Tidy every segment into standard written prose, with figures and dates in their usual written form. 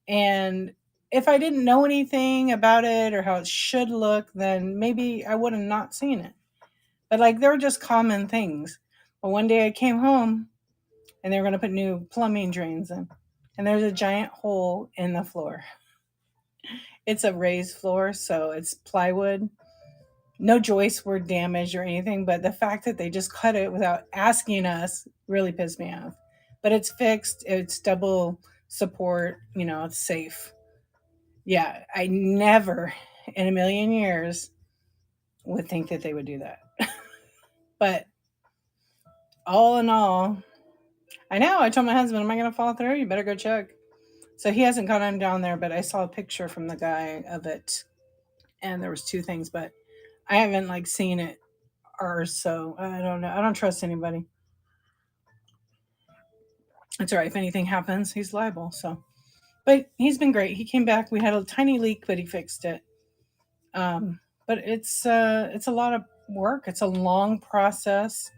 And if I didn't know anything about it or how it should look, then maybe I would have not seen it. But like they're just common things. But one day I came home and they were going to put new plumbing drains in, and there's a giant hole in the floor. It's a raised floor, so it's plywood. No joists were damaged or anything, but the fact that they just cut it without asking us really pissed me off. But it's fixed, it's double support, it's safe. Yeah, I never in a million years would think that they would do that. But all in all, I know I told my husband, am I going to fall through? You better go check. So he hasn't gone down there, but I saw a picture from the guy of it, and there was two things, but I haven't like seen it or so. I don't know. I don't trust anybody. It's all right. If anything happens, he's liable. So, but he's been great. He came back. We had a tiny leak, but he fixed it. But it's a lot of work. It's a long process.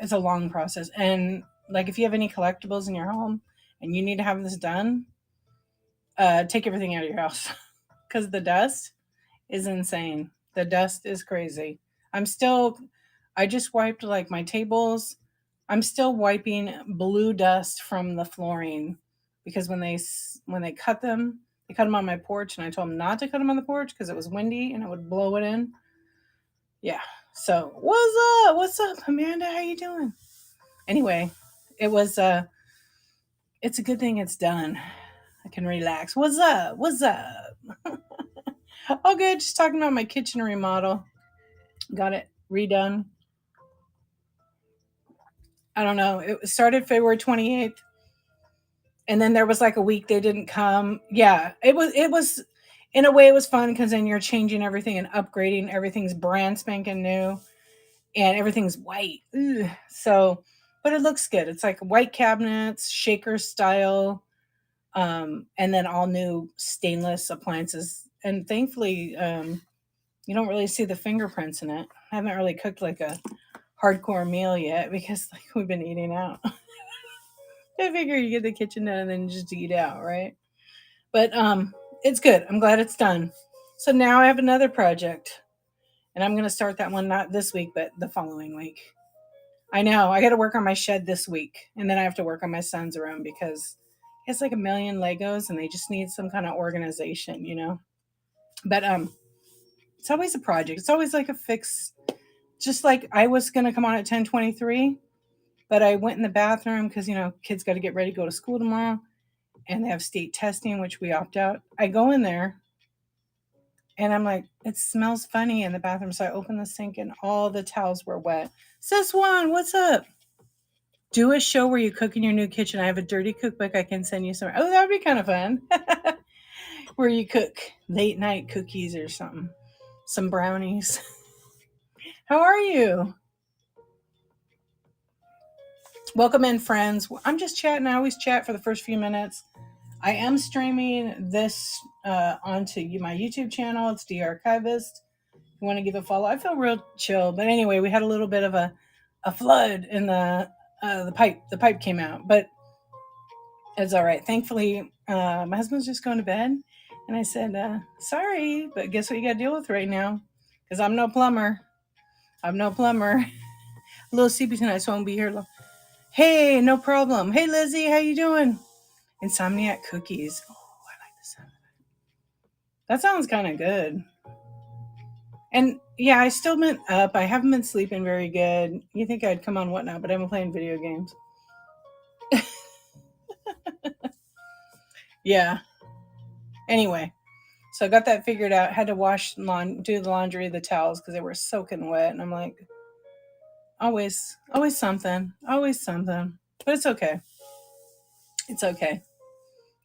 It's a long process, and like if you have any collectibles in your home and you need to have this done, take everything out of your house because the dust is insane. The dust is crazy. I'm still I just wiped like my tables. I'm still wiping blue dust from the flooring because when they cut them, they cut them on my porch, and I told them not to cut them on the porch because it was windy and it would blow it in. Yeah. So what's up? What's up, Amanda? How you doing? Anyway, it was it's a good thing it's done. I can relax. What's up? What's up? Oh, good. Just talking about my kitchen remodel. Got it redone. I don't know. It started February 28th, and then there was like a week they didn't come. Yeah, it was in a way it was fun because then you're changing everything and upgrading. Everything's brand spanking new, and everything's white. Ugh. So, but it looks good. It's like white cabinets, shaker style, and then all new stainless appliances. And thankfully, you don't really see the fingerprints in it. I haven't really cooked like a hardcore meal yet because like we've been eating out. I figure you get the kitchen done and then just eat out, right? But it's good. I'm glad it's done. So now I have another project, and I'm gonna start that one not this week, but the following week. I know I got to work on my shed this week, and then I have to work on my son's room because he has like a million Legos, and they just need some kind of organization. But it's always a project. It's always like a fix. Just like I was gonna come on at 10:23, but I went in the bathroom because kids got to get ready to go to school tomorrow, and they have state testing, which we opt out. I go in there and I'm like, it smells funny in the bathroom. So I open the sink and all the towels were wet. Sis Juan, what's up? Do a show where you cook in your new kitchen. I have a dirty cookbook I can send you some. Oh, that would be kind of fun. Where you cook late night cookies or something. Some brownies. How are you? Welcome in, friends. I'm just chatting. I always chat for the first few minutes. I am streaming this onto my YouTube channel. It's The Archivist. If you want to give a follow, I feel real chill. But anyway, we had a little bit of a flood in the pipe. The pipe came out, but it's all right. Thankfully, my husband's just going to bed, and I said, "Sorry, but guess what you got to deal with right now? Because I'm no plumber. I'm no plumber. A little sleepy tonight, so I won't be here long. Hey, no problem. Hey, Lizzie, how you doing? Insomniac cookies. Oh, I like the sound. That sounds kind of good. And yeah, I still been up. I haven't been sleeping very good. You think I'd come on whatnot, but I've been playing video games. Yeah. Anyway, so I got that figured out. Had to do the laundry, the towels because they were soaking wet, and I'm like, always something, always something. But it's okay. It's okay.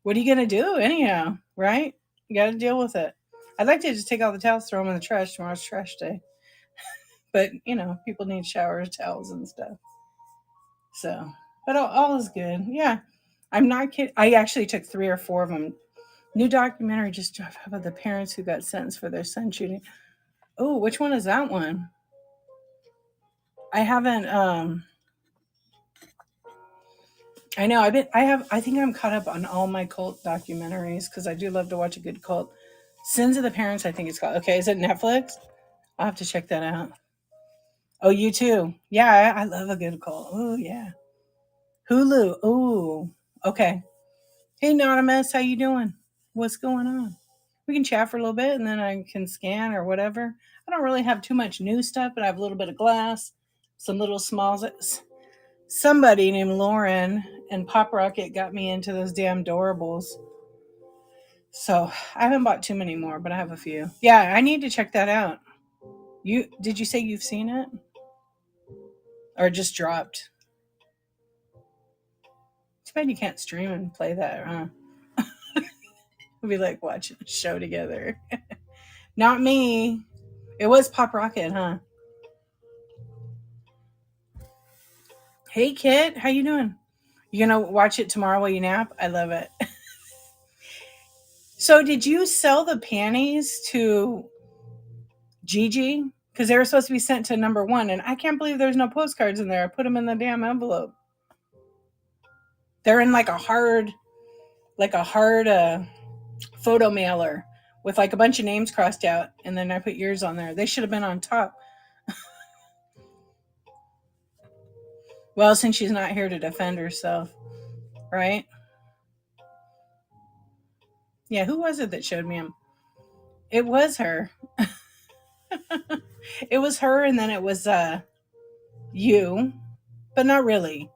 What are you gonna do anyhow? Right? You got to deal with it. I'd like to just take all the towels, throw them in the trash. Tomorrow's trash day. But people need showers, towels, and stuff. So, but all is good. Yeah, I'm not kidding. I actually took 3 or 4 of them. New documentary just dropped about the parents who got sentenced for their son shooting. Oh, which one is that one? I haven't. I know. I think I'm caught up on all my cult documentaries because I do love to watch a good cult. Sins of the Parents, I think it's called. Okay, is it Netflix? I'll have to check that out. Oh, you too. Yeah, I love a good cult. Oh, yeah. Hulu. Oh, okay. Hey, Anonymous, how you doing? What's going on? We can chat for a little bit, and then I can scan or whatever. I don't really have too much new stuff, but I have a little bit of glass, some little smalls. Somebody named Lauren and Pop Rocket got me into those damn Doorables. So I haven't bought too many more, but I have a few. Yeah, I need to check that out. Did you say you've seen it? Or just dropped? Too bad you can't stream and play that, huh? We'll be like watching a show together. Not me. It was Pop Rocket, huh? Hey Kit, how you doing? You gonna watch it tomorrow while you nap? I love it. So did you sell the panties to Gigi? Because they were supposed to be sent to number one, and I can't believe there's no postcards in there. I put them in the damn envelope. They're in like a hard photo mailer with like a bunch of names crossed out, and then I put yours on there. They should have been on top. Well, since she's not here to defend herself, right? Yeah, who was it that showed me him? It was her. It was her, and then it was you, but not really.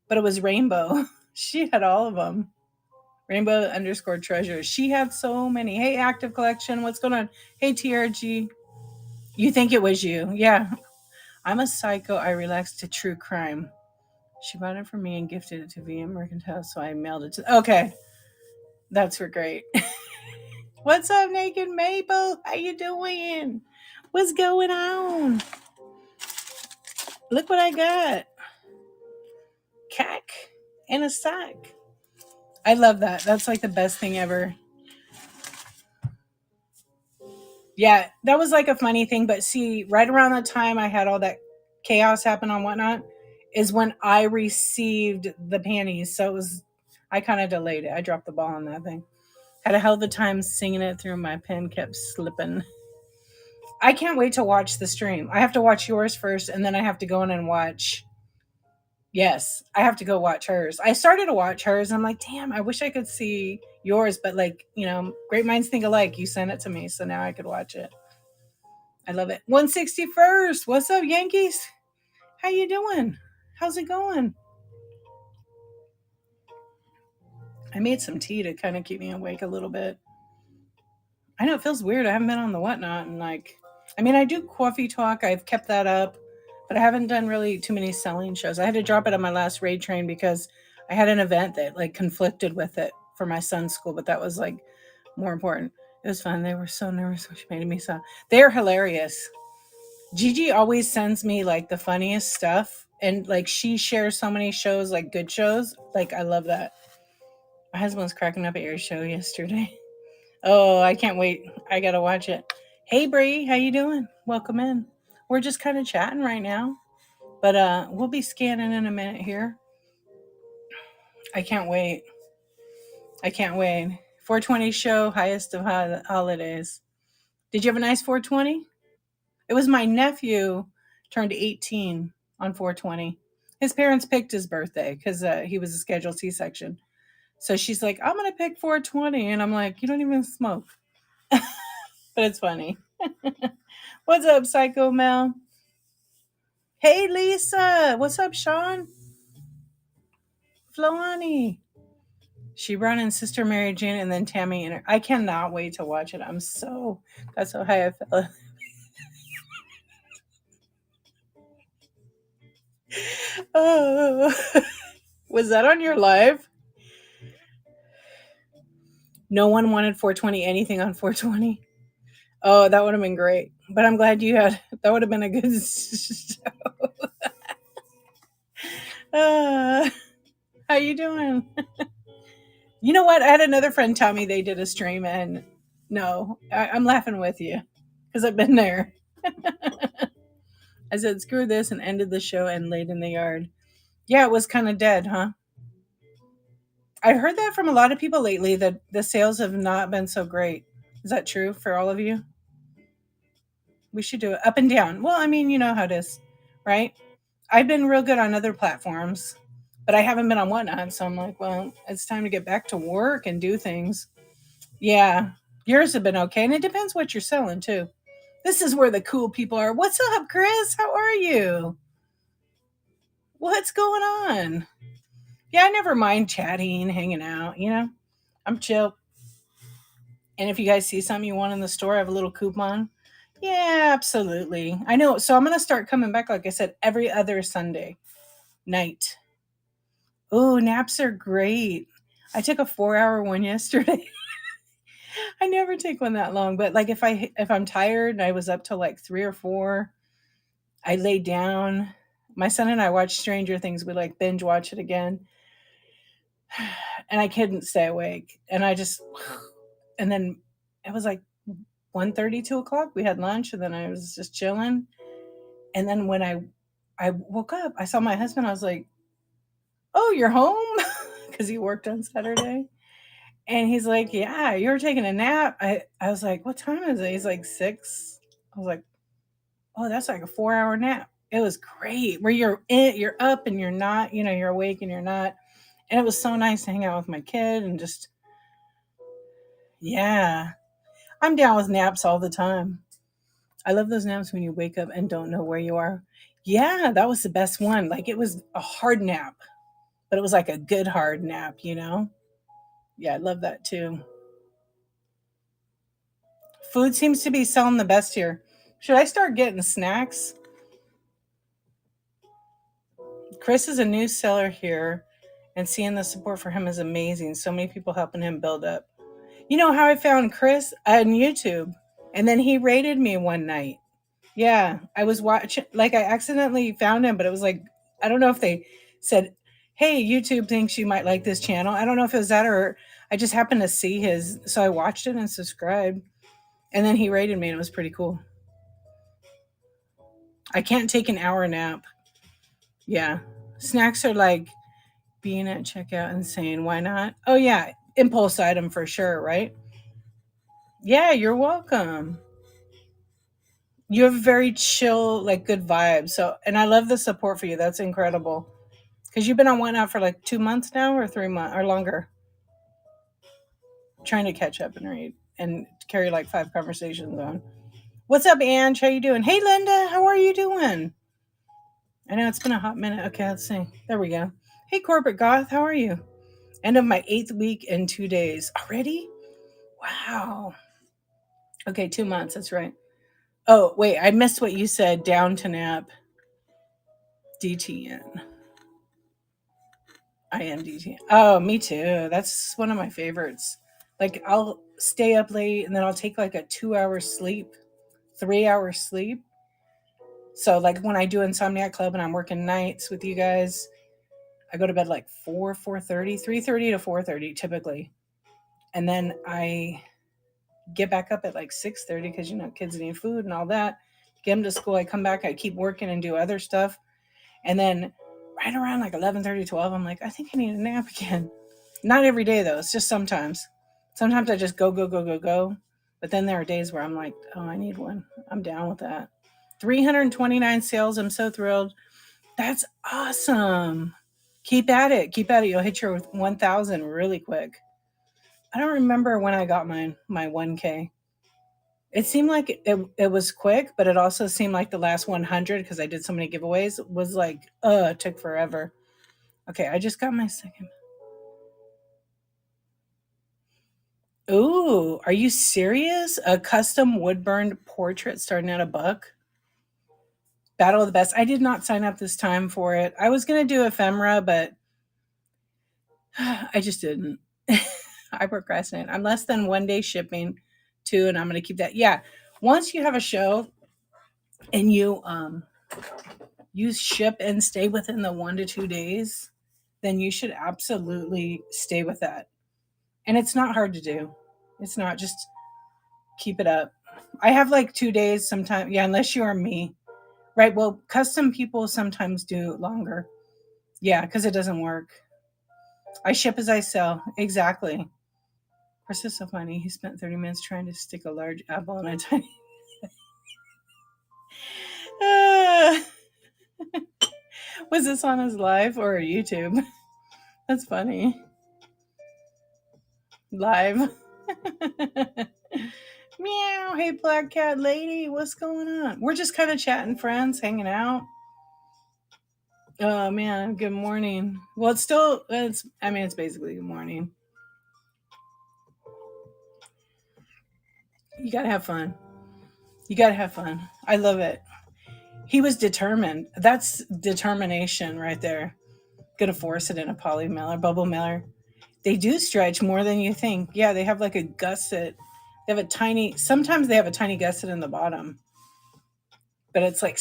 But it was Rainbow. She had all of them. Rainbow underscore treasure. She had so many. Hey, Active Collection, what's going on? Hey, TRG. You think it was you? Yeah. I'm a psycho. I relaxed to true crime. She bought it for me and gifted it to VM Mercantile, so I mailed it to. Okay, that's for great. What's up, Naked Mabel? How you doing? What's going on? Look what I got. Cack and a sock. I love that. That's like the best thing ever. Yeah, that was like a funny thing. But see, right around the time I had all that chaos happen on Whatnot is when I received the panties. So it was, I kind of delayed it. I dropped the ball on that thing. Had a hell of a time singing it through. My pen kept slipping. I can't wait to watch the stream. I have to watch yours first, and then I have to go in and watch. Yes, I have to go watch hers. I started to watch hers. And I'm like, damn, I wish I could see yours, but like, great minds think alike. You sent it to me, so now I could watch it. I love it. 161st. What's up, Yankees? How you doing? How's it going? I made some tea to kind of keep me awake a little bit. I know it feels weird. I haven't been on the Whatnot and I do coffee talk. I've kept that up, but I haven't done really too many selling shows. I had to drop it on my last raid train because I had an event that like conflicted with it for my son's school, but that was like more important. It was fun. They were so nervous when she made me so. They're hilarious. Gigi always sends me like the funniest stuff, and like she shares so many shows, like good shows. Like I love that. My husband was cracking up at your show yesterday. Oh, I can't wait. I gotta watch it. Hey Bree, how you doing? Welcome in. We're just kind of chatting right now, but we'll be scanning in a minute here. I can't wait. I can't wait. 420 show, highest of holidays. Did you have a nice 420? It was my nephew turned 18 on 420. His parents picked his birthday because he was a scheduled C-section. So she's like, I'm going to pick 420. And I'm like, you don't even smoke. But it's funny. What's up, Psycho Mel? Hey, Lisa. What's up, Sean? Floani. She brought in Sister Mary Jane and then Tammy. And I cannot wait to watch it. That's how high I felt. Oh, was that on your live? No one wanted 420 anything on 420. Oh, that would have been great. But I'm glad you had. That would have been a good show. How you doing? You know what? I had another friend tell me they did a stream, and no, I'm laughing with you because I've been there. I said, screw this, and ended the show and laid in the yard. Yeah, it was kind of dead, huh? I've heard that from a lot of people lately that the sales have not been so great. Is that true for all of you? We should do it up and down. Well, I mean, you know how it is, right? I've been real good on other platforms, but I haven't been on Whatnot. So I'm like, well, it's time to get back to work and do things. Yeah, yours have been okay. And it depends what you're selling too. This is where the cool people are. What's up, Chris? How are you? What's going on? Yeah, I never mind chatting, hanging out, you know? I'm chill. And if you guys see something you want in the store, I have a little coupon. Yeah, absolutely. I know. So I'm going to start coming back, like I said, every other Sunday night. Oh, naps are great. I took a 4-hour one yesterday. I never take one that long, but like if I'm tired and I was up till like 3 or 4, I lay down. My son and I watched Stranger Things. We like binge watch it again. And I couldn't stay awake. And I just and then it was like 1:30, 2 o'clock. We had lunch and then I was just chilling. And then when I woke up, I saw my husband. I was like, "Oh, you're home?" Because he worked on Saturday. And he's like, "Yeah, you were taking a nap." I was like, "What time is it?" He's like, 6. I was like, "Oh, that's like a 4-hour nap." It was great. Where you're up and you're not, you're awake and you're not. And it was so nice to hang out with my kid and just yeah. I'm down with naps all the time. I love those naps when you wake up and don't know where you are. Yeah, that was the best one. Like it was a hard nap, but it was like a good hard nap. Yeah, I love that too. Food seems to be selling the best here. Should I start getting snacks? Chris is a new seller here, and seeing the support for him is amazing. So many people helping him build up. You know how I found Chris? On YouTube. And then he rated me one night. Yeah, I was watching, like, I accidentally found him, but it was like, I don't know if they said, "Hey, YouTube thinks you might like this channel." I don't know if it was that or I just happened to see his. So I watched it and subscribed. And then he rated me, and it was pretty cool. I can't take an hour nap. Yeah. Snacks are like being at checkout and saying, "Why not?" Oh, yeah. Impulse item for sure, right? Yeah, you're welcome. You have very chill, like good vibes. So, and I love the support for you. That's incredible. Because you've been on Whatnot for like 2 months now or 3 months or longer, trying to catch up and read and carry like 5 conversations on. What's up, Ange? How you doing? Hey, Linda. How are you doing? I know it's been a hot minute. Okay, let's see. There we go. Hey, Corporate Goth. How are you? End of my 8th week in 2 days. Already? Wow. Okay, 2 months. That's right. Oh, wait. I missed what you said. Down to nap. DTN. I am DTN. Oh, me too. That's one of my favorites. Like, I'll stay up late and then I'll take like a 2-hour sleep, 3-hour sleep. So, like, when I do Insomniac Club and I'm working nights with you guys, I go to bed like 4:30, 3:30 to 4:30 typically. And then I get back up at like 6:30 because kids need food and all that. Get them to school. I come back. I keep working and do other stuff. And then right around like 11:30, 12, I'm like, I think I need a nap again. Not every day though. It's just sometimes. Sometimes I just go, go, go, go, go. But then there are days where I'm like, oh, I need one. I'm down with that. 329 sales. I'm so thrilled. That's awesome. Keep at it. Keep at it. You'll hit your 1,000 really quick. I don't remember when I got my 1K. It seemed like it was quick, but it also seemed like the last 100 because I did so many giveaways was like, it took forever. Okay, I just got my second. Ooh, are you serious? A custom wood burned portrait starting at $1? Battle of the Best. I did not sign up this time for it. I was gonna do ephemera, but I just didn't. I procrastinate. I'm less than 1 day shipping too, and I'm gonna keep that. Yeah. Once you have a show and you ship and stay within the 1 to 2 days, then you should absolutely stay with that. And it's not hard to do. It's not, just keep it up. I have like 2 days sometimes. Yeah, unless you are me. Right. Well, custom people sometimes do longer. Yeah, because it doesn't work. I ship as I sell. Exactly. Of course, it's so funny. He spent 30 minutes trying to stick a large apple in a tiny. Was this on his live or YouTube? That's funny. Live. Meow. Hey, black cat lady. What's going on? We're just kind of chatting, friends, hanging out. Oh, man. Good morning. Well, it's basically good morning. You got to have fun. You got to have fun. I love it. He was determined. That's determination right there. Gonna force it in a poly mailer, bubble mailer. They do stretch more than you think. Yeah, they have like a gusset. They have sometimes they have a tiny gusset in the bottom, but it's like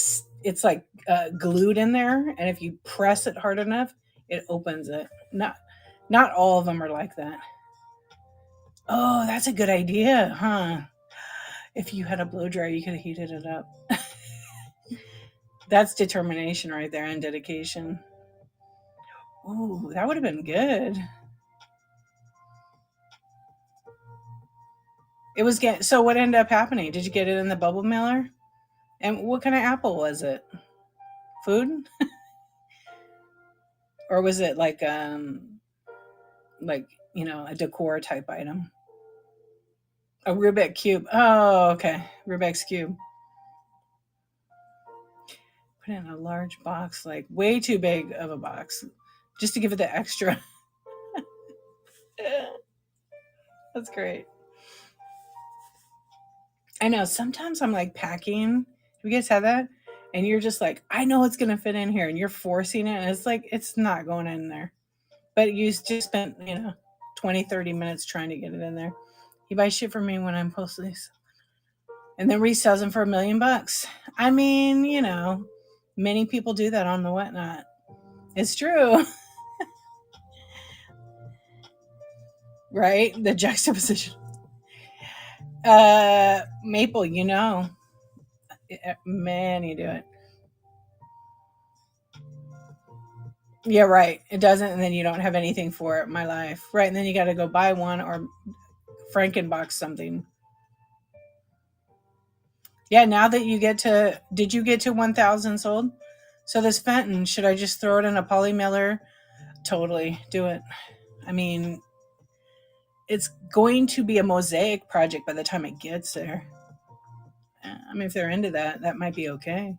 glued in there. And if you press it hard enough, it opens it. Not all of them are like that. Oh, that's a good idea, huh? If you had a blow dryer, you could have heated it up. That's determination right there and dedication. Ooh, that would have been good. It was so what ended up happening? Did you get it in the bubble mailer? And what kind of apple was it? Food? Or was it like a decor type item? A Rubik cube. Oh, okay. Rubik's cube. Put it in a large box, like way too big of a box, just to give it the extra. That's great. I know. Sometimes I'm like packing. Have you guys had that? And you're just like, I know it's gonna fit in here, and you're forcing it, and it's like it's not going in there. But you just spent 20, 30 minutes trying to get it in there. He buys shit from me when I'm posting these, and then resells them for $1 million. I mean, many people do that on the whatnot. It's true. Right? The juxtaposition. Maple, man, you do it. Yeah, right. It doesn't, and then you don't have anything for it. My life, right? And then you got to go buy one or Frankenbox something. Yeah, now that did you get to 1,000 sold? So this Fenton, should I just throw it in a poly mailer? Totally, do it. I mean, it's going to be a mosaic project by the time it gets there. I mean, if they're into that might be okay.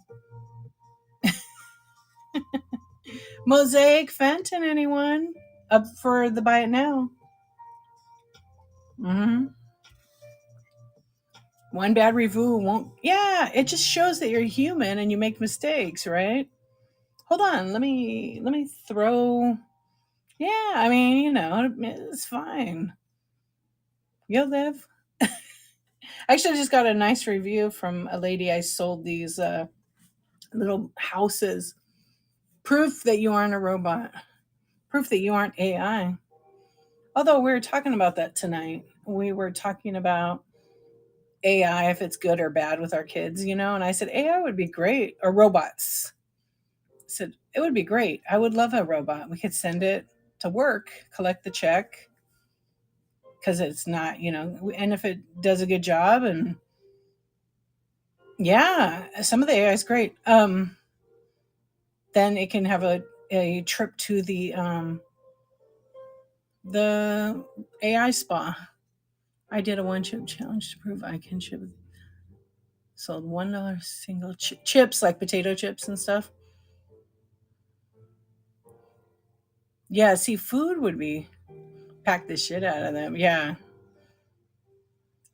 Mosaic Fenton, anyone? Up for the buy it now? Mm-hmm. One bad review won't. Yeah, it just shows that you're human and you make mistakes, right? Hold on, let me throw. Yeah, I mean, it's fine. You'll live. Actually, I just got a nice review from a lady. I sold these little houses. Proof that you aren't a robot. Proof that you aren't AI. Although we were talking about that tonight. We were talking about AI, if it's good or bad with our kids, and I said AI would be great, or robots. I said it would be great. I would love a robot. We could send it to work, collect the check, because it's not, and if it does a good job, and yeah, some of the AI is great. Then it can have a trip to the AI spa. I did a 1-chip challenge to prove I can ship. Sold $1 single chips, like potato chips and stuff. Yeah, see, food would be pack the shit out of them. Yeah.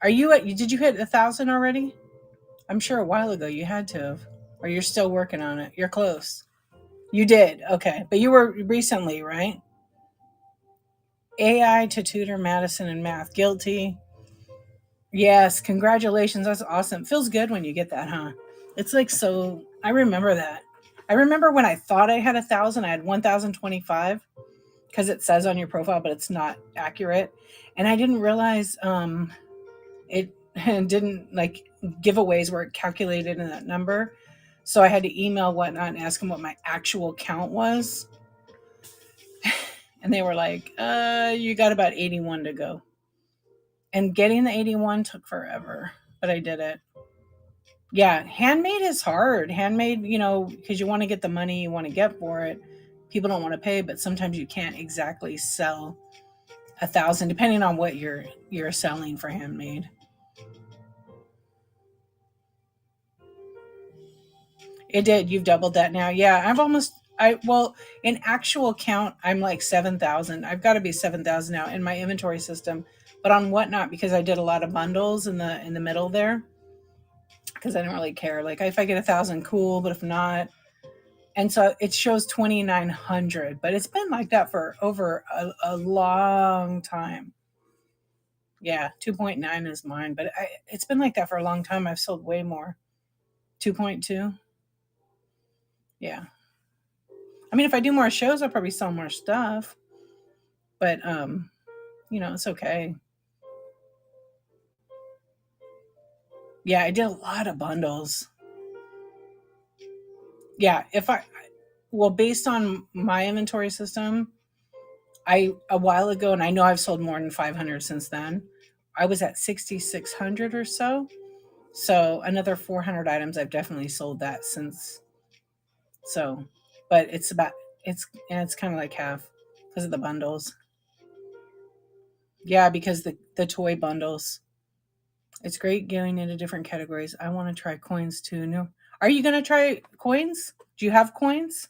Did you hit 1,000 already? I'm sure a while ago you had to have, or you're still working on it. You're close. You did. Okay. But you were recently, right? AI to tutor Madison in math. Guilty. Yes. Congratulations. That's awesome. Feels good when you get that, huh? It's like, so I remember that. I remember when I thought I had 1,000, I had 1,025 because it says on your profile, but it's not accurate. And I didn't realize it didn't like giveaways were calculated in that number. So I had to email whatnot and ask them what my actual count was. And they were like, you got about 81 to go. And getting the 81 took forever, but I did it. Yeah, handmade is hard. Handmade, because you want to get the money you want to get for it. People don't want to pay, but sometimes you can't exactly sell 1,000, depending on what you're selling for handmade. It did. You've doubled that now. Yeah, in actual count, I'm like 7,000. I've got to be 7,000 now in my inventory system. But on Whatnot, because I did a lot of bundles in the middle there, because I don't really care. Like if I get 1,000, cool. But if not, and so it shows 2,900. But it's been like that for over a long time. Yeah, 2.9 is mine, but it's been like that for a long time. I've sold way more. 2.2. Yeah. I mean, if I do more shows, I'll probably sell more stuff. But it's okay. Yeah, I did a lot of bundles. Yeah, based on my inventory system, I a while ago, and I know I've sold more than 500 since then. I was at 6,600 or so. So another 400 items, I've definitely sold that since. So, but it's kind of like half because of the bundles. Yeah, because the toy bundles. It's great getting into different categories. I want to try coins too. No, are you gonna try coins? Do you have coins?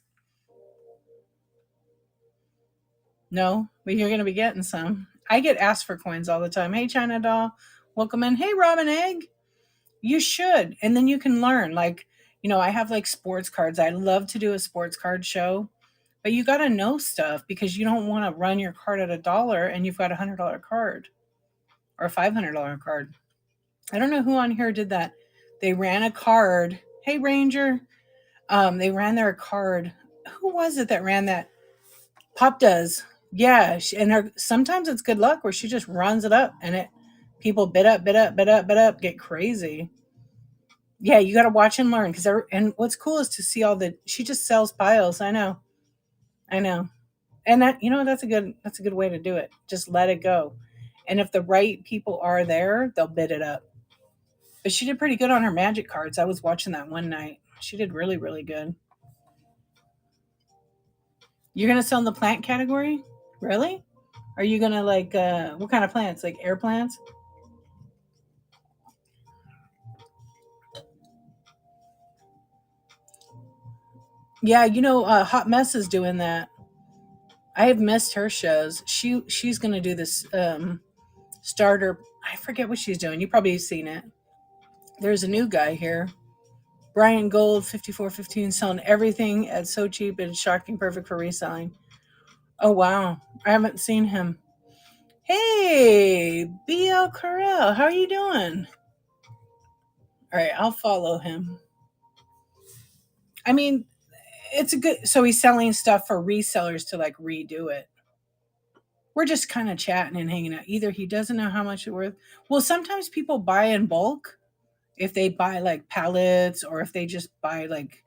No, but you're gonna be getting some. I get asked for coins all the time. Hey, China doll, welcome in. Hey, Robin Egg, you should, and then you can learn. Like, I have like sports cards. I love to do a sports card show, but you got to know stuff because you don't want to run your card at $1 and you've got $100 card or a $500 card. I don't know who on here did that. They ran a card. Hey, Ranger. They ran their card. Who was it that ran that? Pop does. Yeah, and sometimes it's good luck where she just runs it up and people bid up, bid up, bid up, bid up, get crazy. Yeah, you got to watch and learn and what's cool is to see she just sells piles. I know, and that's a good way to do it. Just let it go, and if the right people are there, they'll bid it up. But she did pretty good on her magic cards. I was watching that one night. She did really, really good. You're gonna sell in the plant category? Really? Are you gonna like what kind of plants? Like air plants? Yeah, Hot Mess is doing that. I have missed her shows. She's gonna do this starter. I forget what she's doing. You probably have seen it. There's a new guy here. Brian Gold, 5415, selling everything at so cheap and shocking, perfect for reselling. Oh wow. I haven't seen him. Hey, BL Carell, how are you doing? All right, I'll follow him. I mean, it's a good. So he's selling stuff for resellers to like redo it. We're just kind of chatting and hanging out. Either he doesn't know how much it's worth. Well, sometimes people buy in bulk if they buy like pallets or if they just buy like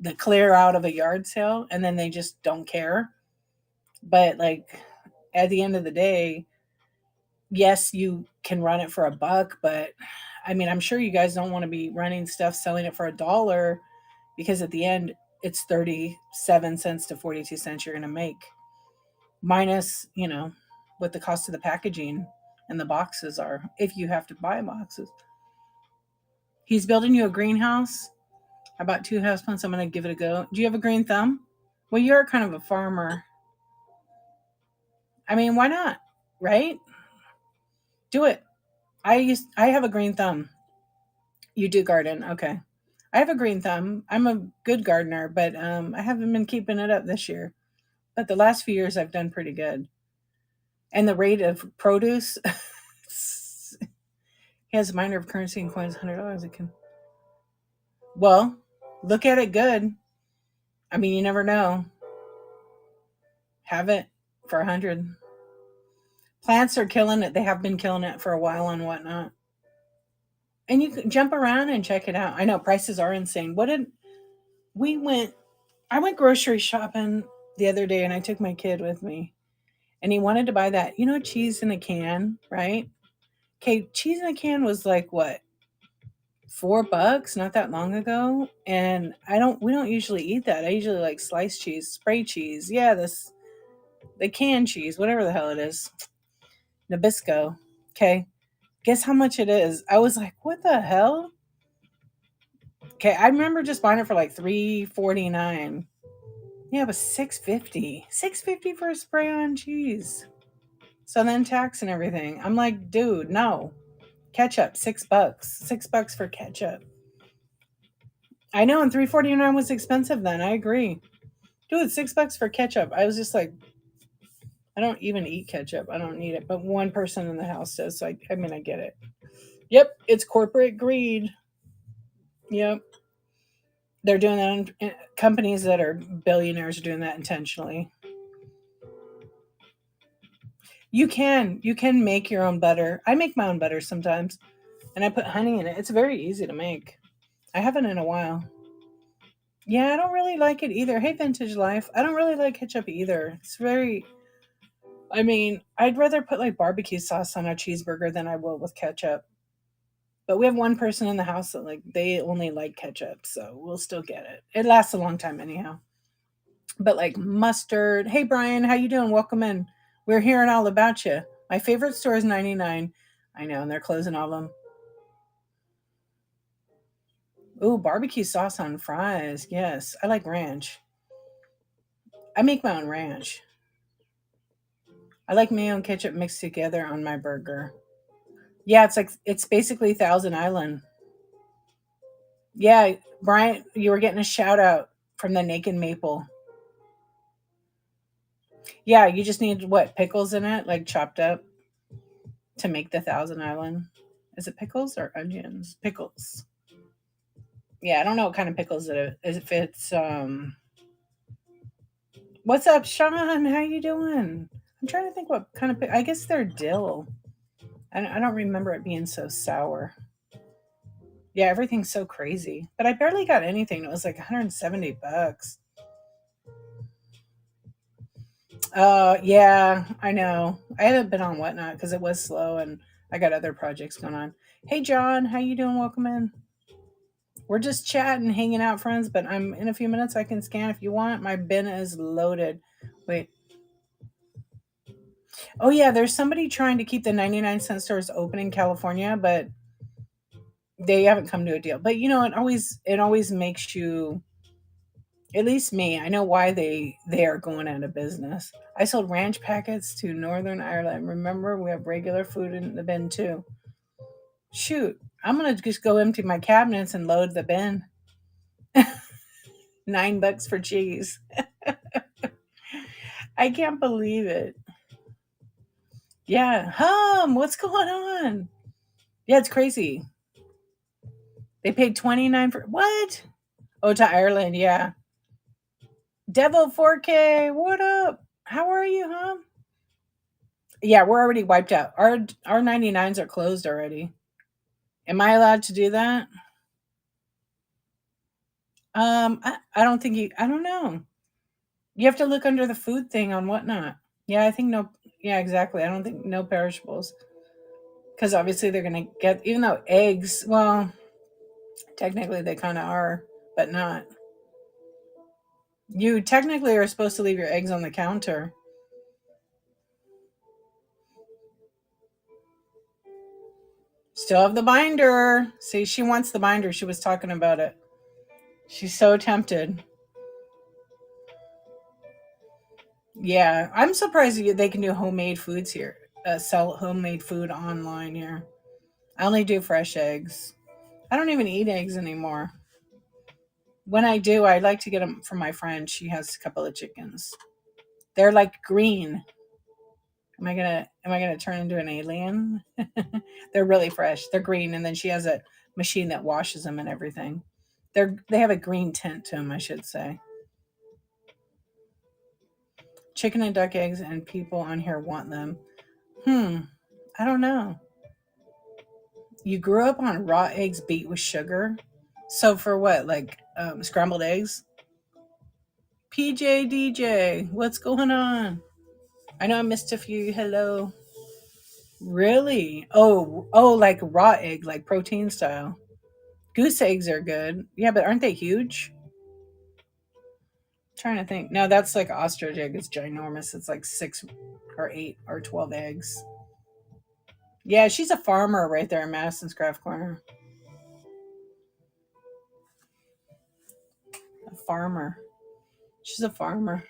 the clear out of a yard sale and then they just don't care. But like at the end of the day, yes, you can run it for $1, but I mean, I'm sure you guys don't want to be running stuff selling it for $1 because at the end it's 37 cents to 42 cents you're going to make minus, what the cost of the packaging and the boxes are if you have to buy boxes. He's building you a greenhouse. I bought 2 houseplants. I'm going to give it a go. Do you have a green thumb? Well, you're kind of a farmer. I mean, why not? Right? Do it. I have a green thumb. You do garden. Okay. I have a green thumb. I'm a good gardener, but I haven't been keeping it up this year. But the last few years I've done pretty good. And the rate of produce he has a minor of currency and coins, $100. It can. Well, look at it good. I mean, you never know. Have it for 100. Plants are killing it. They have been killing it for a while on Whatnot. And you can jump around and check it out. I know prices are insane. We went I went grocery shopping the other day and I took my kid with me. and he wanted to buy that, cheese in a can, right? Okay, cheese in a can was like what, $4 not that long ago, and we don't usually eat that. I usually like sliced cheese, spray cheese. Yeah, the canned cheese, whatever the hell it is, Nabisco. Okay, guess how much it is? I was like, what the hell? Okay, I remember just buying it for like $3.49. Yeah, it was $6.50 for a spray on cheese. So then tax and everything. I'm like, dude, no. Ketchup, $6. $6 for ketchup. I know, and $3.49 was expensive then. I agree. Dude, $6 for ketchup. I was just like, I don't even eat ketchup. I don't need it. But one person in the house does. So I mean, I get it. Yep, it's corporate greed. Yep. They're doing that. Companies that are billionaires are doing that intentionally. You can make your own butter. I make my own butter sometimes, and I put honey in it. It's very easy to make. I haven't in a while. Yeah, I don't really like it either. Hey, Vintage Life. I don't really like ketchup either. It's very. I mean, I'd rather put like barbecue sauce on a cheeseburger than I will with ketchup. But we have one person in the house that like they only like ketchup, so we'll still get it. It lasts a long time anyhow. But like mustard. Hey Brian, how you doing? Welcome in. We're hearing all about you. My favorite store is 99. I know, and they're closing all of them. Ooh, barbecue sauce on fries. Yes, I like ranch. I make my own ranch. I like mayo and ketchup mixed together on my burger. Yeah, it's basically Thousand Island. Yeah, Brian, you were getting a shout out from the Naked Maple. Yeah, you just need what, pickles in it, like chopped up to make the Thousand Island. Is it pickles or onions? Pickles. Yeah, I don't know what kind of pickles it is. If it's what's up, Sean? How you doing? I'm trying to think what kind of. I guess they're dill. I don't remember it being so sour. Yeah, everything's so crazy. But I barely got anything. It was like $170. Yeah, I know. I haven't been on Whatnot because it was slow and I got other projects going on. Hey, John, how you doing? Welcome in. We're just chatting, hanging out, friends. But I'm in a few minutes. I can scan if you want. My bin is loaded. Wait. Oh yeah, there's somebody trying to keep the 99-cent stores open in California, but they haven't come to a deal. But it always makes you, at least me, I know why they are going out of business. I sold ranch packets to Northern Ireland. Remember, we have regular food in the bin too. Shoot, I'm gonna just go empty my cabinets and load the bin. $9 for cheese. I can't believe it. Yeah, what's going on? Yeah, it's crazy. They paid 29 for what? Oh, to Ireland, yeah. Devil 4K, what up? How are you, huh? Yeah, we're already wiped out. Our 99s are closed already. Am I allowed to do that? I don't think I don't know. You have to look under the food thing on Whatnot. Yeah, I think no. Yeah, exactly. I don't think no perishables because obviously they're gonna get, even though eggs. Well, technically they kind of are, but not. You technically are supposed to leave your eggs on the counter. Still have the binder. See, she wants the binder. She was talking about it. She's so tempted. Yeah, I'm surprised they can do homemade foods here. Sell homemade food online here. I only do fresh eggs. I don't even eat eggs anymore. When I do, I like to get them from my friend. She has a couple of chickens. They're like green. Am I gonna turn into an alien? They're really fresh. They're green, and then she has a machine that washes them and everything. They have a green tint to them, I should say. Chicken and duck eggs, and people on here want them. Hmm. I don't know. You grew up on raw eggs beat with sugar. So for what, like scrambled eggs? PJ DJ, what's going on? I know I missed a few. Hello. Really? Oh, like raw egg, like protein style. Goose eggs are good. Yeah, but aren't they huge? Trying to think. No, that's like ostrich egg. It's ginormous. It's like 6 or 8 or 12 eggs. Yeah, she's a farmer right there in Madison's Craft Corner. A farmer. She's a farmer.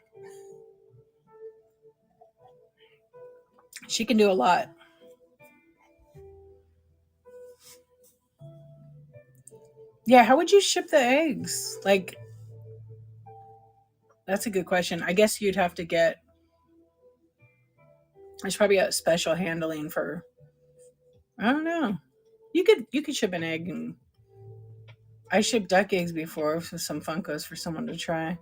She can do a lot. Yeah, how would you ship the eggs? Like, that's a good question. I guess you'd have to get. There's probably a special handling for. I don't know. You could ship an egg, and I shipped duck eggs before with some Funkos for someone to try.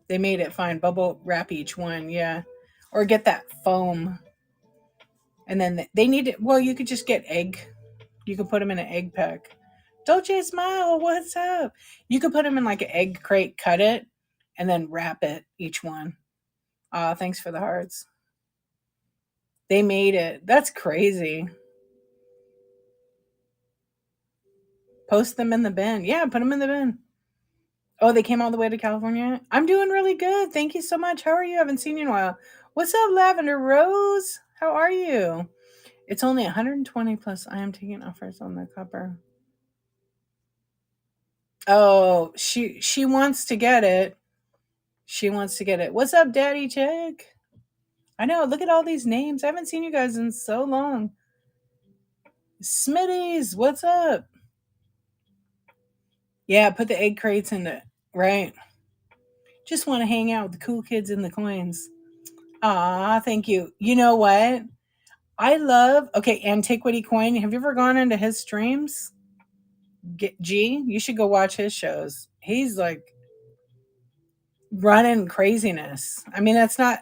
They made it fine. Bubble wrap each one, yeah, or get that foam, and then they need it. Well, you could just get egg. You could put them in an egg pack. Dolce Smile, what's up? You could put them in like an egg crate, cut it, and then wrap it each one. Thanks for the hearts. They made it. That's crazy. Post them in the bin. Yeah, put them in the bin. Oh, they came all the way to California? I'm doing really good. Thank you so much. How are you? I haven't seen you in a while. What's up, Lavender Rose? How are you? It's only 120 plus. I am taking offers on the copper. Oh, she wants to get it. She wants to get it. What's up, Daddy Chick? I know. Look at all these names. I haven't seen you guys in so long. Smitties, what's up? Yeah, put the egg crates in it. Right. Just want to hang out with the cool kids and the coins. Thank you. You know what? I love, okay, Antiquity Coin. Have you ever gone into his streams? G, you should go watch his shows. He's like running craziness. I mean, that's not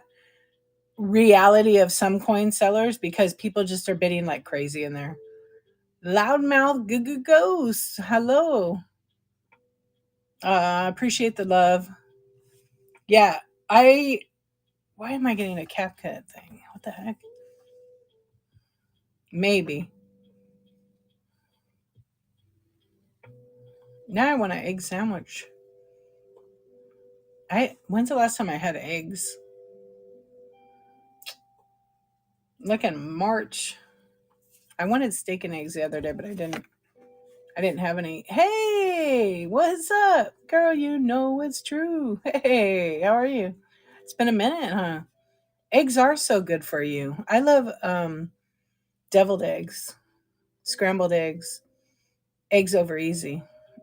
reality of some coin sellers because people just are bidding like crazy in there. Loudmouth Ghost. Hello. Appreciate the love. Yeah, why am I getting a CapCut thing? What the heck? Maybe. Now I want an egg sandwich. When's the last time I had eggs? Look in March. I wanted steak and eggs the other day, but I didn't. I didn't have any. Hey, what's up, girl? You know it's true. Hey, how are you? It's been a minute, huh? Eggs are so good for you. I love deviled eggs, scrambled eggs, eggs over easy,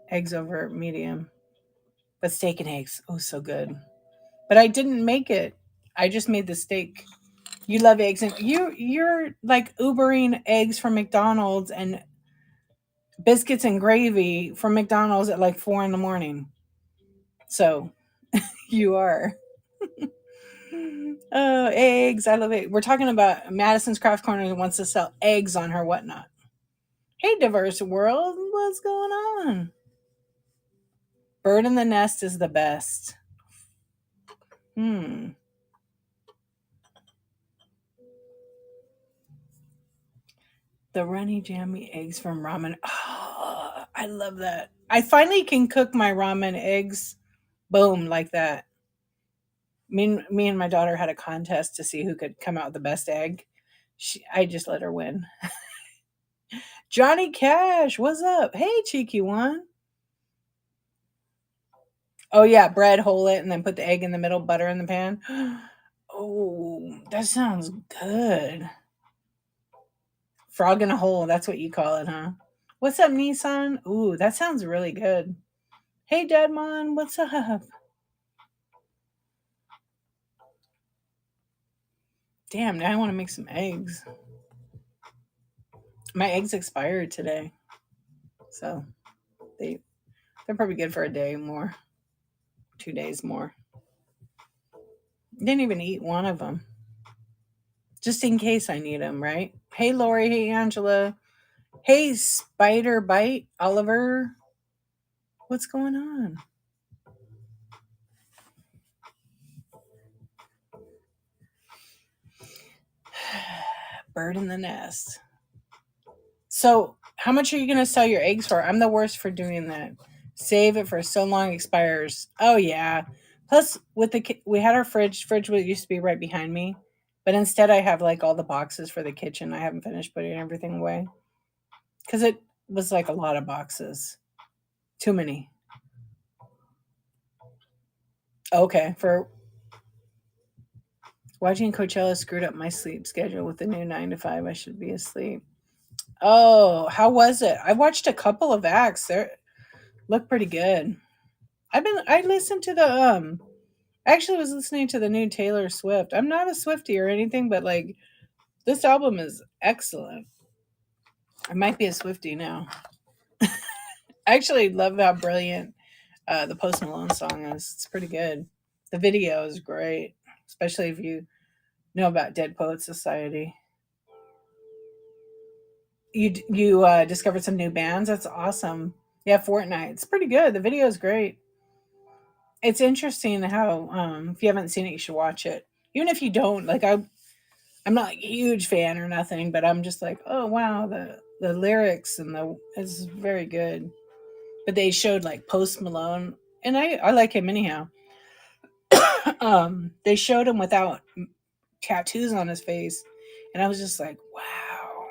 eggs over medium, but steak and eggs, oh, so good. But I didn't make it. I just made the steak. You love eggs, and you're like Ubering eggs from McDonald's and biscuits and gravy from McDonald's at like 4 in the morning. So you are. Oh, eggs! I love it. We're talking about Madison's Craft Corner that wants to sell eggs on her whatnot. Hey, diverse world, what's going on? Bird in the nest is the best. Hmm. The runny jammy eggs from ramen. Oh, I love that. I finally can cook my ramen eggs. Boom, like that. Me and my daughter had a contest to see who could come out with the best egg. I just let her win. Johnny Cash, what's up? Hey, cheeky one. Oh yeah, bread, hole it, and then put the egg in the middle, butter in the pan. Oh, that sounds good. Frog in a hole, that's what you call it, huh? What's up, Nissan? Ooh, that sounds really good. Hey, Deadmon, what's up? Damn, now I want to make some eggs. My eggs expired today, so they're probably good for a day more, 2 days more. Didn't even eat one of them, just in case I need them, right? Hey, Lori. Hey, Angela. Hey, Spider Bite, Oliver. What's going on? Bird in the nest. So, how much are you going to sell your eggs for? I'm the worst for doing that. Save it for so long expires. Oh yeah. Plus, with we had our fridge. Fridge used to be right behind me, but instead I have like all the boxes for the kitchen. I haven't finished putting everything away because it was like a lot of boxes. Too many. Okay, for watching Coachella screwed up my sleep schedule with the new 9 to 5. I should be asleep. Oh, how was it? I watched a couple of acts. They look pretty good. I listened to the I actually was listening to the new Taylor Swift. I'm not a Swiftie or anything, but like this album is excellent. I might be a Swiftie now. I actually love how brilliant the Post Malone song is. It's pretty good. The video is great, especially if you know about Dead Poets Society. You discovered some new bands. That's awesome. Yeah, Fortnite. It's pretty good. The video is great. It's interesting how if you haven't seen it, you should watch it. Even if you don't, like I'm not like a huge fan or nothing, but I'm just like, oh wow, the lyrics and the is very good. But they showed like Post Malone, and I like him anyhow. They showed him without tattoos on his face, and I was just like, wow,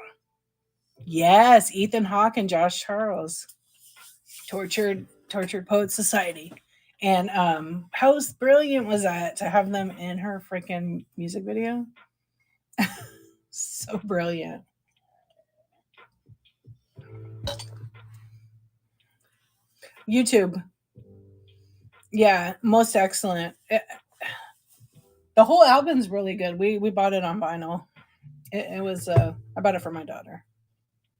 yes, Ethan Hawke and Josh Charles, tortured poet society. And how brilliant was that to have them in her freaking music video? So brilliant. YouTube. Yeah, most excellent. The whole album's really good. We bought it on vinyl. It was I bought it for my daughter.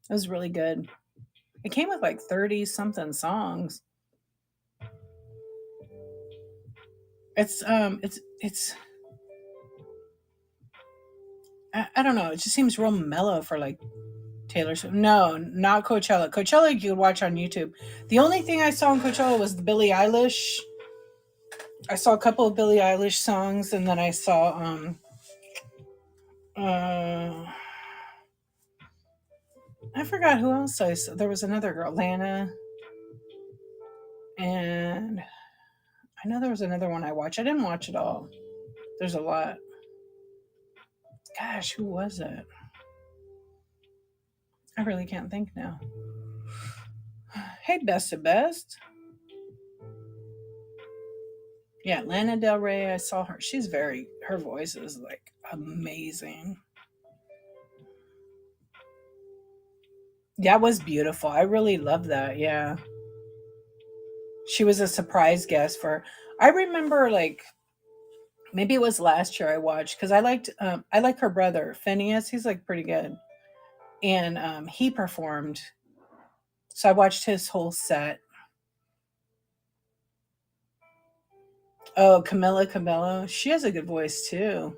It was really good. It came with like 30 something songs. It's I don't know. It just seems real mellow for like Taylor Swift. No, not Coachella. Coachella you could watch on YouTube. The only thing I saw on Coachella was the Billie Eilish. I saw a couple of Billie Eilish songs, and then I saw uh I forgot who else I saw. There was another girl, Lana, and I know there was another one I watched. I didn't watch it all. There's a lot. Gosh, who was it? I really can't think now. Hey, best of best. Yeah, Lana Del Rey. I saw her. Her voice is like amazing. That was beautiful. I really love that. Yeah. She was a surprise guest for, I remember like, maybe it was last year I watched because I like her brother, Phineas. He's like pretty good. And he performed. So I watched his whole set. Oh, Camilla Cabello. She has a good voice too.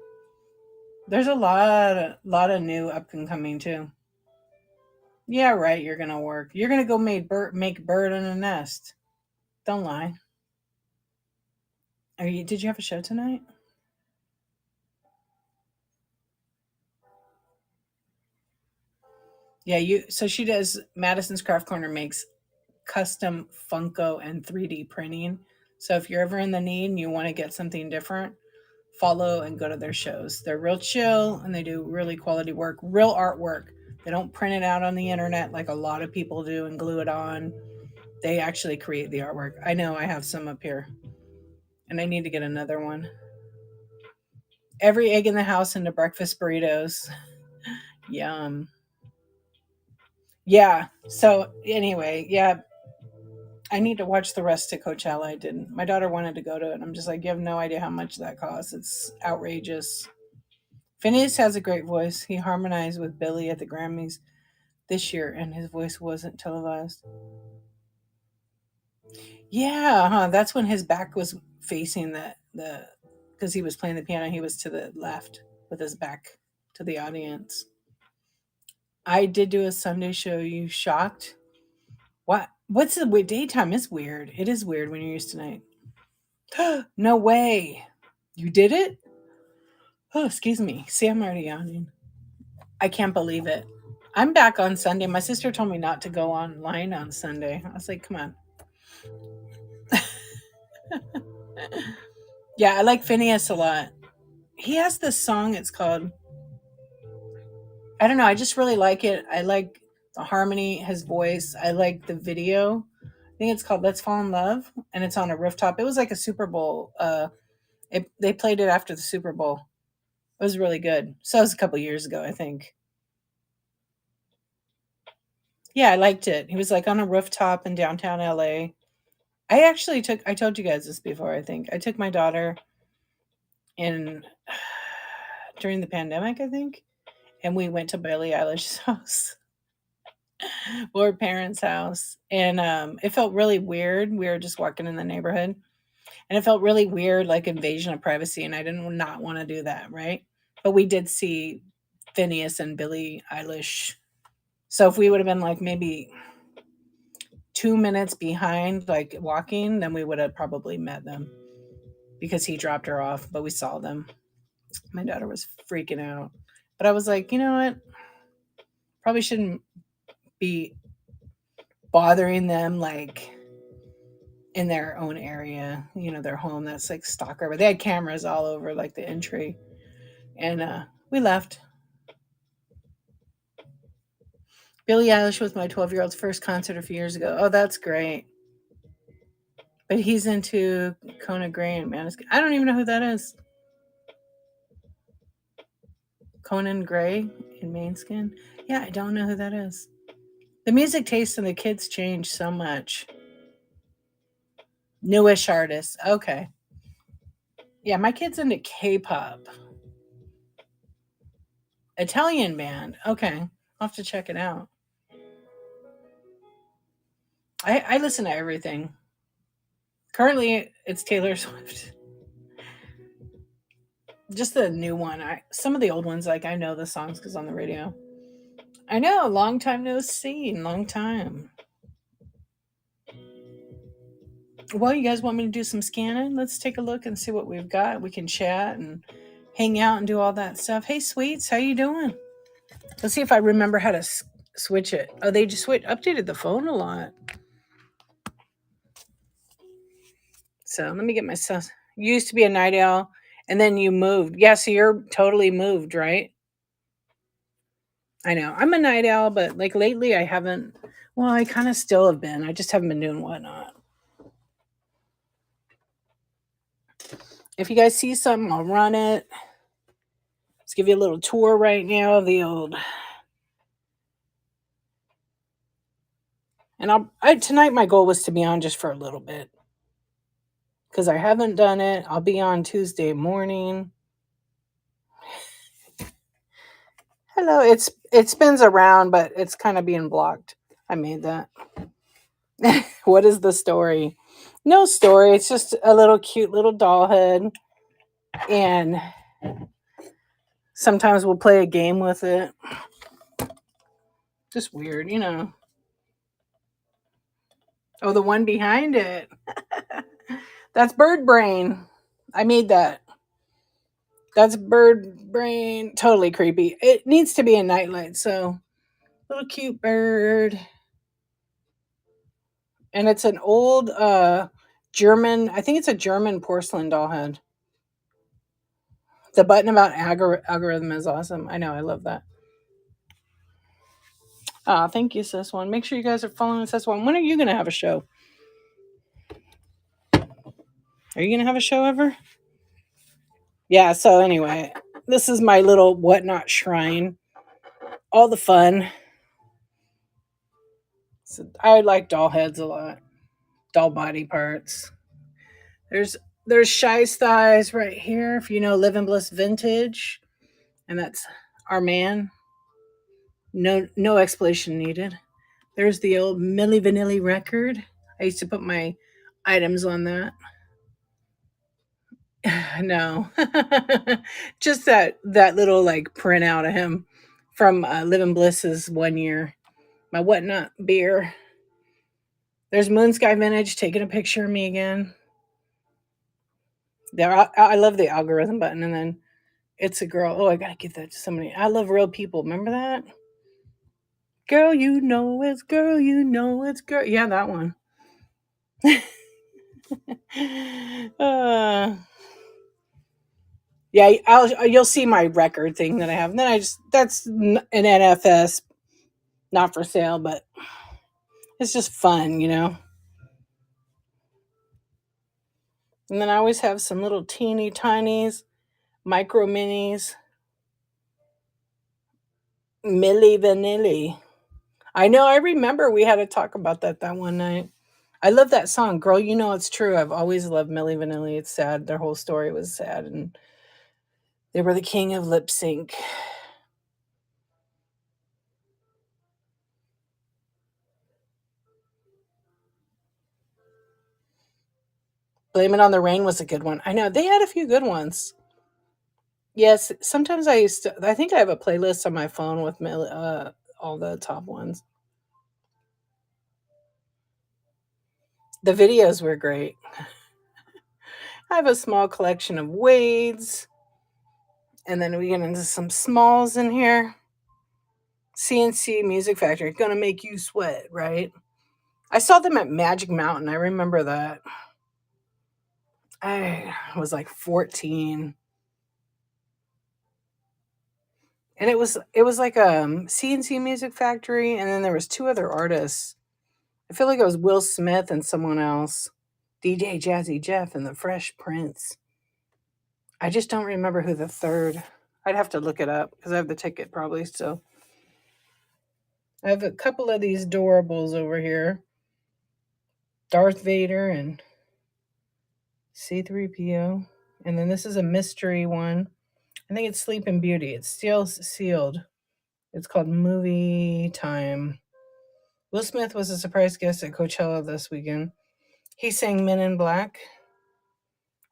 There's a lot of new up and coming too. Yeah, right. You're gonna work. You're gonna go make bird in a nest. Don't lie. Are you? Did you have a show tonight? Yeah, you. So she does. Madison's Craft Corner makes custom Funko and 3D printing. So if you're ever in the need and you want to get something different, follow and go to their shows. They're real chill and they do really quality work, real artwork. They don't print it out on the internet like a lot of people do and glue it on. They actually create the artwork. I know I have some up here and I need to get another one. Every egg in the house into breakfast burritos. Yum. Yeah. So anyway, yeah, I need to watch the rest of Coachella. I didn't. My daughter wanted to go to it. I'm just like, you have no idea how much that costs. It's outrageous. Phineas has a great voice. He harmonized with Billy at the Grammys this year, and his voice wasn't televised. Yeah, huh? That's when his back was facing the because he was playing the piano. He was to the left with his back to the audience. I did do a Sunday show. You shocked? What? What's the daytime is weird. It is weird when you're used to night. No way. You did it? Oh, excuse me. See, I'm already yawning. I can't believe it. I'm back on Sunday. My sister told me not to go online on Sunday. I was like, come on. Yeah, I like Phineas a lot. He has this song. It's called, I don't know. I just really like it. I like the harmony, his voice. I like the video. I think it's called Let's Fall in Love, and it's on a rooftop. It was like a Super Bowl. They played it after the Super Bowl. It was really good. So it was a couple years ago, I think. Yeah, I liked it. He was like on a rooftop in downtown LA. I told you guys this before, I think. I took my daughter in during the pandemic, I think, and we went to Billie Eilish's house, or parents' house. And it felt really weird. We were just walking in the neighborhood, and it felt really weird, like invasion of privacy. And I didn't not want to do that, right? But we did see Phineas and Billie Eilish. So if we would have been like maybe 2 minutes behind, like walking, then we would have probably met them because he dropped her off, but we saw them. My daughter was freaking out. But I was like, you know what? Probably shouldn't be bothering them like in their own area, their home. That's like stalker. But they had cameras all over like the entry. And we left. Billie Eilish was my 12-year-old's first concert a few years ago. Oh, that's great. But he's into Conan Gray and Maniskin. I don't even know who that is. Conan Gray in Maneskin. Yeah, I don't know who that is. The music taste and the kids change so much. Newish artists. Okay. Yeah, my kid's into K-pop. Italian band. Okay. I'll have to check it out. I listen to everything. Currently, it's Taylor Swift. Just the new one. Some of the old ones, like I know the songs because on the radio. I know, long time no see, long time. Well, you guys want me to do some scanning? Let's take a look and see what we've got. We can chat and hang out and do all that stuff. Hey, sweets, how you doing? Let's see if I remember how to switch it. Oh, they just updated the phone a lot. So let me get myself. You used to be a night owl, and then you moved. Yeah, so you're totally moved, right? I know. I'm a night owl, but like lately I haven't. Well, I kind of still have been. I just haven't been doing whatnot. If you guys see something, I'll run it. Let's give you a little tour right now of the old. And tonight my goal was to be on just for a little bit because I haven't done it. I'll be on Tuesday morning. Hello, it spins around, but it's kind of being blocked. I made that. What is the story? No story. It's just a little cute little doll head, and sometimes we'll play a game with it. Just weird, Oh, the one behind it. That's Bird Brain. I made that. That's Bird Brain. Totally creepy. It needs to be a nightlight, so little cute bird. And it's an old German, I think it's a German porcelain doll head. The button about algorithm is awesome. I know, I love that. Thank you, sis one. Make sure you guys are following sis one. When are you gonna have a show? Are you gonna have a show ever? Yeah, so anyway, this is my little whatnot shrine. All the fun. So I like doll heads a lot. Doll body parts. There's Shy's thighs right here, if you know Live and Bliss Vintage. And that's our man. No explanation needed. There's the old Milli Vanilli record. I used to put my items on that. No. Just that little like printout of him from Live and Bliss's one year. My whatnot beer. There's Moon Sky Vintage taking a picture of me again. There, I love the algorithm button, and then It's a girl. Oh, I gotta give that to somebody. I love real people. Remember that? Girl, you know it's girl, you know it's girl. Yeah, that one. uh, yeah, you'll see my record thing that I have. And then that's an NFS, not for sale, but it's just fun, you know. And then I always have some little teeny tinies, micro minis, Milli Vanilli. I know. I remember we had to talk about that one night. I love that song, "Girl, You Know It's True." I've always loved Milli Vanilli. It's sad. Their whole story was sad, and they were the king of lip sync. Blame It on the Rain was a good one. I know they had a few good ones. Yes, sometimes I think I have a playlist on my phone with all the top ones. The videos were great. I have a small collection of Wades, and then we get into some smalls in here. CNC Music Factory, gonna make you sweat, right? I saw them at Magic Mountain. I remember that. I was like 14. And it was like CNC Music Factory, and then there was two other artists. I feel like it was Will Smith and someone else. DJ Jazzy Jeff and the Fresh Prince. I just don't remember who the third. I'd have to look it up because I have the ticket probably still. I have a couple of these doorables over here. Darth Vader and C3PO. And then this is a mystery one. I think it's Sleeping Beauty. It's still sealed. It's called Movie Time. Will Smith was a surprise guest at Coachella this weekend. He sang Men in Black.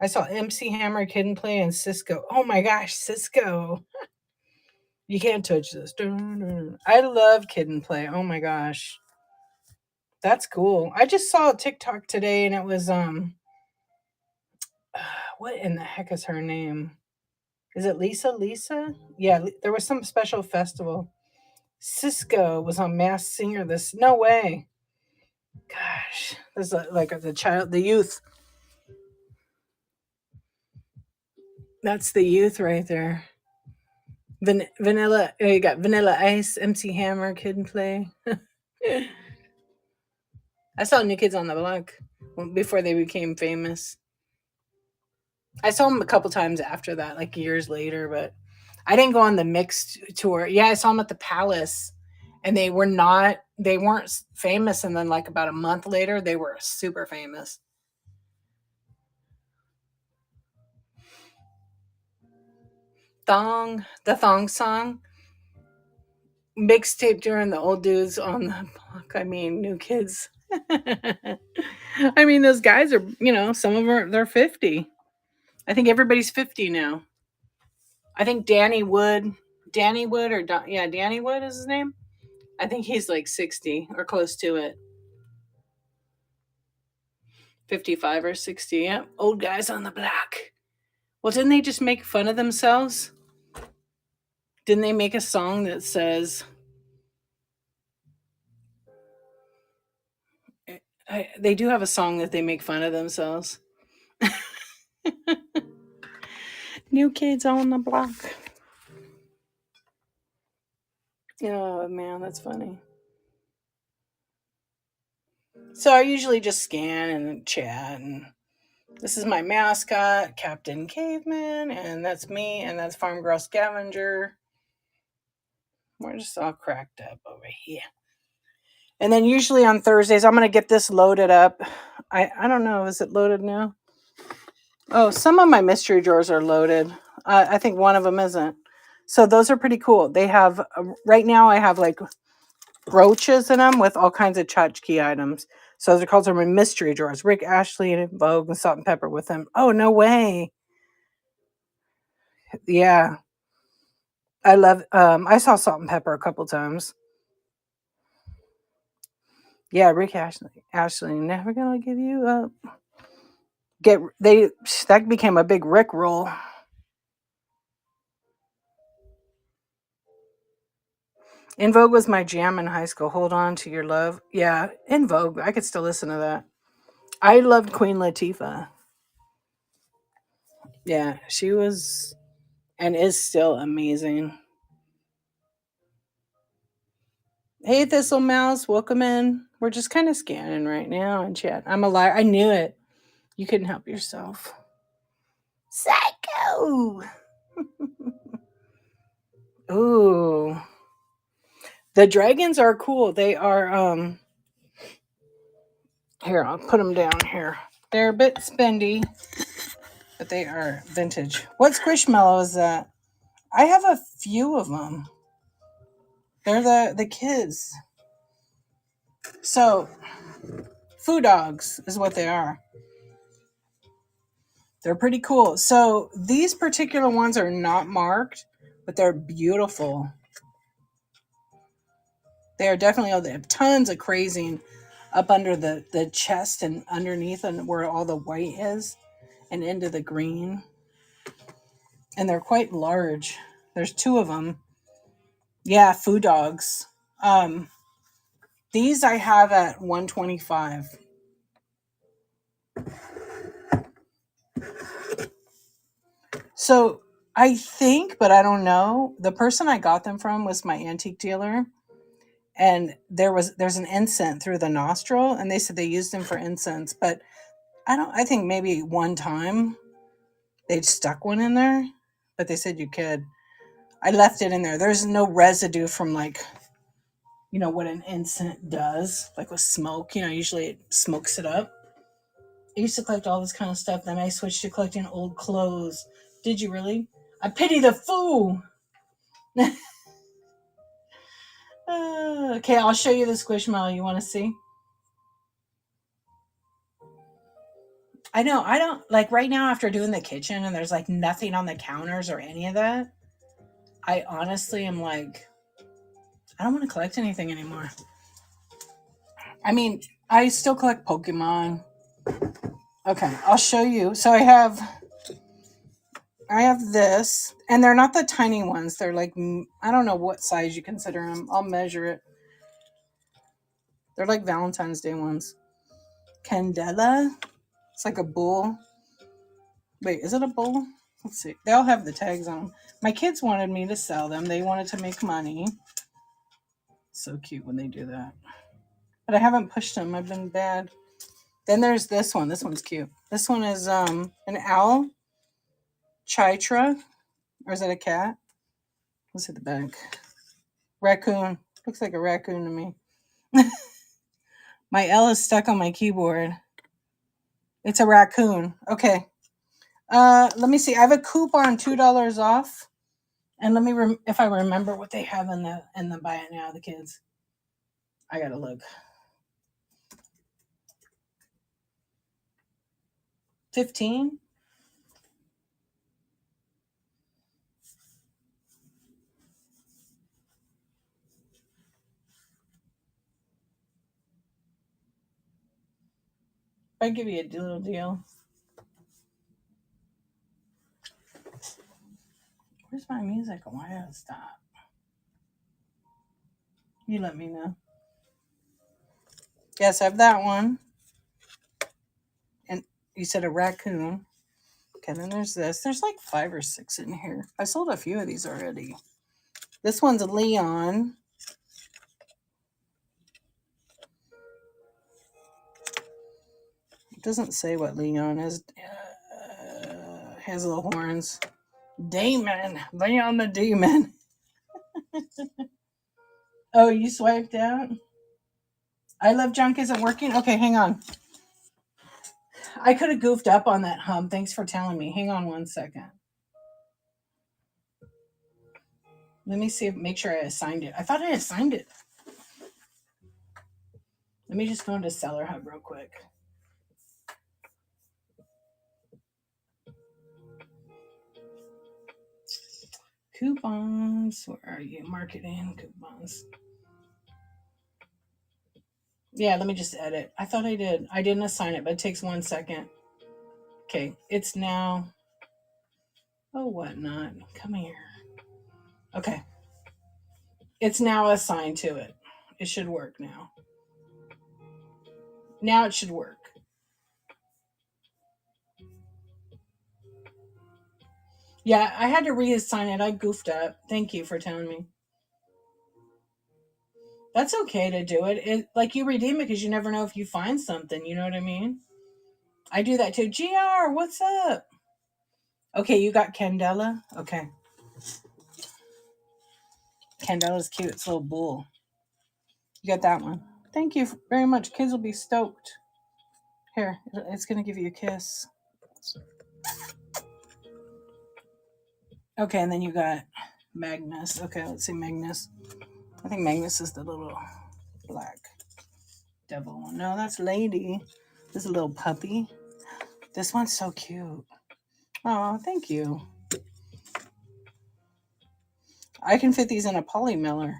I saw MC Hammer, Kid and Play, and Cisco. Oh my gosh, Cisco. You can't touch this. I love Kid and Play. Oh my gosh. That's cool. I just saw a TikTok today and it was what in the heck is her name? Is it Lisa? Yeah, there was some special festival. Cisco was on Masked Singer this. No way. Gosh, this is like the youth. That's the youth right there. Vanilla. You got Vanilla Ice, MC Hammer, Kid and Play. I saw New Kids on the Block before they became famous. I saw them a couple times after that, like years later, but I didn't go on the mixed tour. Yeah, I saw them at the Palace, and they weren't famous, and then like about a month later, they were super famous. The Thong Song mixtape during the old dudes on the block. I mean, New Kids. I mean, those guys are, some of them they're 50. I think everybody's 50 now. I think Danny Wood yeah, Danny Wood is his name. I think he's like 60 or close to it. 55 or 60. Yeah, old guys on the block. Well, didn't they just make fun of themselves? Didn't they make a song that says they do have a song that they make fun of themselves. New Kids on the Block. Oh man, that's funny. So I usually just scan and chat, and this is my mascot, Captain Caveman, and that's me, and that's Farm Girl Scavenger. We're just all cracked up over here. And then usually on Thursdays, I'm going to get this loaded up. I don't know. Is it loaded now? Oh, some of my mystery drawers are loaded. I think one of them isn't. So those are pretty cool. They have, right now I have like brooches in them with all kinds of tchotchke items. So they're called my mystery drawers. Rick Ashley and Vogue and Salt and Pepper with them. Oh, no way. Yeah. I love, I saw Salt and Pepper a couple times. Yeah, Rick Ashley, never gonna give you up. That became a big Rick roll. In Vogue was my jam in high school. Hold on to your love. Yeah, In Vogue. I could still listen to that. I loved Queen Latifah. Yeah, she was and is still amazing. Hey, Thistle Mouse, welcome in. We're just kind of scanning right now and chat. I'm a liar. I knew it. You couldn't help yourself. Psycho. Ooh. The dragons are cool. They are here, I'll put them down here. They're a bit spendy, but they are vintage. What Squishmallow is that? I have a few of them. They're the kids. So, foo dogs is what they are. They're pretty cool. So, these particular ones are not marked, but they're beautiful. They are definitely, they have tons of crazing up under the chest and underneath and where all the white is and into the green. And they're quite large. There's two of them. Yeah, foo dogs. These I have at $125. So I think, but I don't know, the person I got them from was my antique dealer. And there's an incense through the nostril, and they said they used them for incense, but I think maybe one time they stuck one in there, but they said you could. I left it in there. There's no residue from like, what an incense does, like with smoke. Usually it smokes it up. I used to collect all this kind of stuff. Then I switched to collecting old clothes. Did you really? I pity the fool. Okay, I'll show you the Squishmallow. You want to see? I know. I don't like right now after doing the kitchen and there's like nothing on the counters or any of that. I honestly am like, I don't want to collect anything anymore. I mean, I still collect Pokemon. Okay, I'll show you. So I have this, and they're not the tiny ones. They're like, I don't know what size you consider them. I'll measure it. They're like Valentine's Day ones. Candela. It's like a bull. Wait, is it a bull? Let's see. They all have the tags on them. My kids wanted me to sell them. They wanted to make money. So cute when they do that. But I haven't pushed them. I've been bad. Then there's this one. This one's cute. This one is an owl. Chitra. Or is that a cat? Let's hit the back. Raccoon. Looks like a raccoon to me. My L is stuck on my keyboard. It's a raccoon. Okay. Let me see. I have a coupon, $2 off. And let me if I remember what they have in the buy it now, the kids. I gotta look. 15. I give you a little deal. Where's my music? Why did it stop? You let me know. Yes, I have that one. And you said a raccoon. Okay, then there's this. There's like 5 or 6 in here. I sold a few of these already. This one's a Leon. It doesn't say what Leon is. Has little horns. Damon. Leon the Demon. Oh, you swiped out? I Love Junk isn't working? Okay, hang on. I could have goofed up on that hum. Thanks for telling me. Hang on 1 second. Let me see make sure I assigned it. I thought I assigned it. Let me just go into Seller Hub real quick. Coupons. Where are you? Marketing coupons. Yeah, let me just edit. I thought I did. I didn't assign it, but it takes 1 second. Okay, it's now. Oh, whatnot. Come here. Okay. It's now assigned to it. It should work now. Now it should work. Yeah, I had to reassign it. I goofed up. Thank you for telling me. That's okay to do it. Like you redeem it because you never know if you find something. You know what I mean? I do that too. GR, what's up? Okay, you got Candela. Okay, Candela's cute. It's a little bull. You got that one. Thank you very much. Kids will be stoked. Here, it's gonna give you a kiss. Okay, and then you got Magnus. Okay, let's see Magnus. I think Magnus is the little black devil one. No, that's Lady. This is a little puppy. This one's so cute. Oh, thank you. I can fit these in a poly miller.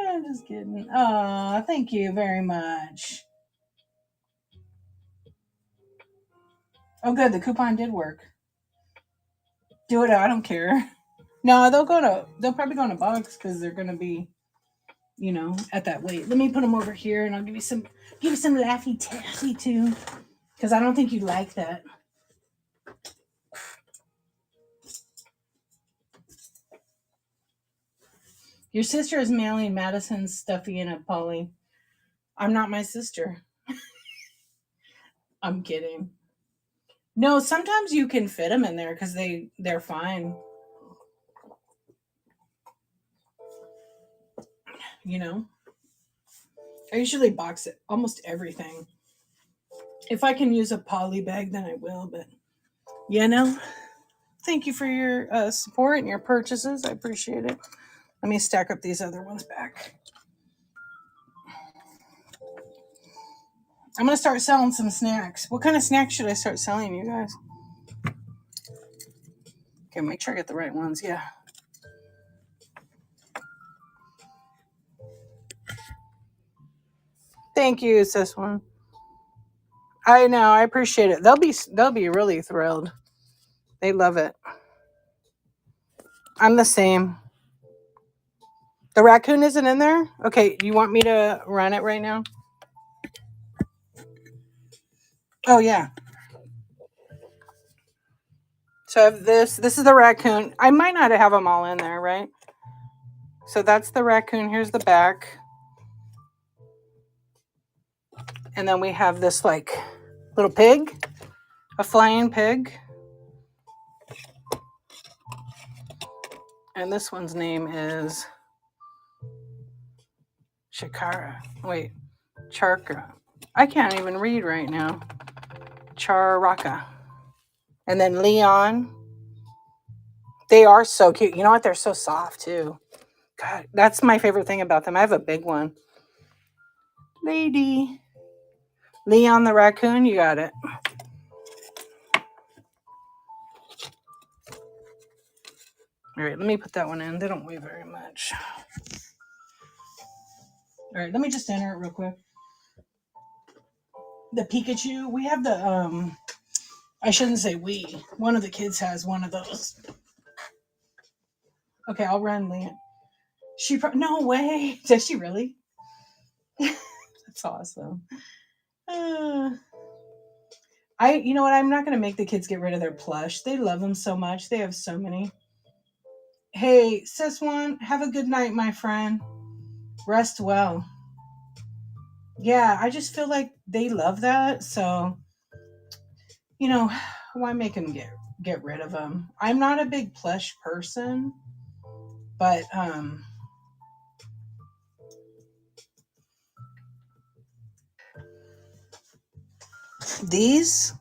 I'm just kidding. Oh, thank you very much. Oh, good. The coupon did work. Do it. I don't care. No, they'll probably go in a box because they're gonna be, at that weight. Let me put them over here, and I'll give you some Laffy Taffy too, because I don't think you like that. Your sister is mailing Madison's stuffy in a poly. I'm not my sister. I'm kidding. No, sometimes you can fit them in there because they're fine. I usually box it almost everything. If I can use a poly bag, then I will. But thank you for your support and your purchases. I appreciate it. Let me stack up these other ones back. I'm gonna start selling some snacks. What kind of snacks should I start selling, you guys? Okay, make sure I get the right ones. Yeah. Thank you, sis one. I know, I appreciate it. They'll be really thrilled. They love it. I'm the same. The raccoon isn't in there? Okay, you want me to run it right now? Oh yeah. So I have this. This is the raccoon. I might not have them all in there, right? So that's the raccoon. Here's the back. And then we have this like little pig, a flying pig. And this one's name is Shakara. Wait, Charka. I can't even read right now. Charaka. And then Leon. They are so cute. You know what? They're so soft too. God, that's my favorite thing about them. I have a big one. Lady. Leon the raccoon, you got it. All right, let me put that one in. They don't weigh very much. All right, let me just enter it real quick. The Pikachu, we have the I shouldn't say we. One of the kids has one of those. Okay, I'll run Leon. No way. Does she really? That's awesome. You know what? I'm not going to make the kids get rid of their plush. They love them so much. They have so many. Hey, sis one, have a good night, my friend. Rest well. Yeah, I just feel like they love that. So, why make them get rid of them? I'm not a big plush person, but these.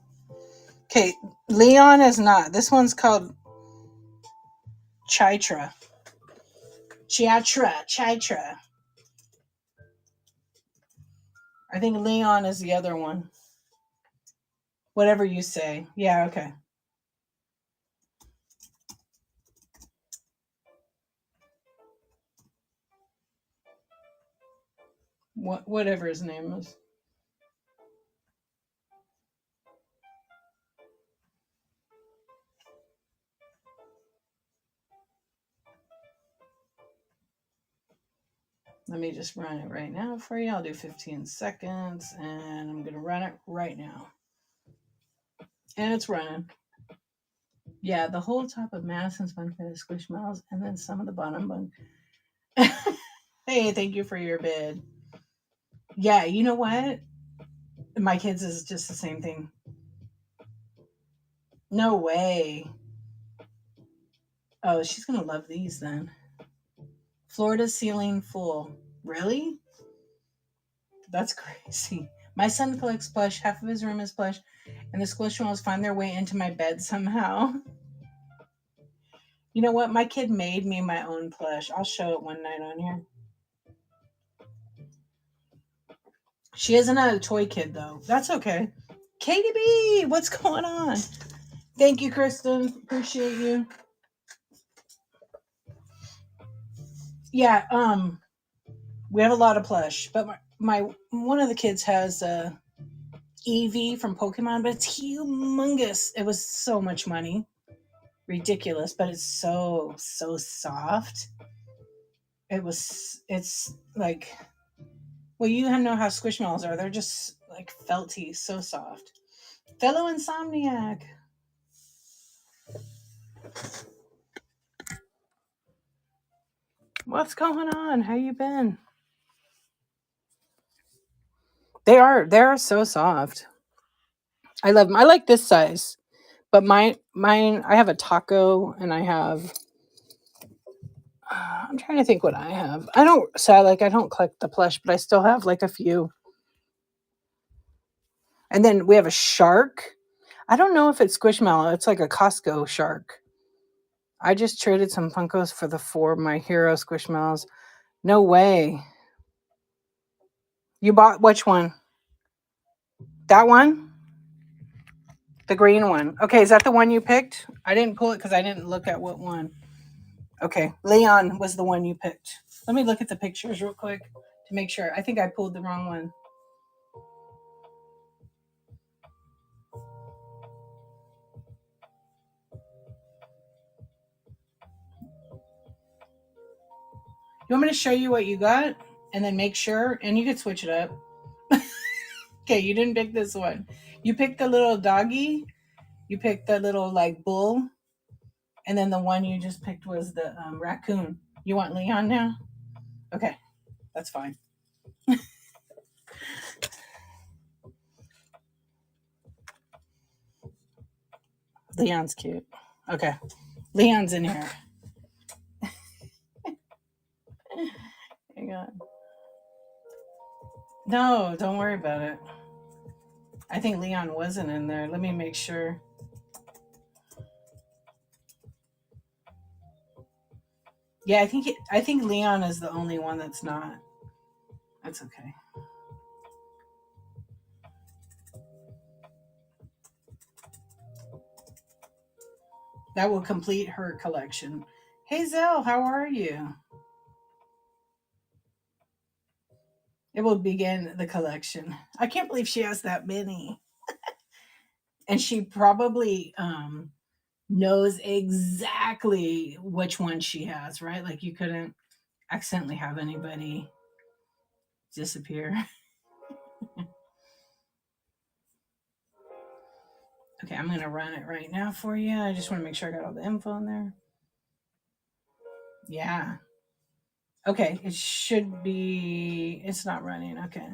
Okay, Leon is not. This one's called Chitra. Chitra. I think Leon is the other one. Whatever you say. Yeah, okay. Whatever his name is. Let me just run it right now for you. I'll do 15 seconds and I'm going to run it right now. And it's running. Yeah, the whole top of Madison's bun fit is Squishmallows and then some of the bottom bun. Hey, thank you for your bid. Yeah, you know what? My kids is just the same thing. No way. Oh, she's going to love these then. Florida ceiling full. Really? That's crazy. My son collects plush. Half of his room is plush. And the Squishmallows find their way into my bed somehow. You know what? My kid made me my own plush. I'll show it one night on here. She isn't a toy kid, though. That's okay. Katie B, what's going on? Thank you, Kristen. Appreciate you. Yeah, we have a lot of plush, but my one of the kids has Eevee from Pokemon, but it's humongous. It was so much money. Ridiculous, but it's so soft. It's like, well, you know how Squishmallows are. They're just like felty, so soft. Fellow Insomniac. What's going on? How you been? They're so soft. I love them. I like this size. But mine I have a taco and I have I'm trying to think what I have. I don't collect the plush, but I still have like a few. And then we have a shark. I don't know if it's Squishmallow. It's like a Costco shark. I just traded some Funkos for the 4 My Hero Squishmallows. No way. You bought which one? That one? The green one. Okay, is that the one you picked? I didn't pull it because I didn't look at what one. Okay, Leon was the one you picked. Let me look at the pictures real quick to make sure. I think I pulled the wrong one. You want me to show you what you got and then make sure? And you could switch it up. Okay, you didn't pick this one. You picked the little doggy. You picked the little like bull. And then the one you just picked was the raccoon. You want Leon now? Okay, that's fine. Leon's cute. Okay, Leon's in here. Hang on. No, don't worry about it. I think Leon wasn't in there. Let me make sure. Yeah, I think Leon is the only one that's not. That's okay. That will complete her collection. Hey Zell, how are you? It will begin the collection. I can't believe she has that many. And she probably knows exactly which one she has, right? Like you couldn't accidentally have anybody disappear. Okay, I'm going to run it right now for you. I just want to make sure I got all the info in there. Yeah. Okay, it should be. It's not running. Okay.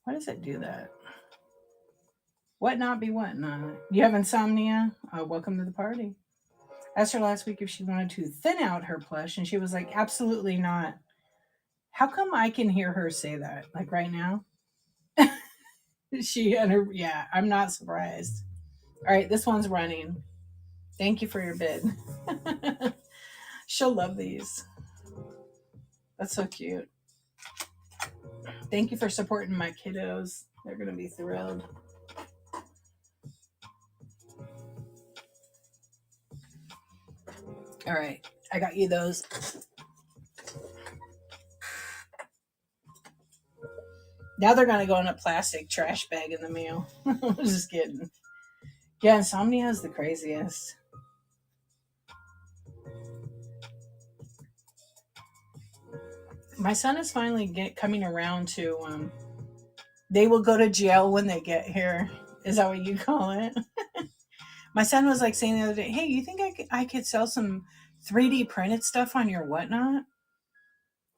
Why does it do that? What not be what not? You have insomnia? Welcome to the party. Asked her last week if she wanted to thin out her plush, and she was like, absolutely not. How come I can hear her say that? Like right now? She and her, yeah, I'm not surprised. All right, this one's running. Thank you for your bid. She'll love these. That's so cute. Thank you for supporting my kiddos. They're going to be thrilled. All right, I got you those. Now they're going to go in a plastic trash bag in the mail. I'm just kidding. Yeah, Insomnia is the craziest. My son is finally coming around to. They will go to jail when they get here. Is that what you call it? My son was like saying the other day, "Hey, you think I could sell some 3D printed stuff on your whatnot?"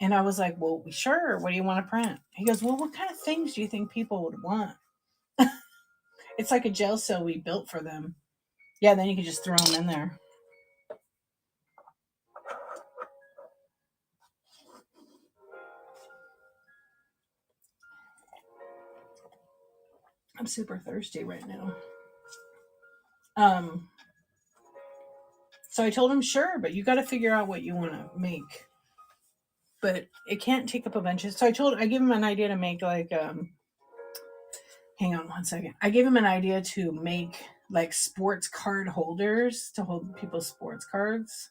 And I was like, "Well, sure. What do you want to print?" He goes, "Well, what kind of things do you think people would want?" It's like a jail cell we built for them. Yeah, then you can just throw them in there. I'm super thirsty right now. Um, so I told him, sure, but you got to figure out what you want to make. But it can't take up a bunch of. So I gave him an idea to make like hang on one second. I gave him an idea to make like sports card holders to hold people's sports cards.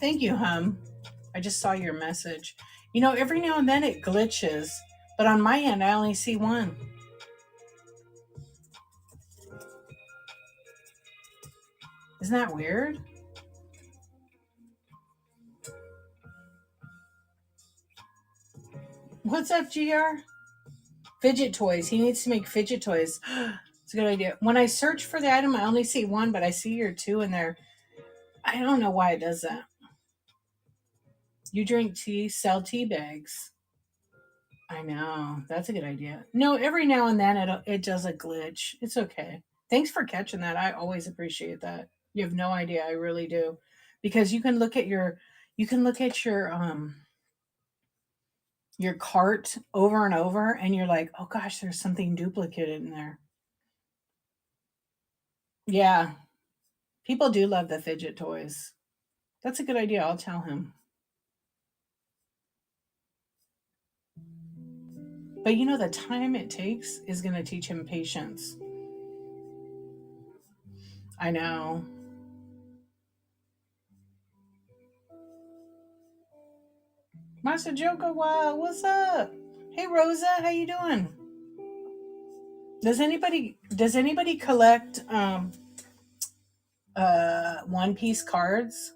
Thank you, hum. I just saw your message. You know, every now and then it glitches, but on my end, I only see one. Isn't that weird? What's up, GR? Fidget toys. He needs to make fidget toys. It's a good idea. When I search for the item, I only see one, but I see your two in there. I don't know why it does that. You drink tea, sell tea bags. I know. That's a good idea. No, every now and then it does a glitch. It's okay. Thanks for catching that. I always appreciate that. You have no idea. I really do. Because you can look at your cart over and over and you're like, "Oh gosh, there's something duplicated in there." Yeah. People do love the fidget toys. That's a good idea. I'll tell him. But you know, the time it takes is going to teach him patience. I know. Master Joker, wow, what's up? Hey Rosa, how you doing? Does anybody collect One Piece cards?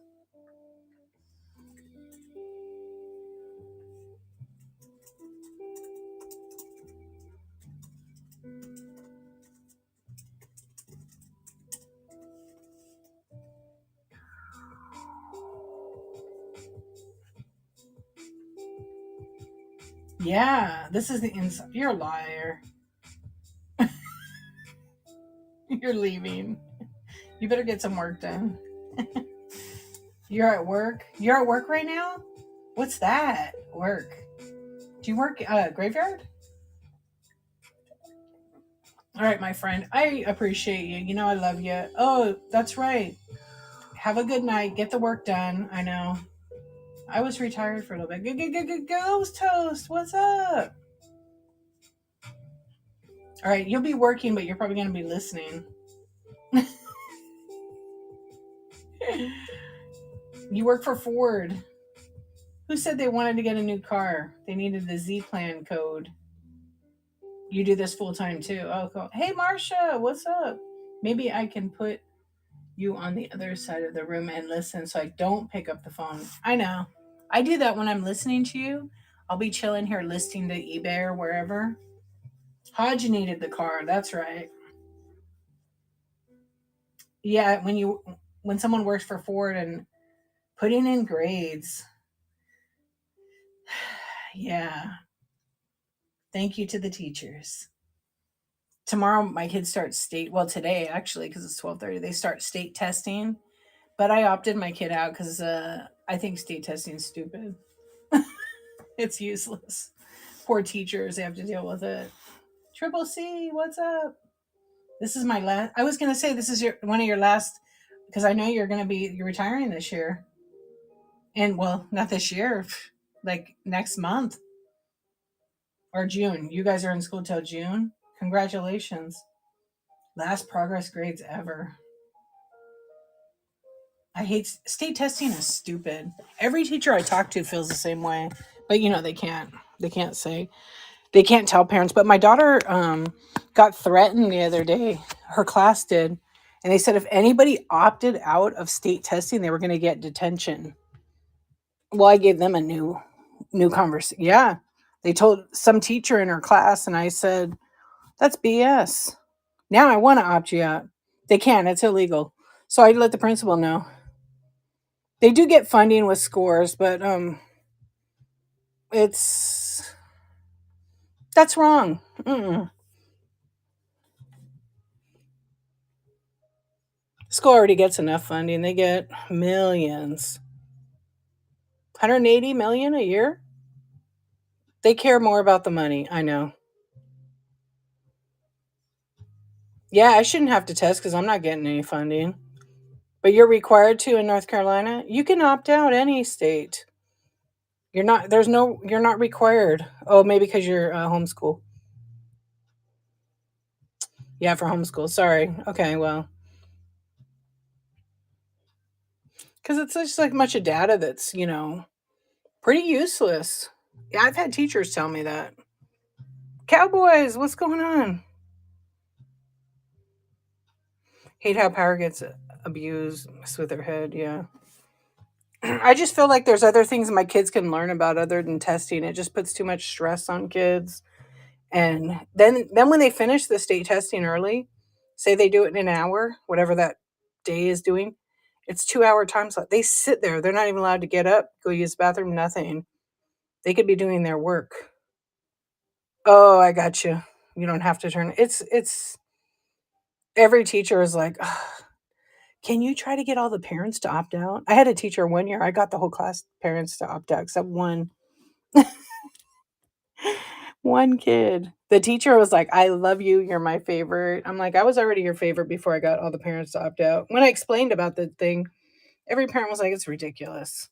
Yeah, this is the inside. You're a liar. You're leaving. You better get some work done. You're at work. You're at work right now? What's that? Work. Do you work graveyard? All right, my friend. I appreciate you. You know I love you. Oh, that's right. Have a good night. Get the work done. I know. I was retired for a little bit. Ghost Toast. What's up? All right, you'll be working, but you're probably going to be listening. You work for Ford. Who said they wanted to get a new car? They needed the Z Plan code. You do this full time too. Oh, cool. Hey, Marcia, what's up? Maybe I can put you on the other side of the room and listen so I don't pick up the phone. I know. I do that when I'm listening to you. I'll be chilling here listening to eBay or wherever. Hodge needed the car. That's right. Yeah, when someone works for Ford and putting in grades. Yeah. Thank you to the teachers. Tomorrow my kids start today actually because it's 12:30 they start state testing, but I opted my kid out because I think state testing is stupid. It's useless. Poor teachers, they have to deal with it. Triple C, what's up? This is my last. I was gonna say this is one of your last because I know you're retiring this year, and well, not this year, like next month or June. You guys are in school till June. Congratulations. Last progress grades ever. I hate state testing is stupid. Every teacher I talk to feels the same way, but you know they can't. They can't say. They can't tell parents. But my daughter got threatened the other day. Her class did. And they said if anybody opted out of state testing, they were going to get detention. Well, I gave them a new conversation. Yeah. They told some teacher in her class, and I said, that's BS. Now I want to opt you out. They can't. It's illegal. So I let the principal know. They do get funding with scores, but it's that's wrong. Mm-mm. School already gets enough funding. They get millions. 180 million a year? They care more about the money. I know. Yeah, I shouldn't have to test because I'm not getting any funding. But you're required to in North Carolina. You can opt out any state. You're not. There's no. You're not required. Oh, maybe because you're homeschool. Yeah, for homeschool. Sorry. Okay, well, because it's just like much of data that's pretty useless. Yeah, I've had teachers tell me that. Cowboys, what's going on? Hate how power gets abused. Mess with their head. Yeah. I just feel like there's other things my kids can learn about other than testing. It just puts too much stress on kids. And then when they finish the state testing early, say they do it in an hour, whatever that day is doing, it's 2 hour time slot. They sit there. They're not even allowed to get up, go use the bathroom, nothing. They could be doing their work. Oh, I got you. You don't have to turn. It's every teacher is like, "Ugh, can you try to get all the parents to opt out? I had a teacher one year. I got the whole class parents to opt out except one kid. The teacher was like, "I love you. You're my favorite." I'm like, "I was already your favorite before I got all the parents to opt out." When I explained about the thing, every parent was like, "It's ridiculous."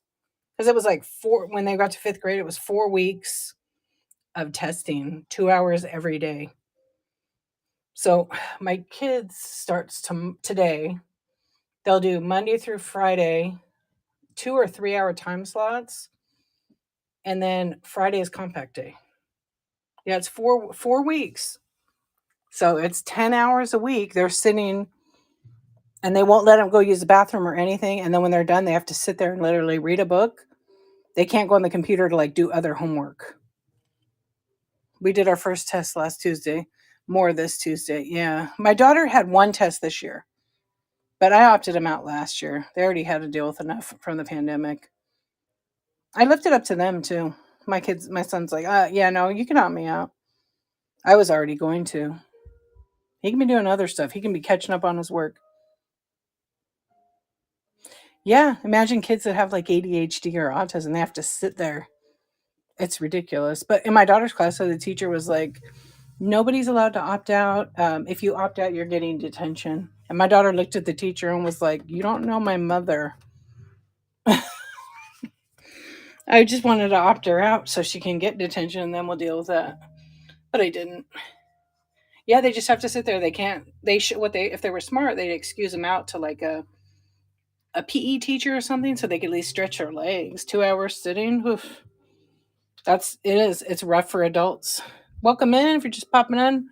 Because it was like when they got to fifth grade, it was 4 weeks of testing, 2 hours every day. So my kids starts today. They'll do Monday through Friday, 2 or 3 hour time slots, and then Friday is compact day. Yeah, it's four weeks. So it's 10 hours a week. They're sitting, and they won't let them go use the bathroom or anything. And then when they're done, they have to sit there and literally read a book. They can't go on the computer to like do other homework. We did our first test last Tuesday. More this Tuesday. Yeah, my daughter had one test this year, but I opted them out last year. They already had to deal with enough from the pandemic. I left it up to them too. My son's like, yeah, no, you can opt me out. I was already going to. He can be doing other stuff. He can be catching up on his work. Yeah, imagine kids that have like ADHD or autism. They have to sit there. It's ridiculous. But in my daughter's class, so the teacher was like, nobody's allowed to opt out. If you opt out, you're getting detention. And my daughter looked at the teacher and was like, you don't know my mother. I just wanted to opt her out so she can get detention and then we'll deal with that. But I didn't. Yeah, they just have to sit there. They can't. They should. What they if they were smart, they'd excuse them out to like a PE teacher or something, so they could at least stretch their legs. 2 hours sitting. Oof. It's rough for adults. Welcome in. If you're just popping in,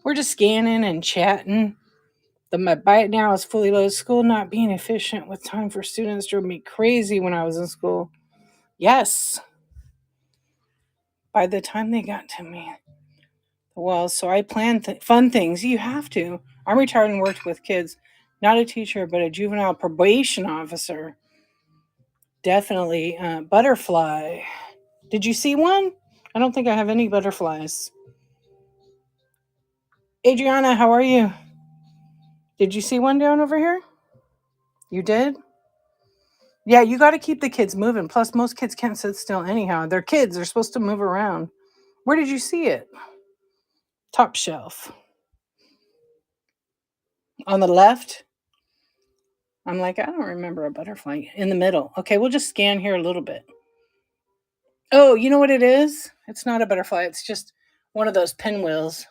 we're just scanning and chatting. My bite now is fully loaded. School not being efficient with time for students drove me crazy when I was in school. Yes. By the time they got to me. Well, so I plan fun things. You have to. I'm retired and worked with kids. Not a teacher, but a juvenile probation officer. Definitely. Butterfly. Did you see one? I don't think I have any butterflies. Adriana, how are you? Did you see one down over here? You did? Yeah, you got to keep the kids moving. Plus, most kids can't sit still anyhow. They're kids, they're supposed to move around. Where did you see it? Top shelf. On the left? I'm like, I don't remember a butterfly. In the middle. Okay, we'll just scan here a little bit. Oh, you know what it is? It's not a butterfly. It's just one of those pinwheels.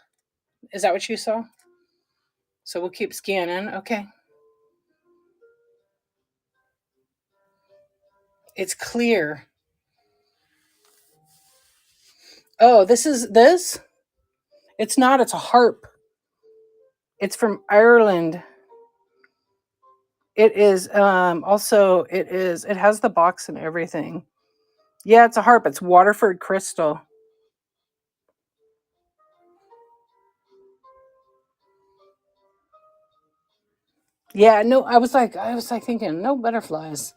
Is that what you saw? So we'll keep scanning. Okay. It's clear. Oh, this is this? It's not, it's a harp. It's from Ireland. It is also it has the box and everything. Yeah, it's a harp. It's Waterford crystal. Yeah, no, I was like thinking no butterflies,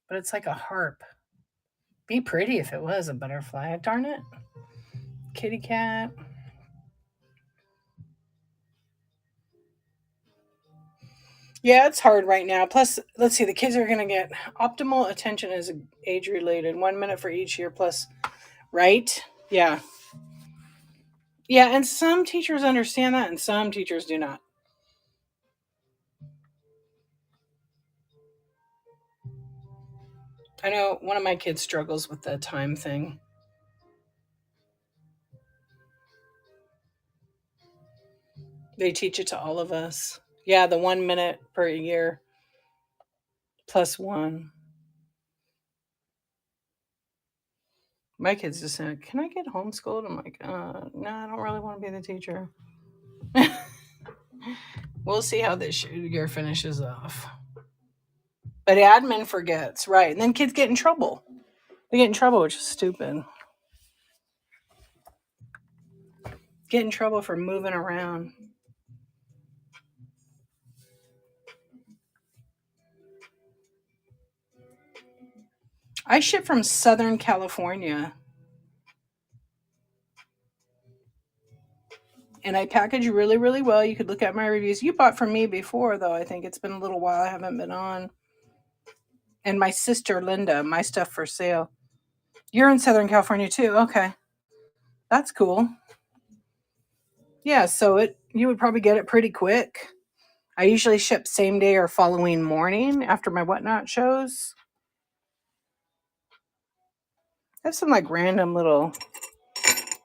but it's like a harp. Be pretty if it was a butterfly. Darn it. Kitty cat. Yeah, it's hard right now. Plus, let's see, the kids are going to get optimal attention is age related, 1 minute for each year plus, right? Yeah. Yeah, and some teachers understand that and some teachers do not. I know one of my kids struggles with the time thing. They teach it to all of us. Yeah, the 1 minute per year plus one. My kids just said, "Can I get homeschooled?" I'm like, no, I don't really want to be the teacher. We'll see how this year finishes off. But admin forgets, right? And then kids get in trouble. They get in trouble, which is stupid. Get in trouble for moving around. I ship from Southern California and I package really, really well. You could look at my reviews. You bought from me before, though. I think it's been a little while. I haven't been on. And my sister, Linda, my stuff for sale. You're in Southern California too. Okay. That's cool. Yeah, so you would probably get it pretty quick. I usually ship same day or following morning after my whatnot shows. I have some like random little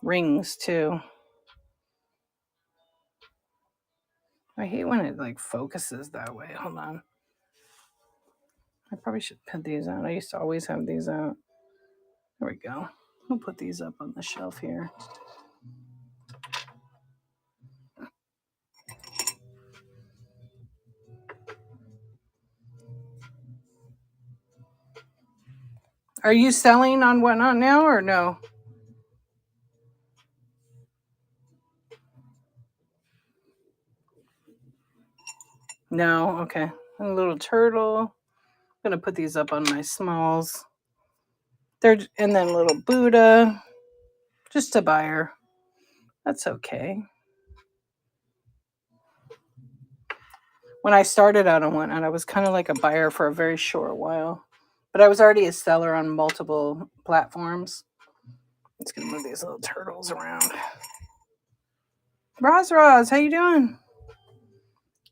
rings too. I hate when it like focuses that way. Hold on. I probably should put these out. I used to always have these out. There we go. I'll put these up on the shelf here. Are you selling on whatnot now or no? No, okay. A little turtle. I'm gonna put these up on my smalls. And then little Buddha. Just a buyer. That's okay. When I started out on whatnot, I was kind of like a buyer for a very short while. But I was already a seller on multiple platforms. I'm just gonna move these little turtles around. Roz, how you doing?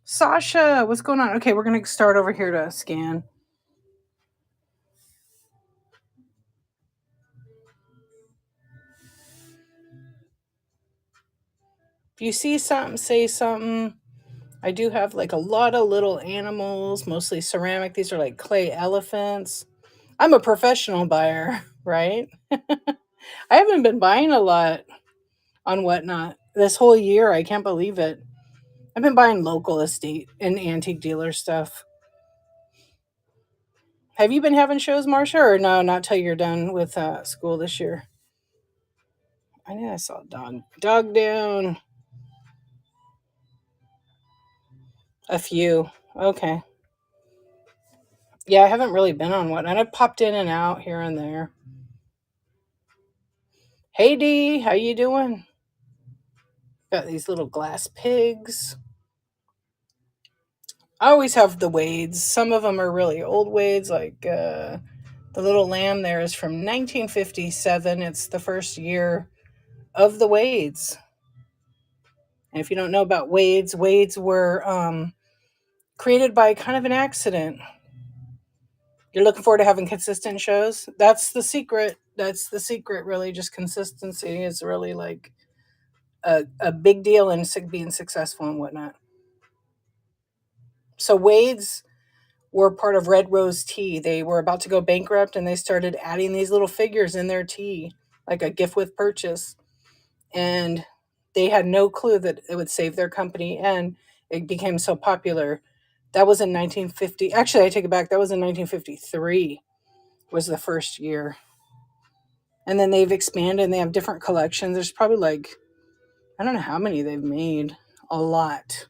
Sasha, what's going on? Okay, we're gonna start over here to scan. If you see something, say something. I do have like a lot of little animals, mostly ceramic. These are like clay elephants. I'm a professional buyer, right? I haven't been buying a lot on whatnot this whole year. I can't believe it. I've been buying local estate and antique dealer stuff. Have you been having shows, Marcia, or no? Not till you're done with school this year. I know I saw a dog down. A few. Okay. Yeah, I haven't really been on one. And I've popped in and out here and there. Hey Dee, how you doing? Got these little glass pigs. I always have the Wades. Some of them are really old Wades, like the little lamb there is from 1957. It's the first year of the Wades. And if you don't know about Wades, Wades were created by kind of an accident. You're looking forward to having consistent shows. That's the secret. That's the secret, really. Just consistency is really like a big deal in being successful and whatnot. So Wade's were part of Red Rose Tea. They were about to go bankrupt and they started adding these little figures in their tea, like a gift with purchase. And they had no clue that it would save their company, and it became so popular. That was in 1950. Actually, I take it back. That was in 1953 was the first year. And then they've expanded and they have different collections. There's probably like, I don't know how many they've made. A lot.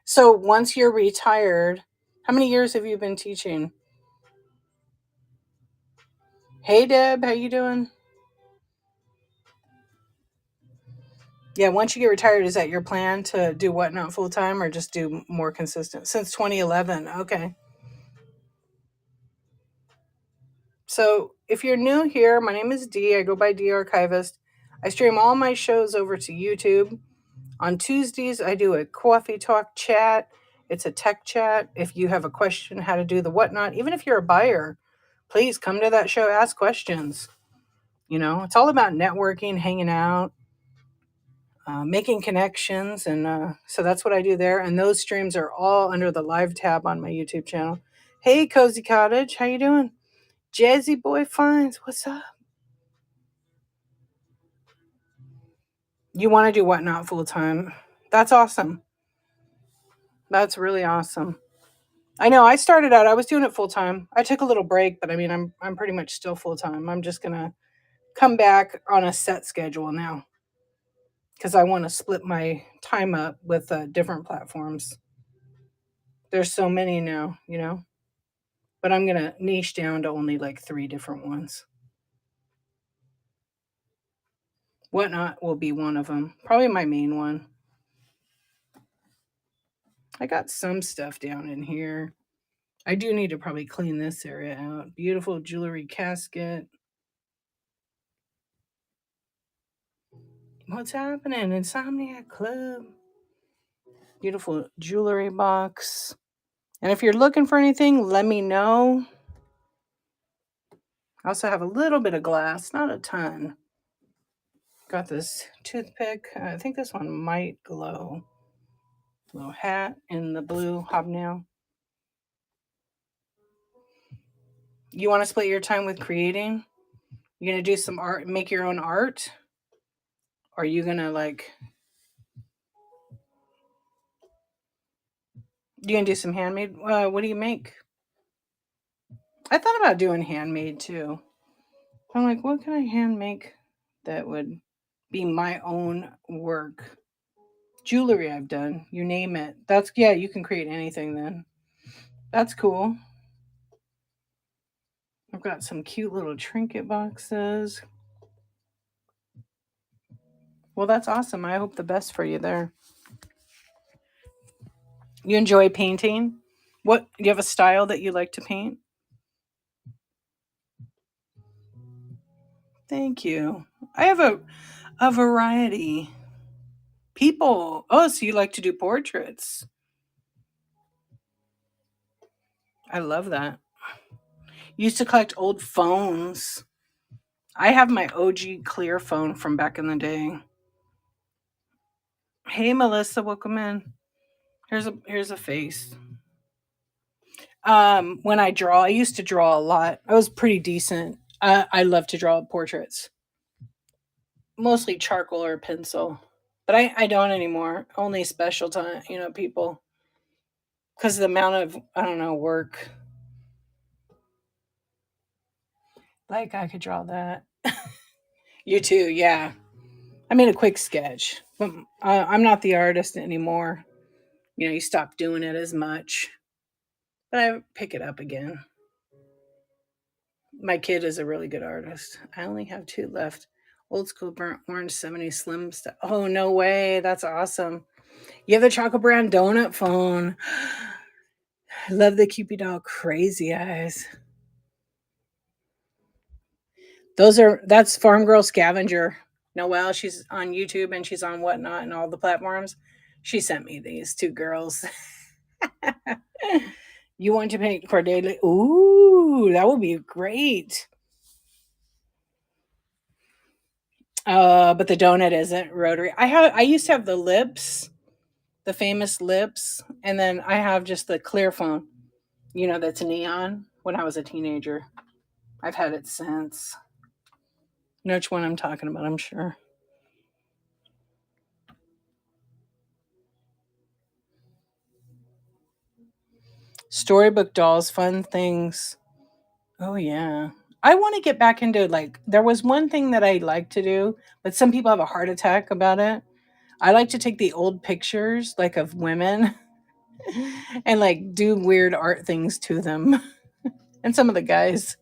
So once you're retired, how many years have you been teaching? Hey Deb, how you doing? Yeah, once you get retired, is that your plan to do Whatnot full time or just do more consistent? Since 2011. Okay. So if you're new here, my name is Dee. I go by Dee Archivist. I stream all my shows over to YouTube. On Tuesdays, I do a coffee talk chat. It's a tech chat. If you have a question how to do the Whatnot, even if you're a buyer, please come to that show, ask questions. You know, it's all about networking, hanging out, making connections. And so that's what I do there. And those streams are all under the live tab on my YouTube channel. Hey, Cozy Cottage, how you doing? Jazzy Boy Finds, what's up? You want to do Whatnot full time? That's awesome. That's really awesome. I know. I started out. I was doing it full time. I took a little break, but I mean, I'm pretty much still full time. I'm just gonna come back on a set schedule now because I want to split my time up with different platforms. There's so many now, you know. But I'm gonna niche down to only like 3 different ones. Whatnot will be one of them. Probably my main one. I got some stuff down in here. I do need to probably clean this area out. Beautiful jewelry casket. What's happening? Insomniac Club. Beautiful jewelry box. And if you're looking for anything, let me know. I also have a little bit of glass, not a ton. Got this toothpick. I think this one might glow. Little hat in the blue hobnail. You want to split your time with creating? You're going to do some art, make your own art? Or are you going to you going to do some handmade? What do you make? I thought about doing handmade too. I'm like, what can I hand make that would be my own work? Jewelry I've done, you name it. That's, yeah, you can create anything then. That's cool. I've got some cute little trinket boxes. Well, that's awesome. I hope the best for you there. You enjoy painting? What, do you have a style that you like to paint? Thank you. I have a variety. People. Oh, so you like to do portraits. I love that. Used to collect old phones. I have my OG clear phone from back in the day. Hey Melissa, welcome in. Here's a face. When I draw, I used to draw a lot. I was pretty decent. I love to draw portraits. Mostly charcoal or pencil. But I don't anymore. Only special time, people. Because the amount of, I don't know, work. Like I could draw that. You too, yeah. I made a quick sketch. But I'm not the artist anymore. You stop doing it as much. But I pick it up again. My kid is a really good artist. I only have 2 left. Old school burnt orange 70 slim stuff. Oh, no way. That's awesome. You have the chocolate brown donut phone. I love the Cupid doll crazy eyes. That's Farm Girl Scavenger. Noelle, she's on YouTube and she's on Whatnot and all the platforms. She sent me these 2 girls. You want to paint Cordelia? Ooh, that would be great. But the donut isn't rotary. I used to have the lips, the famous lips, and then I have just the clear phone, that's neon when I was a teenager. I've had it since. You know which one I'm talking about, I'm sure. Storybook dolls, fun things. Oh, yeah. I want to get back into like, there was one thing that I like to do, but some people have a heart attack about it. I like to take the old pictures, like of women, and like do weird art things to them. And some of the guys,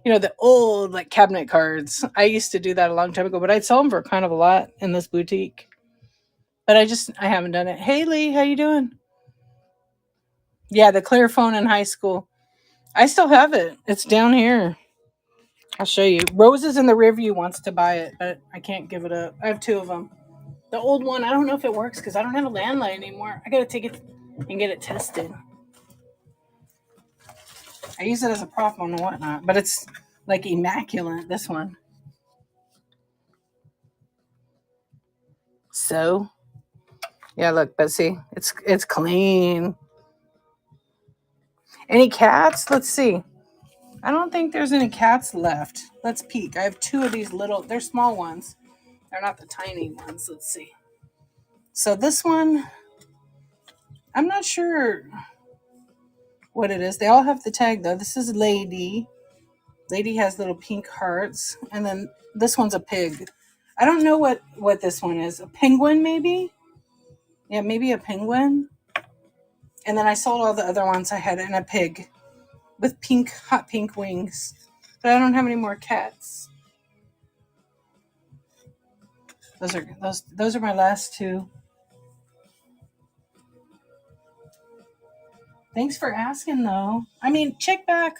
the old like cabinet cards. I used to do that a long time ago, but I'd sell them for kind of a lot in this boutique. But I haven't done it. Hey Lee, how you doing? Yeah, the clear phone in high school. I still have it. It's down here. I'll show you. Roses in the Riverview wants to buy it, but I can't give it up. I have two of them. The old one, I don't know if it works because I don't have a landline anymore. I got to take it and get it tested. I use it as a prop phone and whatnot, but it's like immaculate, this one. So, yeah, look, but see, it's clean. Any cats? Let's see. I don't think there's any cats left. Let's peek. I have two of these they're small ones. They're not the tiny ones. Let's see. So this one, I'm not sure what it is. They all have the tag though. This is Lady. Lady has little pink hearts. And then this one's a pig. I don't know what this one is. A penguin maybe? Yeah, maybe a penguin. And then I sold all the other ones I had in a pig with hot pink wings. But I don't have any more cats. Those are my last two. Thanks for asking though. I mean, check back.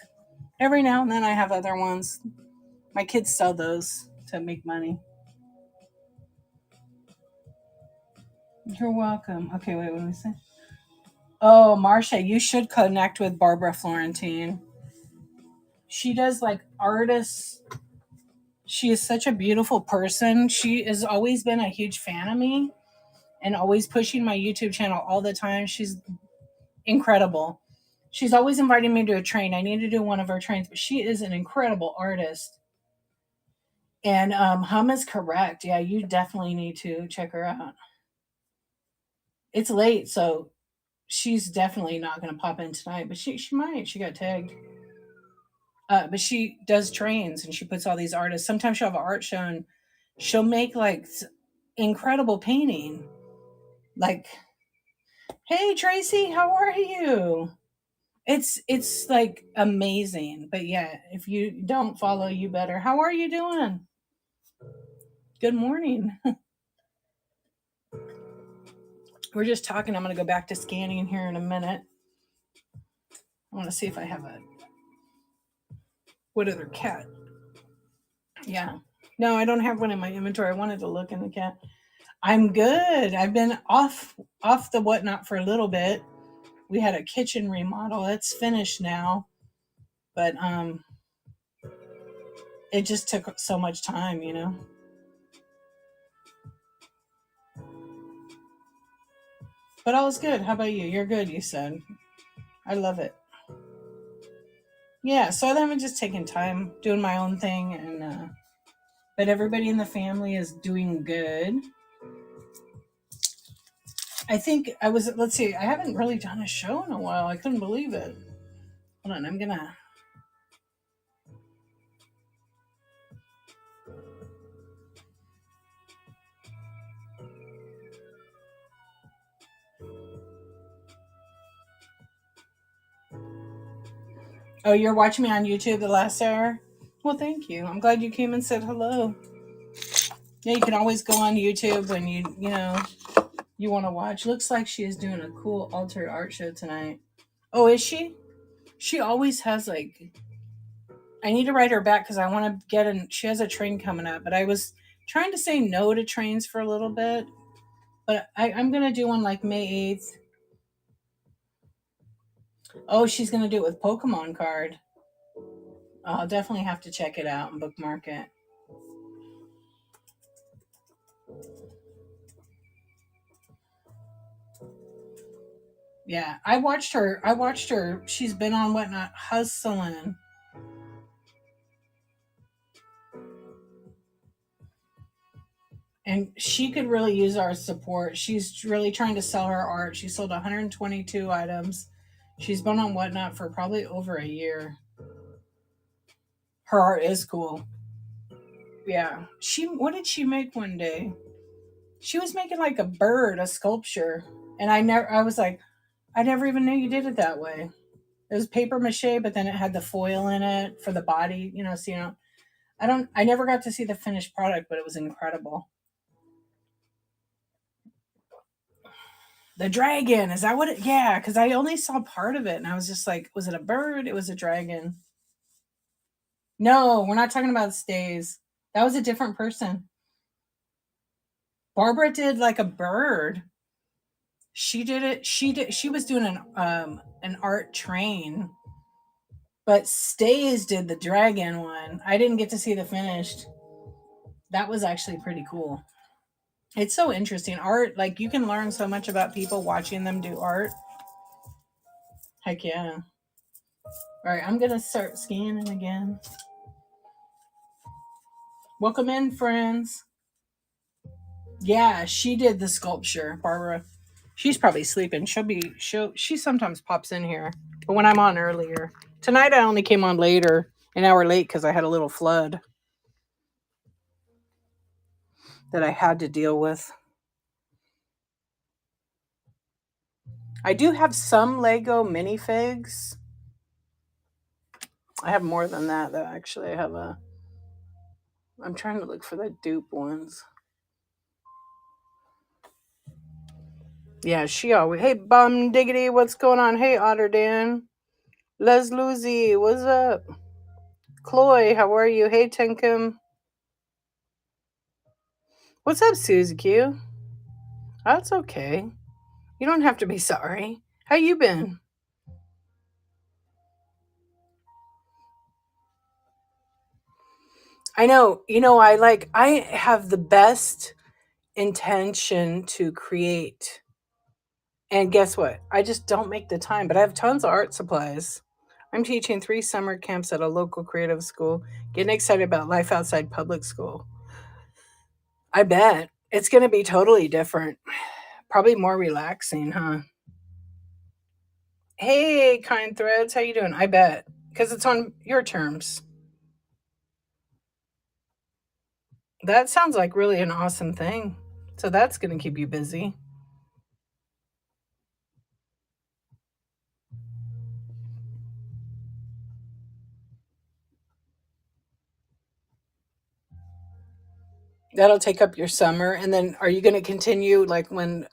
Every now and then I have other ones. My kids sell those to make money. You're welcome. Okay, wait, what did we say? Oh, Marcia, you should connect with Barbara Florentine. She does like artists. She is such a beautiful person. She has always been a huge fan of me and always pushing my YouTube channel all the time. She's incredible. She's always inviting me to a train. I need to do one of her trains, but she is an incredible artist. And Hum is correct. Yeah, you definitely need to check her out. It's late, so she's definitely not going to pop in tonight, but she might. She got tagged. But she does trains and she puts all these artists. Sometimes she'll have an art show and she'll make like incredible painting. Like, hey Tracy, how are you? It's like amazing. But yeah, if you don't follow, you better. How are you doing? Good morning. We're just talking. I'm going to go back to scanning here in a minute. I want to see if I have what other cat. Yeah. No, I don't have one in my inventory. I wanted to look in the cat. I'm good. I've been off the whatnot for a little bit. We had a kitchen remodel. It's finished now. But it just took so much time, But all's good. How about you? You're good, you said. I love it. Yeah, so then I'm just taking time, doing my own thing, and but everybody in the family is doing good. I think let's see, I haven't really done a show in a while. I couldn't believe it. Hold on, I'm gonna. Oh, you're watching me on YouTube the last hour? Well, thank you. I'm glad you came and said hello. Yeah, you can always go on YouTube when you want to watch. Looks like she is doing a cool altered art show tonight. Oh, is she? She always has like. I need to write her back because I want to get in. She has a train coming up, but I was trying to say no to trains for a little bit. But I'm going to do one like May 8th. Oh, she's going to do it with Pokemon card. I'll definitely have to check it out and bookmark it. Yeah, I watched her. I watched her. She's been on Whatnot hustling. And she could really use our support. She's really trying to sell her art. She sold 122 items. She's been on Whatnot for probably over a year. Her art is cool. Yeah. What did she make one day? She was making like a bird, a sculpture. And I was like, I never even knew you did it that way. It was paper mache, but then it had the foil in it for the body, so I never got to see the finished product, but it was incredible. The dragon, is that what it? Yeah, because I only saw part of it, and I was just like, was it a bird? It was a dragon. No, we're not talking about stays. That was a different person. Barbara did like a bird. She did it. She was doing an art train, but Stays did the dragon one. I didn't get to see the finished. That was actually pretty cool. It's so interesting. Art, like you can learn so much about people watching them do art. Heck yeah. All right, I'm gonna start scanning again. Welcome in, friends. Yeah, she did the sculpture, Barbara. She's probably sleeping. She sometimes pops in here, but when I'm on earlier. Tonight I only came on later, an hour late because I had a little flood that I had to deal with. I do have some Lego minifigs. I have more than that though. Actually, I'm trying to look for the dupe ones. Yeah, she always. Hey, Bum Diggity, what's going on? Hey, Otter Dan. Les Lucy, what's up? Chloe, how are you? Hey, Tenkim. What's up, Suzy Q? That's okay. You don't have to be sorry. How you been? I know. I have the best intention to create. And guess what? I just don't make the time, but I have tons of art supplies. I'm teaching 3 summer camps at a local creative school, getting excited about life outside public school. I bet it's going to be totally different. Probably more relaxing, huh? Hey, kind threads, how you doing? I bet because it's on your terms. That sounds like really an awesome thing. So that's going to keep you busy. That'll take up your summer, and then are you going to continue like when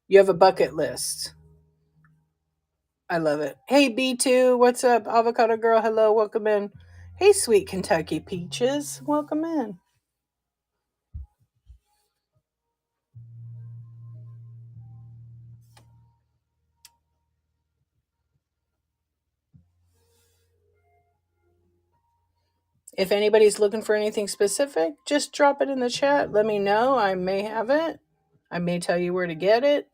you have a bucket list? I love it. Hey, B2, what's up? Avocado Girl, hello, welcome in. Hey, sweet Kentucky Peaches, welcome in. If anybody's looking for anything specific, just drop it in the chat. Let me know. I may have it. I may tell you where to get it.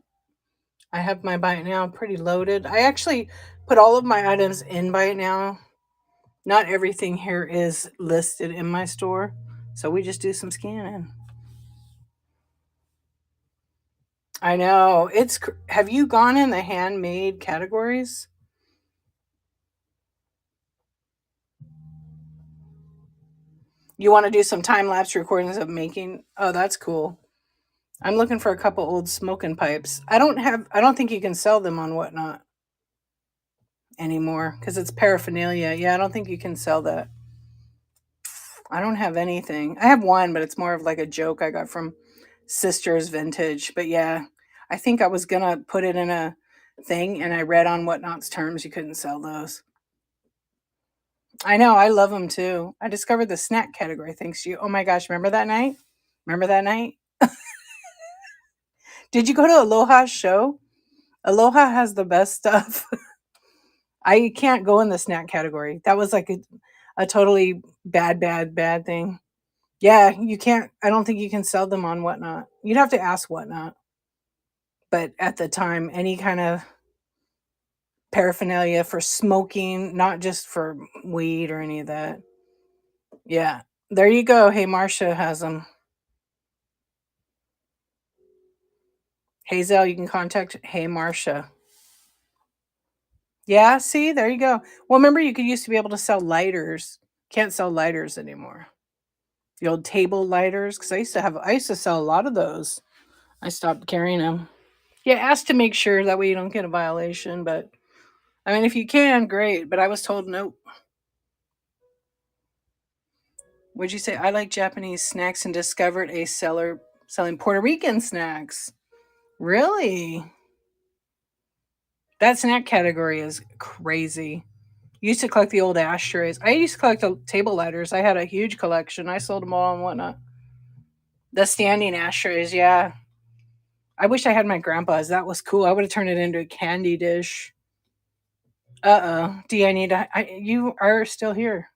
I have my Buy It Now pretty loaded. I actually put all of my items in Buy It Now. Not everything here is listed in my store, so we just do some scanning. I know. Have you gone in the handmade categories? You want to do some time lapse recordings of making? Oh, that's cool. I'm looking for a couple old smoking pipes. I don't think you can sell them on Whatnot anymore because it's paraphernalia. Yeah, I don't think you can sell that. I don't have anything. I have one, but it's more of like a joke I got from Sisters Vintage. But yeah, I think I was gonna put it in a thing and I read on Whatnot's terms you couldn't sell those. I know, I love them too. I discovered the snack category thanks to you. Oh my gosh, remember that night? Remember that night? Did you go to Aloha's show? Aloha has the best stuff. I can't go in the snack category. That was like a totally bad thing. Yeah, you can't. I don't think you can sell them on Whatnot. You'd have to ask Whatnot. But at the time, any kind of paraphernalia for smoking, not just for weed or any of that. Yeah. There you go. Hey, Marcia has them. Hazel, you can contact Hey Marcia. Yeah, see, there you go. Well, remember you could used to be able to sell lighters. Can't sell lighters anymore. The old table lighters, because I used to sell a lot of those. I stopped carrying them. Yeah, ask to make sure that way you don't get a violation. But I mean, if you can, great. But I was told nope. Would you say I like Japanese snacks and discovered a seller selling Puerto Rican snacks? Really? That snack category is crazy. Used to collect the old ashtrays. I used to collect the table lighters. I had a huge collection. I sold them all and whatnot. The standing ashtrays, yeah. I wish I had my grandpa's. That was cool. I would have turned it into a candy dish. Do I need to? You are still here.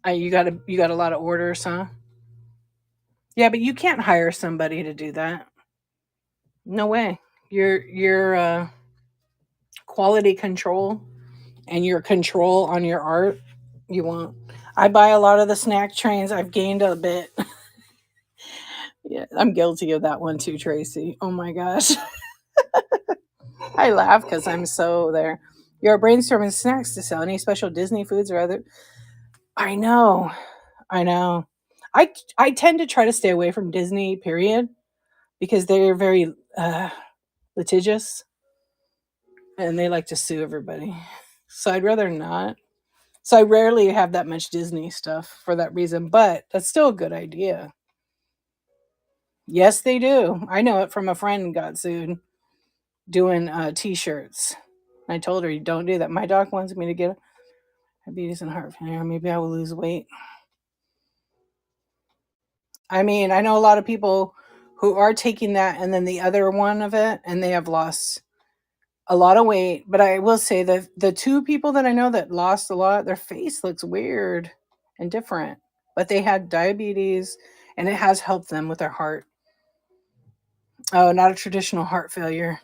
You got a lot of orders, huh? Yeah, but you can't hire somebody to do that. No way. Your quality control and your control on your art, you won't. I buy a lot of the snack trains. I've gained a bit. Yeah, I'm guilty of that one too, Tracy. Oh my gosh. I laugh because I'm so there. You're brainstorming snacks to sell. Any special Disney foods or other? I know. I know. I tend to try to stay away from Disney, period, because they're very litigious and they like to sue everybody. So I'd rather not. So I rarely have that much Disney stuff for that reason, but that's still a good idea. Yes, they do. I know it from a friend who got sued doing t-shirts. I told her, you don't do that. My doc wants me to get diabetes and heart failure. Maybe I will lose weight. I mean, I know a lot of people who are taking that and then the other one of it, and they have lost a lot of weight. But I will say that the two people that I know that lost a lot, their face looks weird and different, but they had diabetes and it has helped them with their heart. Oh, not a traditional heart failure.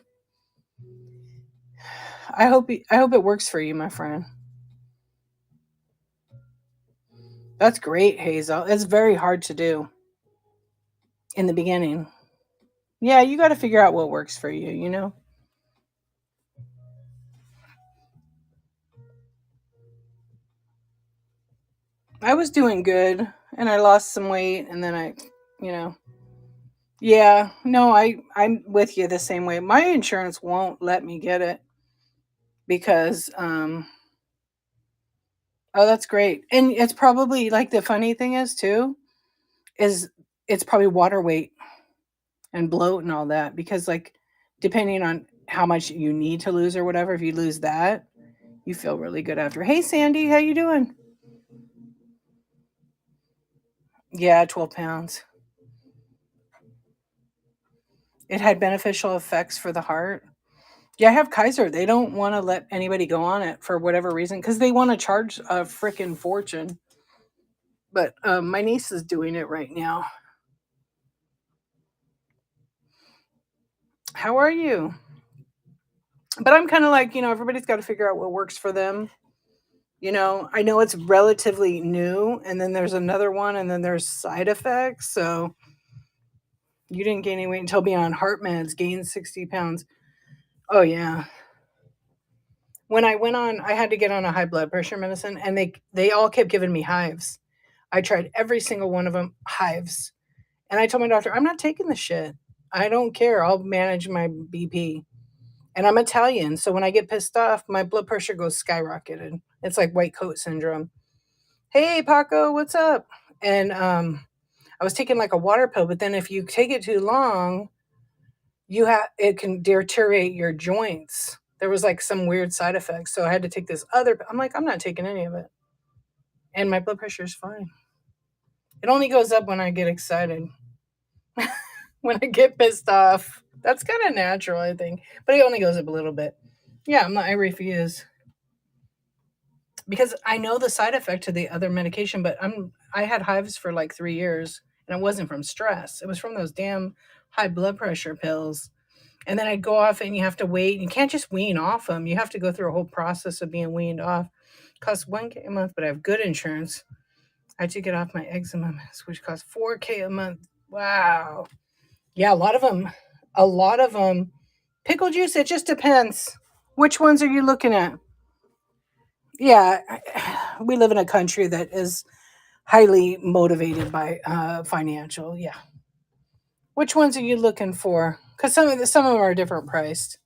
I hope it works for you, my friend. That's great, Hazel. It's very hard to do in the beginning. Yeah, you got to figure out what works for you, you know? I was doing good and I lost some weight and then you know, yeah, no, I'm with you the same way. My insurance won't let me get it because oh, that's great. And it's probably like the funny thing is too is it's probably water weight and bloat and all that because like depending on how much you need to lose or whatever, if you lose that, you feel really good after. Hey Sandy, how you doing? Yeah, 12 pounds. It had beneficial effects for the heart. Yeah, I have Kaiser. They don't want to let anybody go on it for whatever reason because they want to charge a freaking fortune. But my niece is doing it right now. How are you? But I'm kind of like, everybody's got to figure out what works for them. I know it's relatively new, and then there's another one, and then there's side effects. So you didn't gain any weight until being on heart meds, gained 60 pounds. Oh, yeah. When I went on, I had to get on a high blood pressure medicine, and they all kept giving me hives. I tried every single one of them, hives. And I told my doctor, I'm not taking the shit. I don't care. I'll manage my BP. And I'm Italian. So when I get pissed off, my blood pressure goes skyrocketed. It's like white coat syndrome. Hey, Paco, what's up? And I was taking like a water pill, but then if you take it too long, it can deteriorate your joints. There was like some weird side effects. So I had to take this other. I'm like, I'm not taking any of it. And my blood pressure is fine. It only goes up when I get excited. When I get pissed off. That's kind of natural, I think. But it only goes up a little bit. Yeah, I refuse. Because I know the side effect to the other medication, but I had hives for like 3 years and it wasn't from stress. It was from those damn high blood pressure pills. And then I'd go off and you have to wait. You can't just wean off them. You have to go through a whole process of being weaned off. It costs $1K a month, but I have good insurance. I had to get off my eczema meds, which costs $4K a month. Wow. Yeah, a lot of them. A lot of them. Pickle juice, it just depends. Which ones are you looking at? Yeah, we live in a country that is highly motivated by financial. Yeah. Which ones are you looking for? Because some of them are different priced.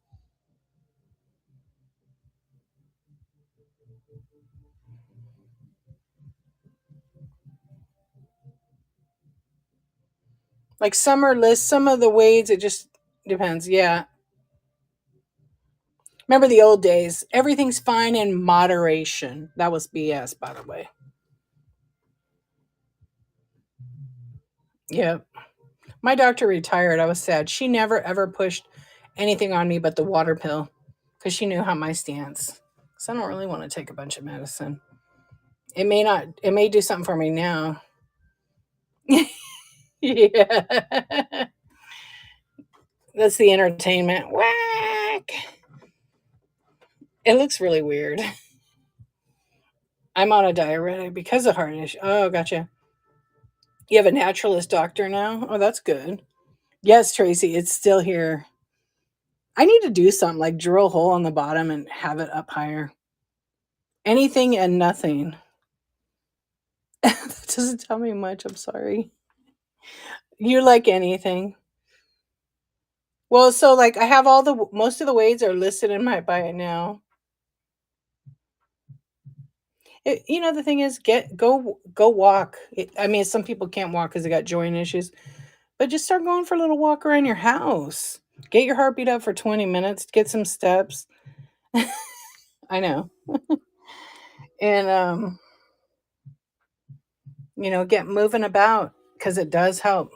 Like some are list, some of the weights, it just depends. Yeah. Remember the old days? Everything's fine in moderation. That was BS, by the way. Yeah. My doctor retired. I was sad. She never ever pushed anything on me but the water pill because she knew how my stance. So I don't really want to take a bunch of medicine. It may not, it may do something for me now. Yeah. That's the entertainment. Whack. It looks really weird. I'm on a diuretic because of heart issue. Oh, gotcha. You have a naturalist doctor now? Oh, that's good. Yes, Tracy, it's still here. I need to do something like drill a hole on the bottom and have it up higher. Anything and nothing. That doesn't tell me much. I'm sorry. You like anything. Well, so like I have all the most of the weights are listed in my bio now. The thing is, go walk. I mean, some people can't walk because they got joint issues, but just start going for a little walk around your house. Get your heartbeat up for 20 minutes. Get some steps. I know, and get moving about because it does help.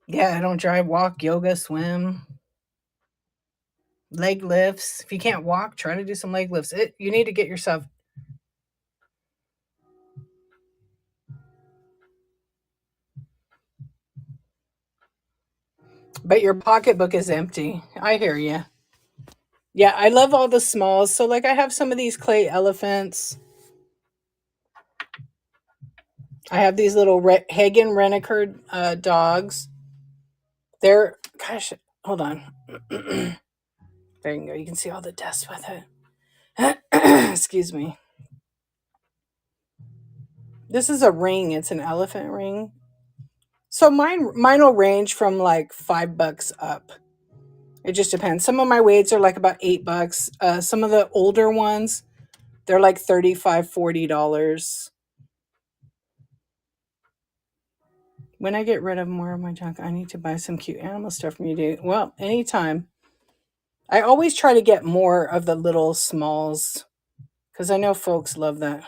Yeah, I don't drive, walk, yoga, swim, leg lifts. If you can't walk, try to do some leg lifts. You need to get yourself. But your pocketbook is empty. I hear you. Yeah, I love all the smalls. So, like, I have some of these clay elephants. I have these little Hagen Renneker dogs. They're, gosh, hold on. There you go. You can see all the dust with it. Excuse me. This is a ring. It's an elephant ring. So mine will range from like $5 up. It just depends. Some of my weights are like about $8. Some of the older ones, they're like $35, $40. When I get rid of more of my junk, I need to buy some cute animal stuff from you, dude. Well, anytime. I always try to get more of the little smalls because I know folks love that.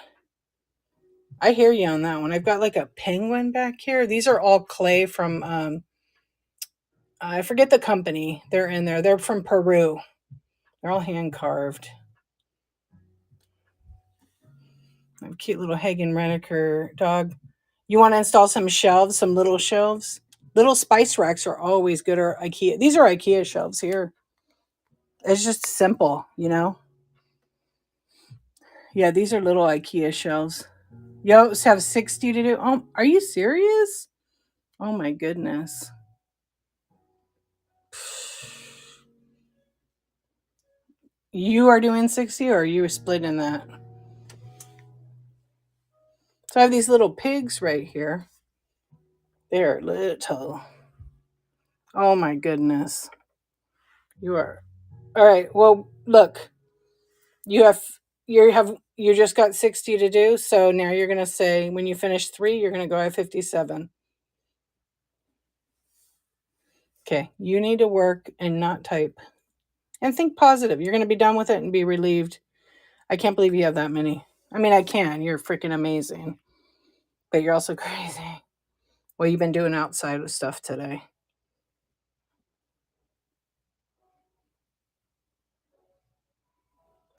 I hear you on that one. I've got like a penguin back here. These are all clay from I forget the company. They're in there. They're from Peru. They're all hand carved. A cute little Hagen Renneker dog. You want to install some shelves, some little shelves? Little spice racks are always good. Or IKEA. These are IKEA shelves here. It's just simple. Yeah, these are little IKEA shelves. You always have 60 to do. Oh, are you serious? Oh my goodness. You are doing 60 or are you splitting that? So I have these little pigs right here. They're little. Oh my goodness. You are. All right. Well, look. You just got 60 to do, so now you're going to say when you finish 3, you're going to go at 57. Okay. You need to work and not type. And think positive. You're going to be done with it and be relieved. I can't believe you have that many. I mean, I can. You're freaking amazing. But you're also crazy. What you've been doing outside with stuff today.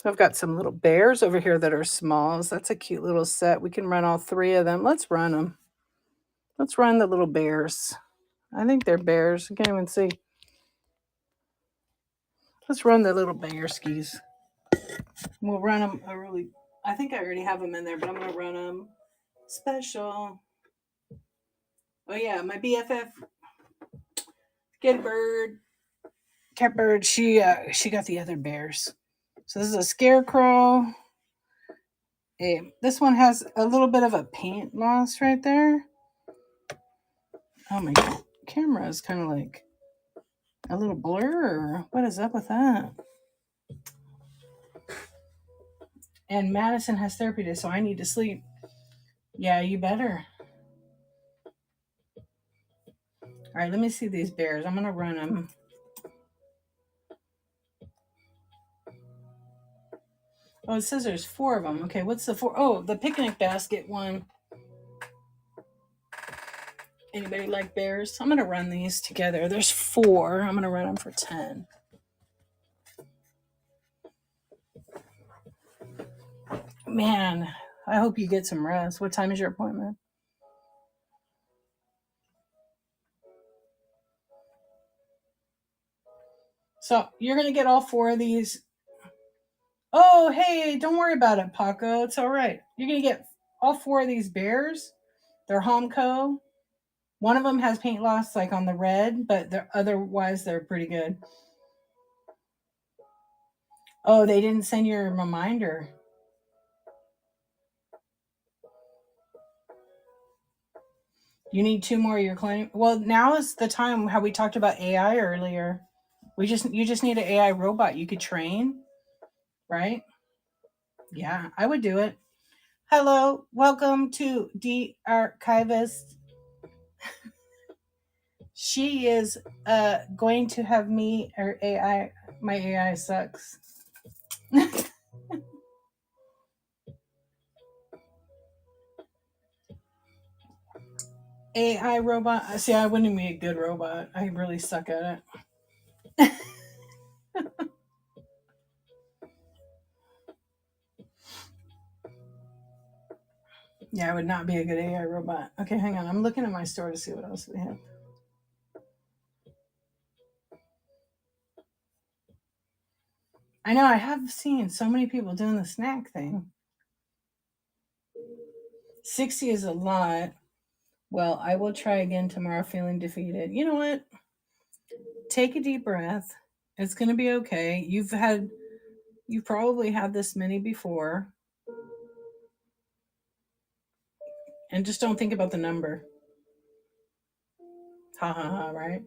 I've got some little bears over here that are smalls. That's a cute little set. We can run all 3 of them. Let's run them. Let's run the little bears. I think they're bears. I can't even see. Let's run the little bear skis. We'll run them I think I already have them in there, but I'm going to run them special. Oh, yeah, my BFF, Get Bird, Catbird, she got the other bears. So this is a scarecrow. This one has a little bit of a paint loss right there. Oh my god, camera is kind of like a little blur. What is up with that? And Madison has therapy today, so I need to sleep. Yeah, you better. All right, let me see these bears. I'm gonna run them. Oh, it says there's 4 of them. Okay, what's the 4? Oh, the picnic basket one. Anybody like bears? I'm gonna run these together. There's 4. I'm gonna run them for 10. Man, I hope you get some rest. What time is your appointment? So you're gonna get all 4 of these. Oh, hey, don't worry about it, Paco. It's all right. You're gonna get all 4 of these bears. They're Homco. One of them has paint loss, like on the red, but otherwise they're pretty good. Oh, they didn't send your reminder. You need 2 more of your clinic. Well, now is the time. How we talked about AI earlier. You just need an AI robot you could train, right? Yeah, I would do it. Hello, welcome to the archivist. She is going to have me or AI. My AI sucks. AI robot. See, I wouldn't be a good robot. I really suck at it. Yeah, I would not be a good AI robot. Okay, hang on. I'm looking at my store to see what else we have. I know, I have seen so many people doing the snack thing. 60 is a lot. Well, I will try again tomorrow feeling defeated. You know what? Take a deep breath. It's going to be okay. You've probably had this many before. And just don't think about the number. Ha ha ha, right?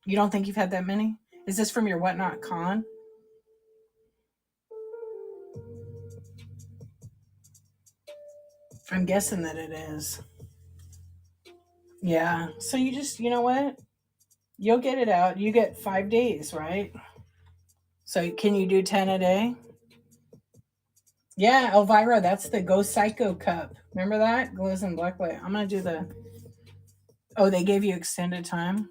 You don't think you've had that many? Is this from your Whatnot Con? I'm guessing that it is. Yeah. So you know what? You'll get it out. You get 5 days, right? So can you do 10 a day? Yeah, Elvira, that's the Go Psycho cup. Remember that? Glows in black light. I'm going to do the... Oh, they gave you extended time?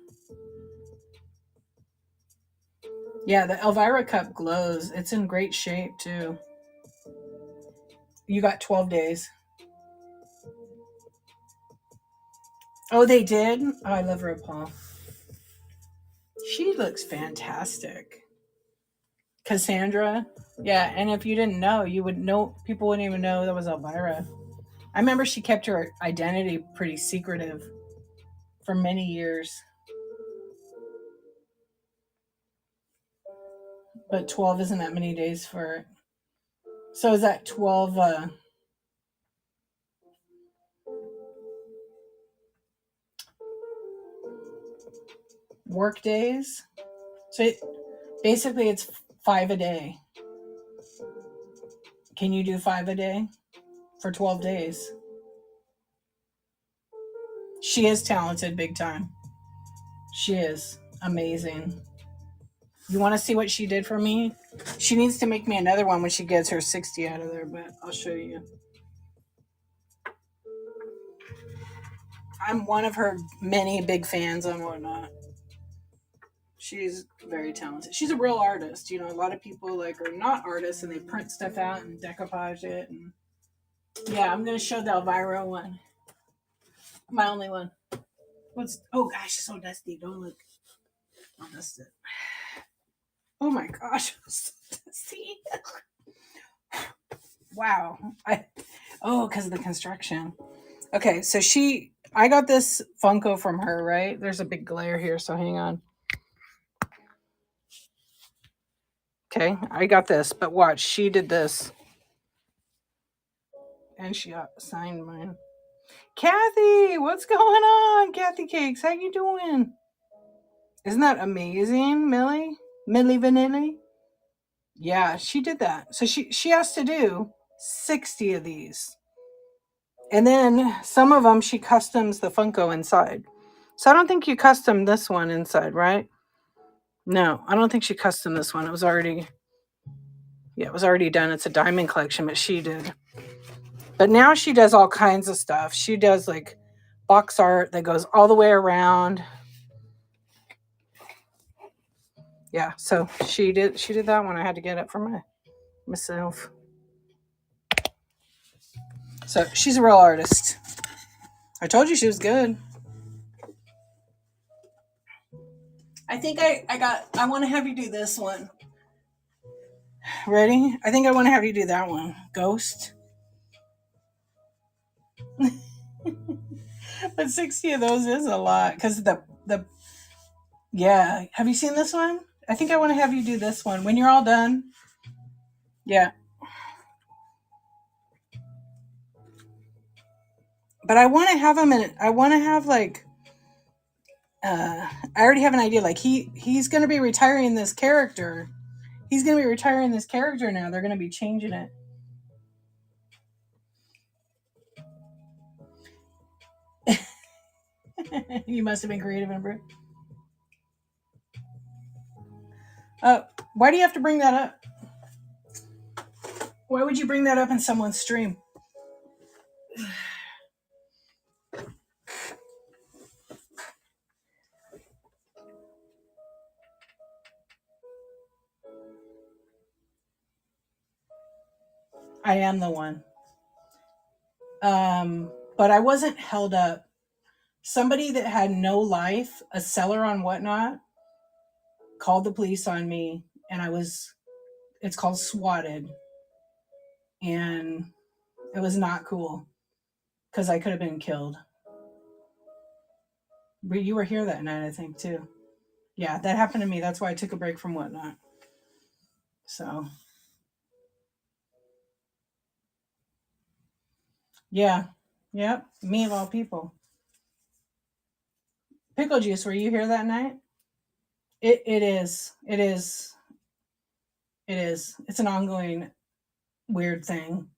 Yeah, the Elvira cup glows. It's in great shape, too. You got 12 days. Oh, they did? Oh, I love RuPaul. She looks fantastic. Cassandra. Yeah, and if you didn't know, you would know. People wouldn't even know that was Elvira. I remember she kept her identity pretty secretive for many years. But 12 isn't that many days for it. So is that 12 work days? So basically it's 5 a day. Can you do 5 a day for 12 days? She is talented big time. She is amazing. You want to see what she did for me? She needs to make me another one when she gets her 60 out of there, but I'll show you. I'm one of her many big fans on Whatnot. She's very talented. She's a real artist. You know, a lot of people like are not artists and they print stuff out and decoupage it. And yeah, I'm going to show the Elvira one. My only one. What's, oh gosh, it's so dusty. Don't look. I'll dust it. Oh my gosh, it's so dusty. Wow. Because of the construction. Okay, so I got this Funko from her, right? There's a big glare here, so hang on. Okay, I got this, but watch, she did this. And she signed mine. Kathy, what's going on? Kathy Cakes, how you doing? Isn't that amazing, Millie? Millie Vanilli? Yeah, she did that. So she has to do 60 of these. And then some of them she customs the Funko inside. So I don't think you custom this one inside, right? No, I don't think she custom this one. It was already done. It's a diamond collection, but she did. But now she does all kinds of stuff. She does like box art that goes all the way around. Yeah, so she did that one. I had to get it for myself. So she's a real artist. I told you she was good. I think I want to have you do this one. Ready? I think I want to have you do that one. Ghost. But 60 of those is a lot because yeah. Have you seen this one? I think I want to have you do this one when you're all done. Yeah. But I want to have him in. I want to have like. I already have an idea. Like he's going to be retiring this character. He's going to be retiring this character now. They're going to be changing it. You must have been creative, Amber. Why do you have to bring that up? Why would you bring that up in someone's stream? I am the one. But I wasn't held up. Somebody that had no life, a seller on Whatnot, called the police on me, and it's called swatted. And it was not cool because I could have been killed. But you were here that night, I think, too. Yeah, that happened to me. That's why I took a break from Whatnot. So, yeah. Yep. Me of all people. Pickle Juice, were you here that night? It is. It is. It is. It's an ongoing weird thing.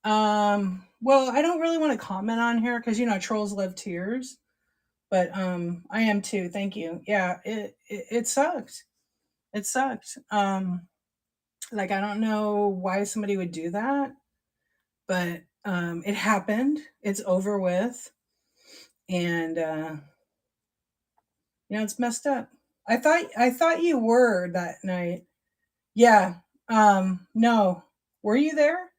Well, I don't really want to comment on here because trolls love tears. But I am too. Thank you. Yeah, it sucked. It sucked. Like I don't know why somebody would do that, but it happened. It's over with, and it's messed up. I thought you were that night. Yeah. No. Were you there?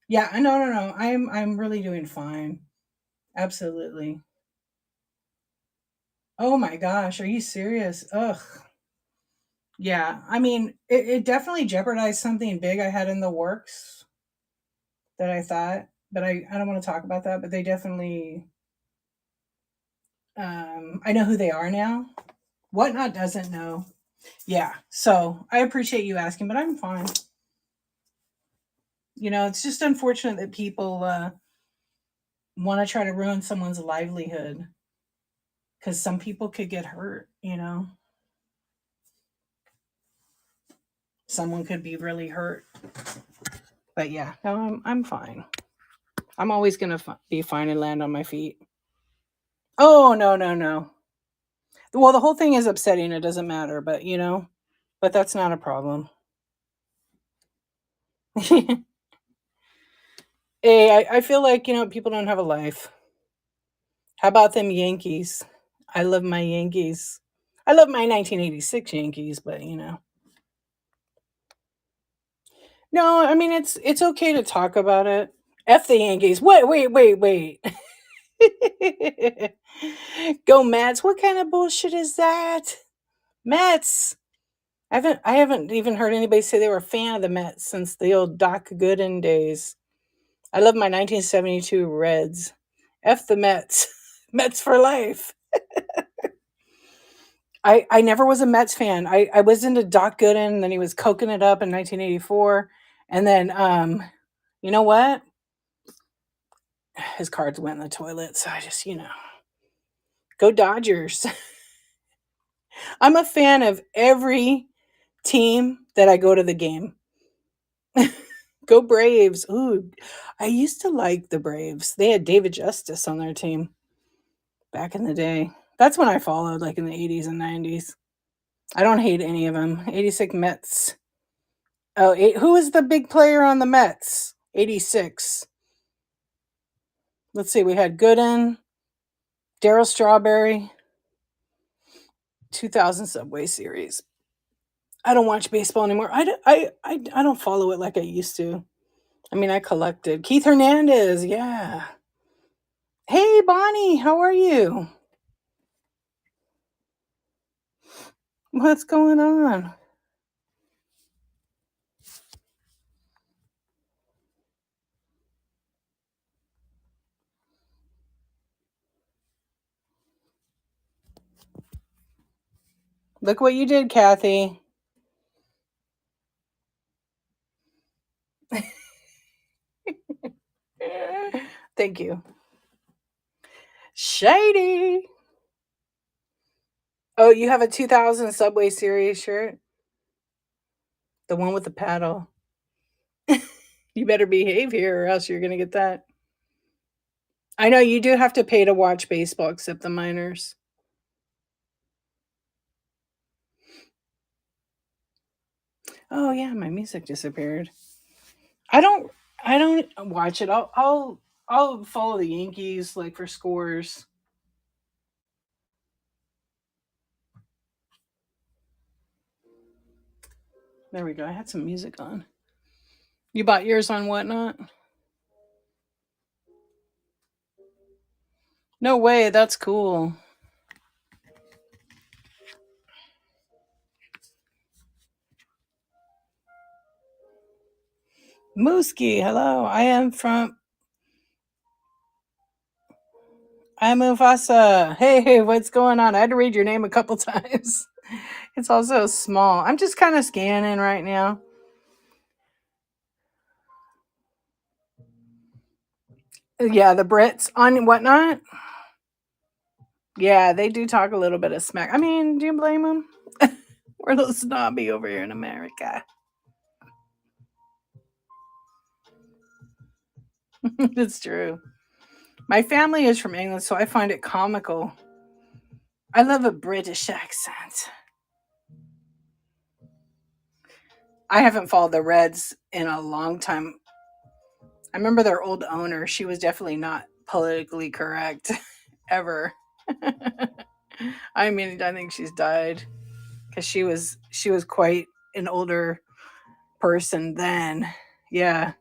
Yeah. No. I'm really doing fine. Absolutely. Oh my gosh, are you serious? Ugh. Yeah, I mean, it definitely jeopardized something big I had in the works that I thought, but I don't want to talk about that, but they definitely, I know who they are now. Whatnot doesn't know. Yeah, so I appreciate you asking, but I'm fine. It's just unfortunate that people want to try to ruin someone's livelihood because some people could get hurt. Someone could be really hurt. But yeah, no, I'm fine. I'm always gonna be fine and land on my feet. Oh no. Well, the whole thing is upsetting. It doesn't matter, but that's not a problem. Hey, I feel like people don't have a life. How about them Yankees? I love my Yankees. I love my 1986 Yankees, but No, I mean it's okay to talk about it. F the Yankees. Wait. Go Mets. What kind of bullshit is that? Mets. I haven't even heard anybody say they were a fan of the Mets since the old Doc Gooden days. I love my 1972 Reds. F the Mets. Mets for life. I never was a Mets fan. I was into Doc Gooden, and then he was coking it up in 1984. And then you know what? His cards went in the toilet, so I just, go Dodgers. I'm a fan of every team that I go to the game. Go Braves. Ooh, I used to like the Braves. They had David Justice on their team back in the day. That's when I followed, like in the 80s and 90s. I don't hate any of them. 86 Mets. Oh, who was the big player on the Mets? 86. Let's see. We had Gooden, Darryl Strawberry, 2000 Subway Series. I don't watch baseball anymore. I don't follow it like I used to. I mean, I collected. Keith Hernandez, yeah. Hey, Bonnie, how are you? What's going on? Look what you did, Kathy. Thank you. Shady. Oh, you have a 2000 Subway Series shirt? The one with the paddle. You better behave here or else you're going to get that. I know you do have to pay to watch baseball except the minors. Oh yeah, my music disappeared. I don't watch it. I'll follow the Yankees like for scores. There we go. I had some music on. You bought yours on Whatnot? No way, that's cool. Mooski, hello. I'm Mufasa. Hey, what's going on? I had to read your name a couple times. It's also small. I'm just kind of scanning right now. Yeah, the Brits on Whatnot. Yeah, they do talk a little bit of smack. I mean, do you blame them? We're a little snobby over here in America. It's true. My family is from England, so I find it comical. I love a British accent. I haven't followed the Reds in a long time. I remember their old owner. She was definitely not politically correct ever. I mean, I think she's died because she was quite an older person then. Yeah.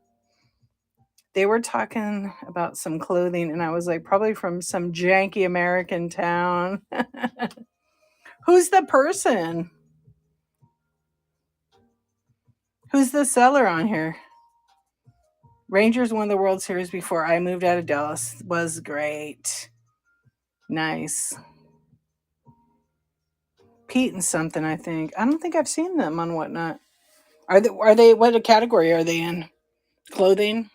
They were talking about some clothing, and I was like, probably from some janky American town. Who's the person? Who's the seller on here? Rangers won the World Series before I moved out of Dallas. Was great. Nice. Pete and something, I think. I don't think I've seen them on Whatnot. Are they what category are they in? Clothing?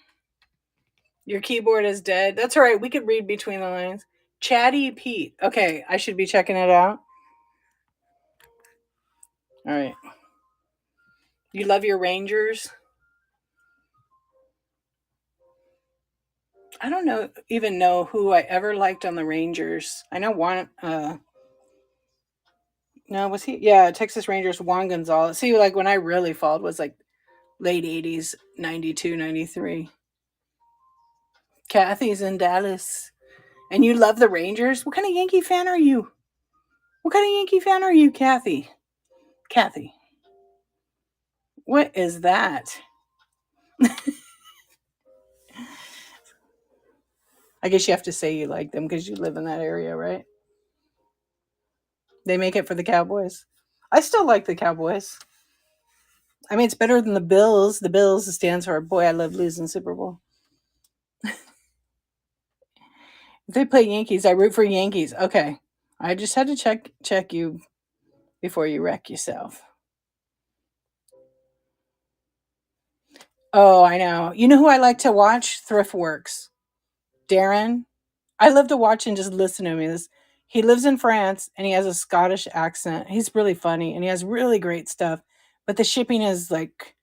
Your keyboard is dead. That's all right. We could read between the lines. Chatty Pete. Okay, I should be checking it out. All right. You love your Rangers? I don't even know who I ever liked on the Rangers. I know one no, was he? Yeah, Texas Rangers, Juan Gonzalez. See, like when I really followed was like late 80s, 92, 93. Kathy's in Dallas. And you love the Rangers? What kind of Yankee fan are you? What kind of Yankee fan are you, Kathy? Kathy. What is that? I guess you have to say you like them because you live in that area, right? They make it for the Cowboys. I still like the Cowboys. I mean, it's better than the Bills. The Bills stands for boy, I love losing Super Bowl. If they play Yankees, I root for Yankees. Okay. I just had to check you before you wreck yourself. Oh, I know. You know who I like to watch? Thrift Works. Darren. I love to watch and just listen to him. He lives in France and he has a Scottish accent. He's really funny and he has really great stuff. But the shipping is like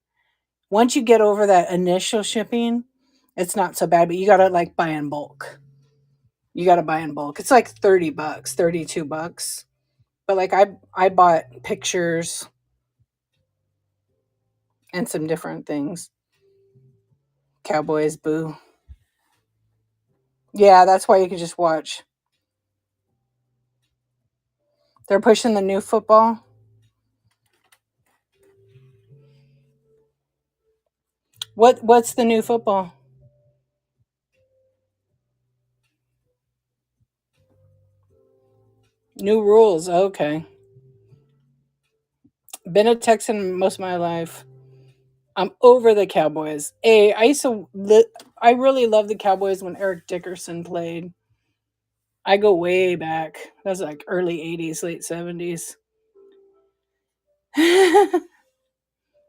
once you get over that initial shipping, it's not so bad, but you gotta like buy in bulk. You gotta buy in bulk. It's like $30, $32. But like I bought pictures and some different things. Cowboys, boo. Yeah, that's why you can just watch. They're pushing the new football. What's the new football? New rules. Okay. Been a Texan most of my life. I'm over the Cowboys. I really love the Cowboys when Eric Dickerson played. I go way back. That was like early 80s, late 70s.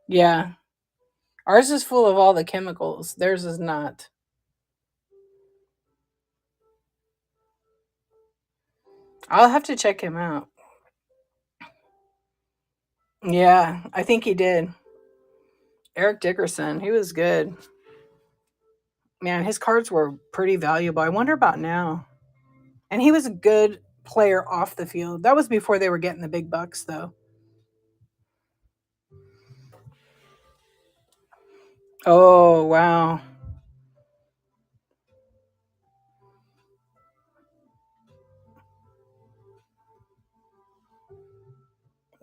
Yeah. Ours is full of all the chemicals. Theirs is not. I'll have to check him out. Yeah, I think he did. Eric Dickerson, he was good. Man, his cards were pretty valuable. I wonder about now. And he was a good player off the field. That was before they were getting the big bucks, though. Oh, wow.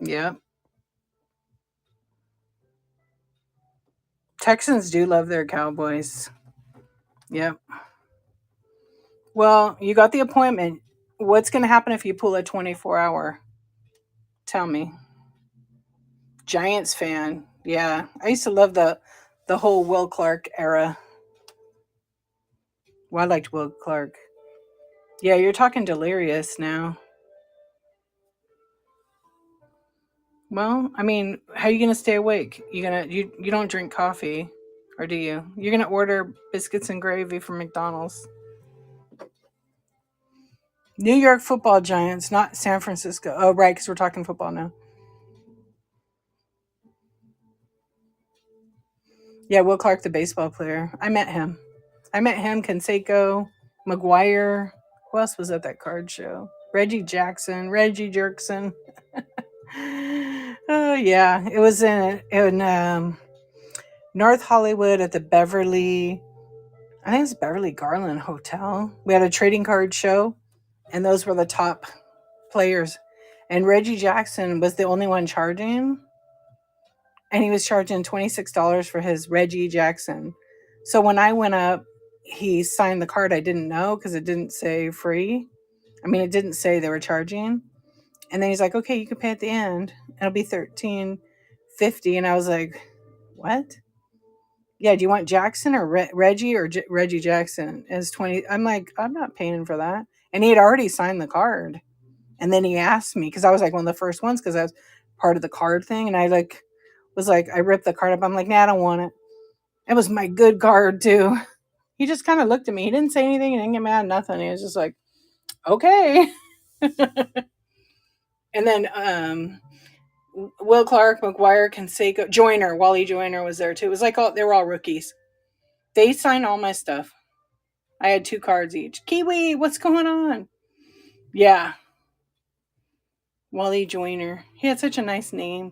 Yep. Texans do love their Cowboys. Yep. Well, you got the appointment. What's going to happen if you pull a 24-hour? Tell me. Giants fan. Yeah. I used to love the whole Will Clark era. Well, I liked Will Clark. Yeah, you're talking delirious now. Well, I mean, how are you gonna stay awake? You don't drink coffee, or do you? You're gonna order biscuits and gravy from McDonald's. New York Football Giants, not San Francisco. Oh, right, because we're talking football now. Yeah, Will Clark, the baseball player. I met him. Canseco, McGuire. Who else was at that card show? Reggie Jackson, Reggie Jerkson. Oh yeah, it was in North Hollywood at the Beverly. I think it's Beverly Garland Hotel. We had a trading card show, and those were the top players. And Reggie Jackson was the only one charging, and he was charging $26 for his Reggie Jackson. So when I went up, he signed the card. I didn't know because it didn't say free. I mean, it didn't say they were charging. And then he's like, "Okay, you can pay at the end. It'll be $13.50." And I was like, "What?" Yeah, do you want Jackson or Reggie or Reggie Jackson is 20? I'm like, I'm not paying for that. And he had already signed the card. And then he asked me because I was like one of the first ones because I was part of the card thing. And I like was like, I ripped the card up. I'm like, nah, I don't want it. It was my good card too. He just kind of looked at me. He didn't say anything. He didn't get mad, nothing. He was just like, okay. And then Will Clark, McGuire, Canseco, Joyner, Wally Joyner was there too. It was like they were all rookies. They signed all my stuff. I had 2 cards each. Kiwi, what's going on? Yeah, Wally Joyner. He had such a nice name.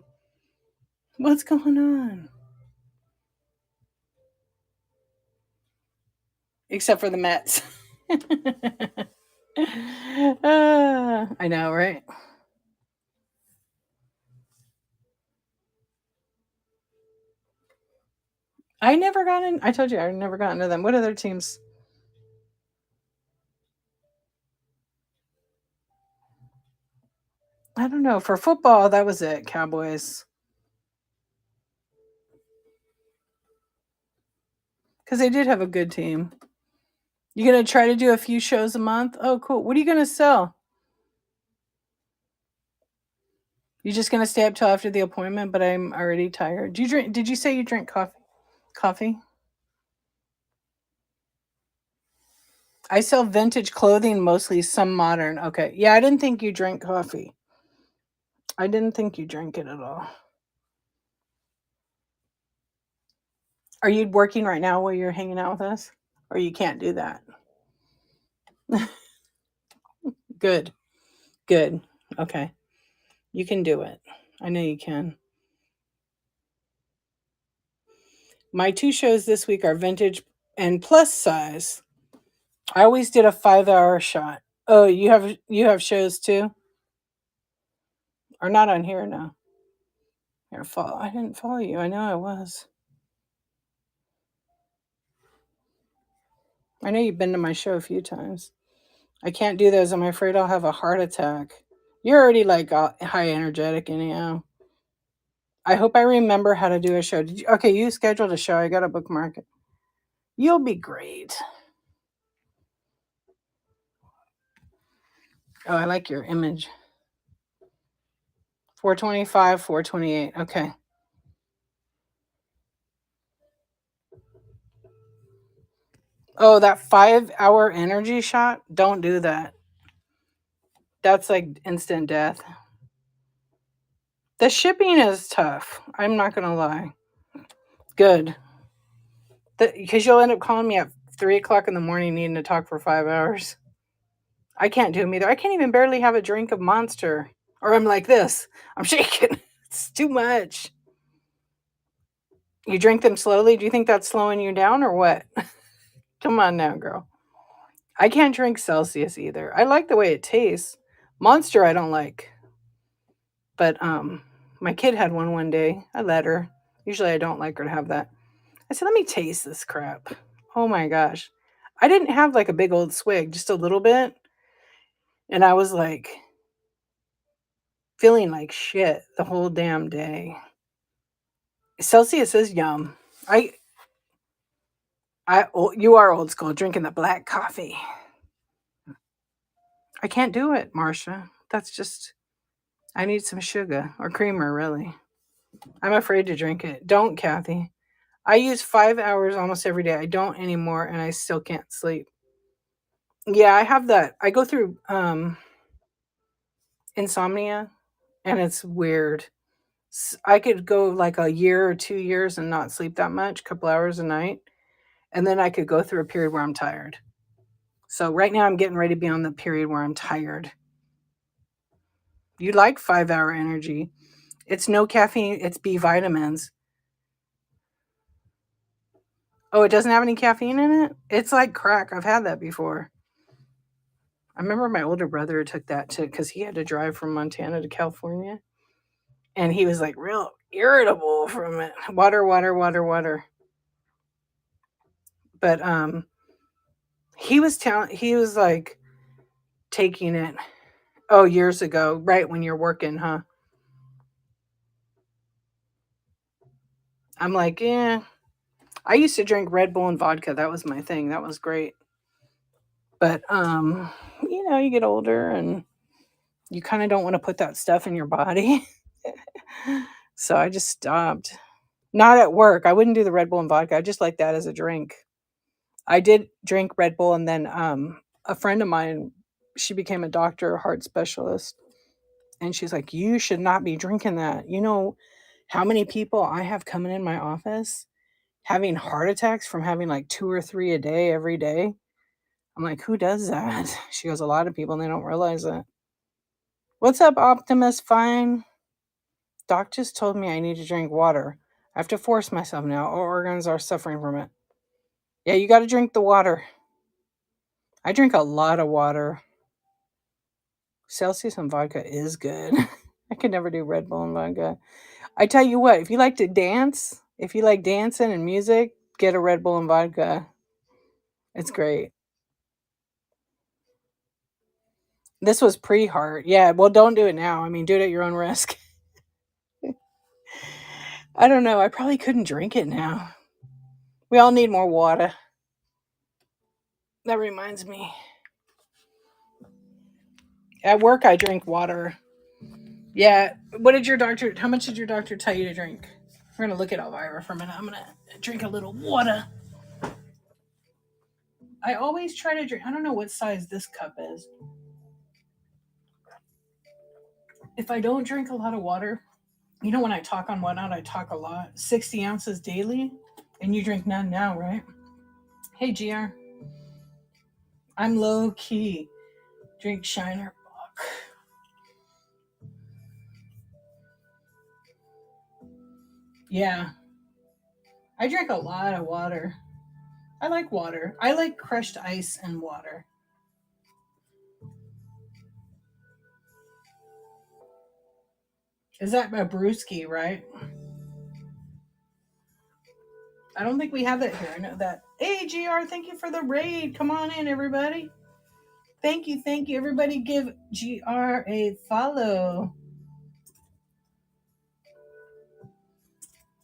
What's going on? Except for the Mets. I know, right? I never got in. I told you I never got into them. What other teams? I don't know. For football, that was it. Cowboys. Because they did have a good team. You gonna try to do a few shows a month? Oh, cool. What are you gonna sell? You just gonna stay up till after the appointment? But I'm already tired. Do you drink? Did you say you drink coffee? Coffee? I sell vintage clothing, mostly some modern. Okay. Yeah, I didn't think you drank coffee. I didn't think you drank it at all. Are you working right now while you're hanging out with us? Or you can't do that? Good. Good. Okay. You can do it. I know you can. My 2 shows this week are vintage and plus size. I always did a 5-hour shot. Oh, you have shows too? Or not on here now. Here, follow. I didn't follow you. I know I was. I know you've been to my show a few times. I can't do those. I'm afraid I'll have a heart attack. You're already like high energetic anyhow. I hope I remember how to do a show. Okay, you scheduled a show. I got to bookmark it. You'll be great. Oh, I like your image. 425, 428. Okay. Oh, that 5-hour energy shot? Don't do that. That's like instant death. The shipping is tough. I'm not going to lie. Good. Because you'll end up calling me at 3 o'clock in the morning needing to talk for 5 hours. I can't do them either. I can't even barely have a drink of Monster. Or I'm like this. I'm shaking. It's too much. You drink them slowly? Do you think that's slowing you down or what? Come on now, girl. I can't drink Celsius either. I like the way it tastes. Monster I don't like. But my kid had one day. I let her. Usually I don't like her to have that. I said, let me taste this crap. Oh my gosh. I didn't have like a big old swig, just a little bit. And I was like feeling like shit the whole damn day. Celsius is yum. You are old school, drinking the black coffee. I can't do it, Marcia. That's just, I need some sugar or creamer, really. I'm afraid to drink it. Don't, Kathy. I use 5 hours almost every day. I don't anymore, and I still can't sleep. Yeah, I have that. I go through insomnia, and it's weird. I could go like a year or 2 years and not sleep that much, a couple hours a night, and then I could go through a period where I'm tired. So right now I'm getting ready to be on the period where I'm tired. You like 5-hour energy. It's no caffeine, it's B vitamins. Oh, it doesn't have any caffeine in it? It's like crack. I've had that before. I remember my older brother took that too because he had to drive from Montana to California. And he was like real irritable from it. Water, water, water, water. But he was like taking it years ago, right when you're working, huh? I'm like, yeah. I used to drink Red Bull and vodka. That was my thing. That was great. But you get older and you kind of don't want to put that stuff in your body. So I just stopped. Not at work. I wouldn't do the Red Bull and vodka. I just like that as a drink. I did drink Red Bull, and then a friend of mine, she became a doctor, a heart specialist, and she's like, "You should not be drinking that. You know how many people I have coming in my office having heart attacks from having like 2 or 3 a day every day?" I'm like, "Who does that?" She goes, "A lot of people, and they don't realize it." What's up, Optimus Fine? Doc just told me I need to drink water. I have to force myself now. Our organs are suffering from it. Yeah, you got to drink the water. I drink a lot of water. Celsius and vodka is good. I could never do Red Bull and vodka. I tell you what, if you like to dance, if you like dancing and music, get a Red Bull and vodka. It's great. This was pre-heart. Yeah, well, don't do it now. I mean, do it at your own risk. I don't know. I probably couldn't drink it now. We all need more water. That reminds me. At work, I drink water. Yeah. What did your doctor? How much did your doctor tell you to drink? We're gonna look at Elvira for a minute. I'm gonna drink a little water. I always try to drink. I don't know what size this cup is. If I don't drink a lot of water, you know, when I talk on Whatnot, I talk a lot. 60 ounces daily, and you drink none now, right? Hey, GR. I'm low key. Drink Shiner Bock. Yeah. I drink a lot of water. I like water. I like crushed ice and water. Is that a brewski, right? I don't think we have that here. I know that. Hey, GR, thank you for the raid. Come on in, everybody. Thank you, thank you. Everybody give GR a follow.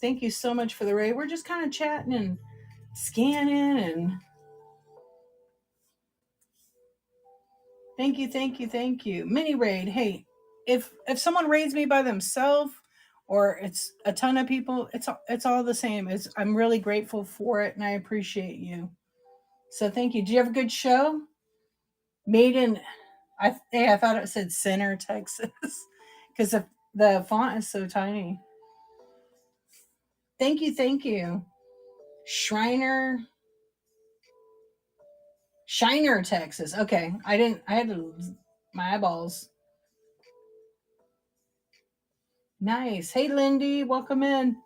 Thank you so much for the raid. We're just kind of chatting and scanning and thank you, thank you, thank you. Mini raid. Hey, if someone raids me by themselves or it's a ton of people, it's all the same. I'm really grateful for it and I appreciate you. So thank you. Did you have a good show? Made in I thought it said Center, Texas, because the font is so tiny. Thank you, thank you. Shiner, Texas. Okay, I had to my eyeballs. Nice. Hey, Lindy, welcome in.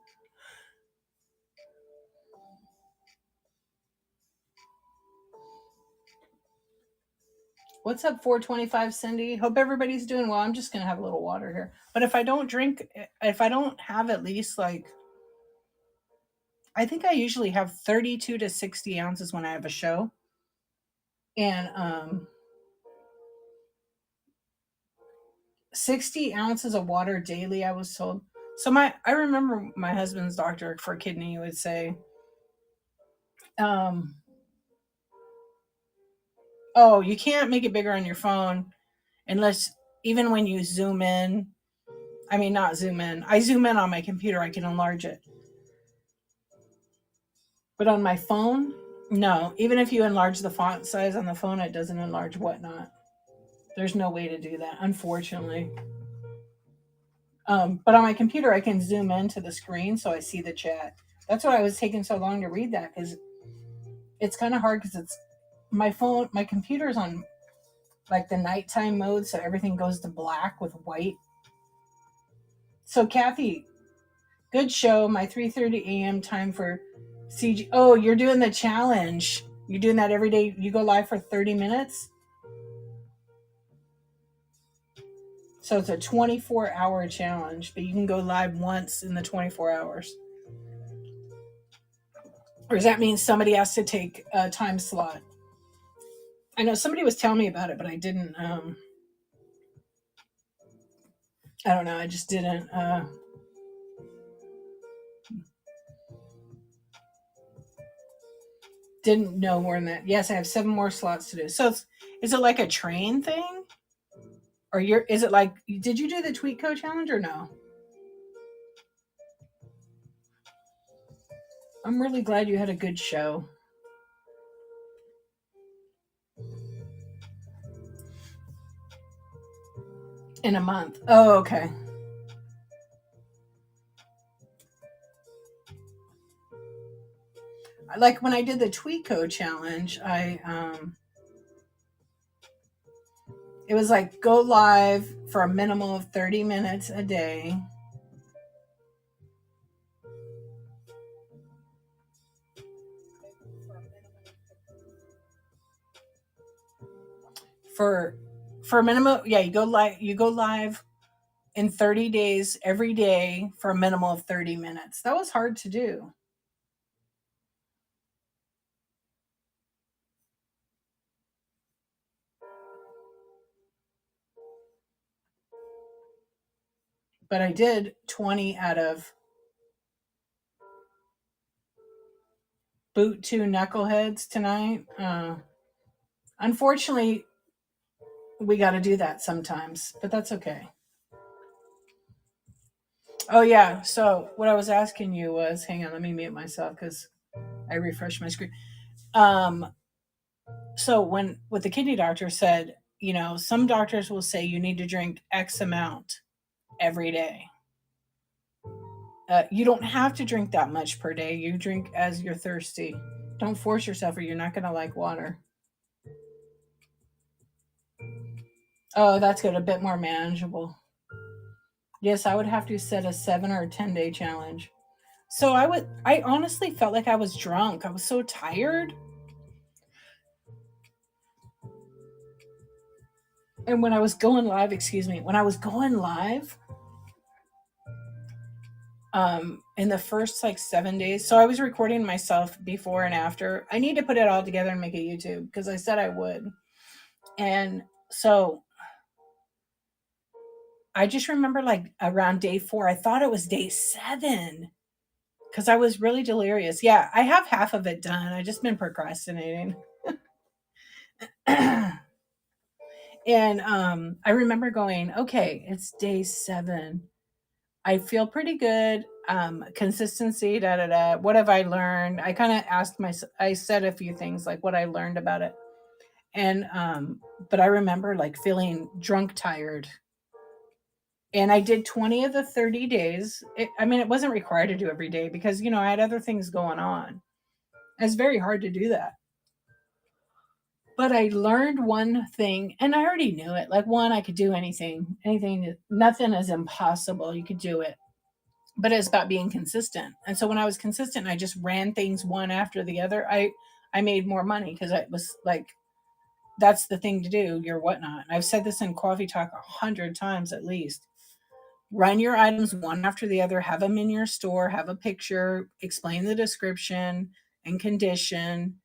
What's up, 425 Cindy? Hope everybody's doing well. I'm just gonna have a little water here. But if I don't have at least like, I think I usually have 32 to 60 ounces when I have a show, and 60 ounces of water daily. I was told. So I remember my husband's doctor for kidney would say, um, "Oh, you can't make it bigger on your phone unless even when you zoom in." I mean, not zoom in. I zoom in on my computer. I can enlarge it. But on my phone, no. Even if you enlarge the font size on the phone, it doesn't enlarge Whatnot. There's no way to do that, unfortunately. But on my computer, I can zoom into the screen so I see the chat. That's why I was taking so long to read that because it's kind of hard because it's my phone, my computer's on like the nighttime mode, so everything goes to black with white. So Kathy, good show. My 3:30 a.m. time for CG. Oh, you're doing the challenge. You're doing that every day. You go live for 30 minutes. So it's a 24-hour challenge, but you can go live once in the 24 hours. Or does that mean somebody has to take a time slot? I know somebody was telling me about it, but I didn't. I don't know. I just didn't. Didn't know more than that. Yes, I have 7 more slots to do. So is it like a train thing? Or is it like, did you do the tweet code challenge or no? I'm really glad you had a good show. In a month. Oh, okay. Like when I did the tweet code challenge, it was like go live for a minimum of 30 minutes a day. For a minimum, yeah, you go live in 30 days every day for a minimum of 30 minutes. That was hard to do. but I did 20 out of boot 2 knuckleheads tonight. Unfortunately, we got to do that sometimes, but that's okay. Oh yeah. So what I was asking you was, hang on, let me mute myself because I refreshed my screen. Um, so when what the kidney doctor said, some doctors will say you need to drink X amount every day. You don't have to drink that much per day. You drink as you're thirsty. Don't force yourself, or you're not going to like water. Oh, that's good. A bit more manageable. Yes, I would have to set a 7 or 10-day challenge. So I honestly felt like I was drunk. I was so tired. And when I was going live, when I was going live, in the first like 7 days, so I was recording myself before and after. I need to put it all together and make a YouTube because I said I would. And so I just remember like around day 4, I thought it was day 7 because I was really delirious. Yeah, I have half of it done. I just been procrastinating. And I remember going, okay, it's day 7. I feel pretty good. Consistency, da da da. What have I learned? I kind of asked myself. I said a few things like what I learned about it, and but I remember like feeling drunk, tired, and I did 20 of the 30 days. It wasn't required to do every day because I had other things going on. It's very hard to do that. But I learned one thing, and I already knew it. Like, one, I could do anything. Nothing is impossible. You could do it. But it's about being consistent. And so when I was consistent, I just ran things one after the other. I made more money because I was like, that's the thing to do. Your whatnot. And I've said this in Coffee Talk 100 times at least. Run your items one after the other. Have them in your store. Have a picture. Explain the description and condition,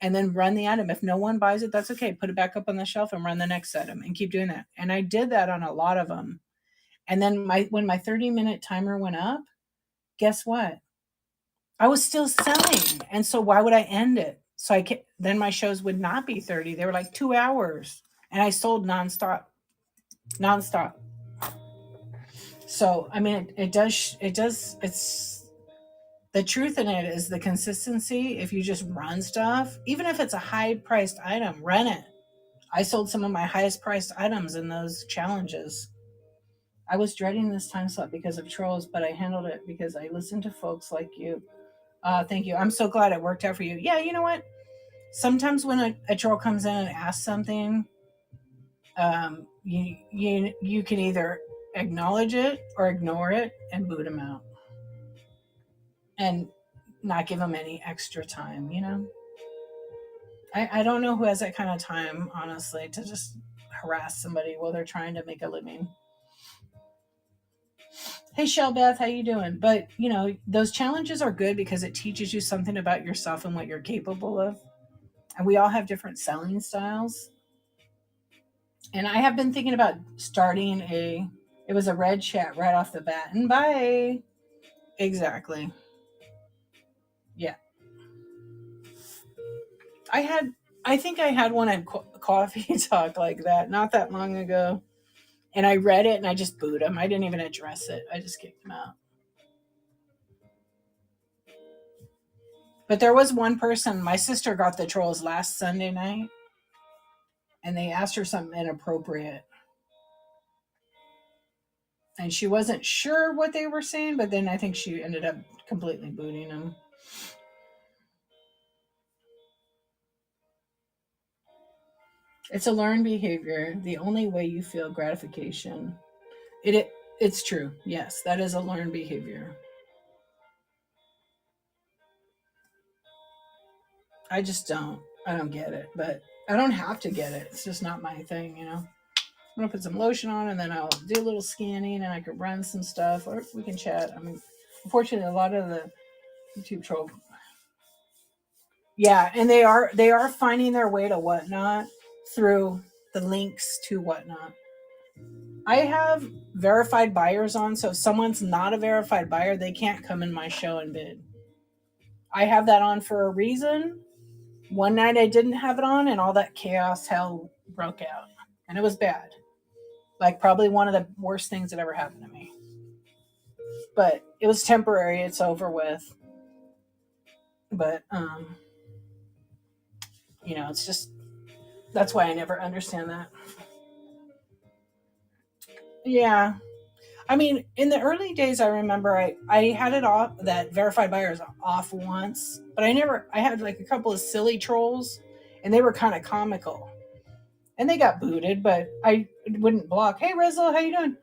and then run the item. If no one buys it, that's okay. Put it back up on the shelf and run the next item and keep doing that. And I did that on a lot of them. And then when my 30-minute timer went up, guess what? I was still selling. And so why would I end it? So then my shows would not be 30. They were like 2 hours. And I sold nonstop. So, it's the truth in it is the consistency. If you just run stuff, even if it's a high priced item, run it. I sold some of my highest priced items in those challenges. I was dreading this time slot because of trolls, but I handled it because I listened to folks like you. Thank you. I'm so glad it worked out for you. Yeah, you know what? Sometimes when a troll comes in and asks something, you can either acknowledge it or ignore it and boot them out, and not give them any extra time. I don't know who has that kind of time, honestly, to just harass somebody while they're trying to make a living. Hey, Shelbeth, how you doing? But those challenges are good because it teaches you something about yourself and what you're capable of. And we all have different selling styles. And I have been thinking about starting it was a red chat right off the bat. And bye. Exactly. Yeah. I think I had one at Coffee Talk like that not that long ago. And I read it and I just booed him. I didn't even address it. I just kicked him out. But there was one person, my sister got the trolls last Sunday night, and they asked her something inappropriate. And she wasn't sure what they were saying, but then I think she ended up completely booting them. It's a learned behavior. The only way you feel gratification. It's true. Yes, that is a learned behavior. I just don't. I don't get it, but I don't have to get it. It's just not my thing. I'm gonna put some lotion on, and then I'll do a little scanning, and I can run some stuff, or we can chat. Unfortunately, a lot of the YouTube troll. Yeah, and they are finding their way to Whatnot through the links to Whatnot. I have verified buyers on. So if someone's not a verified buyer, they can't come in my show and bid. I have that on for a reason. One night I didn't have it on, and all that chaos hell broke out. And it was bad. Like, probably one of the worst things that ever happened to me. But it was temporary. It's over with. But, it's just, that's why I never understand that. Yeah. I mean, in the early days, I remember I had it off, that verified buyers off once, but I had like a couple of silly trolls, and they were kind of comical. And they got booted, but I wouldn't block. Hey, Rizzle, how you doing?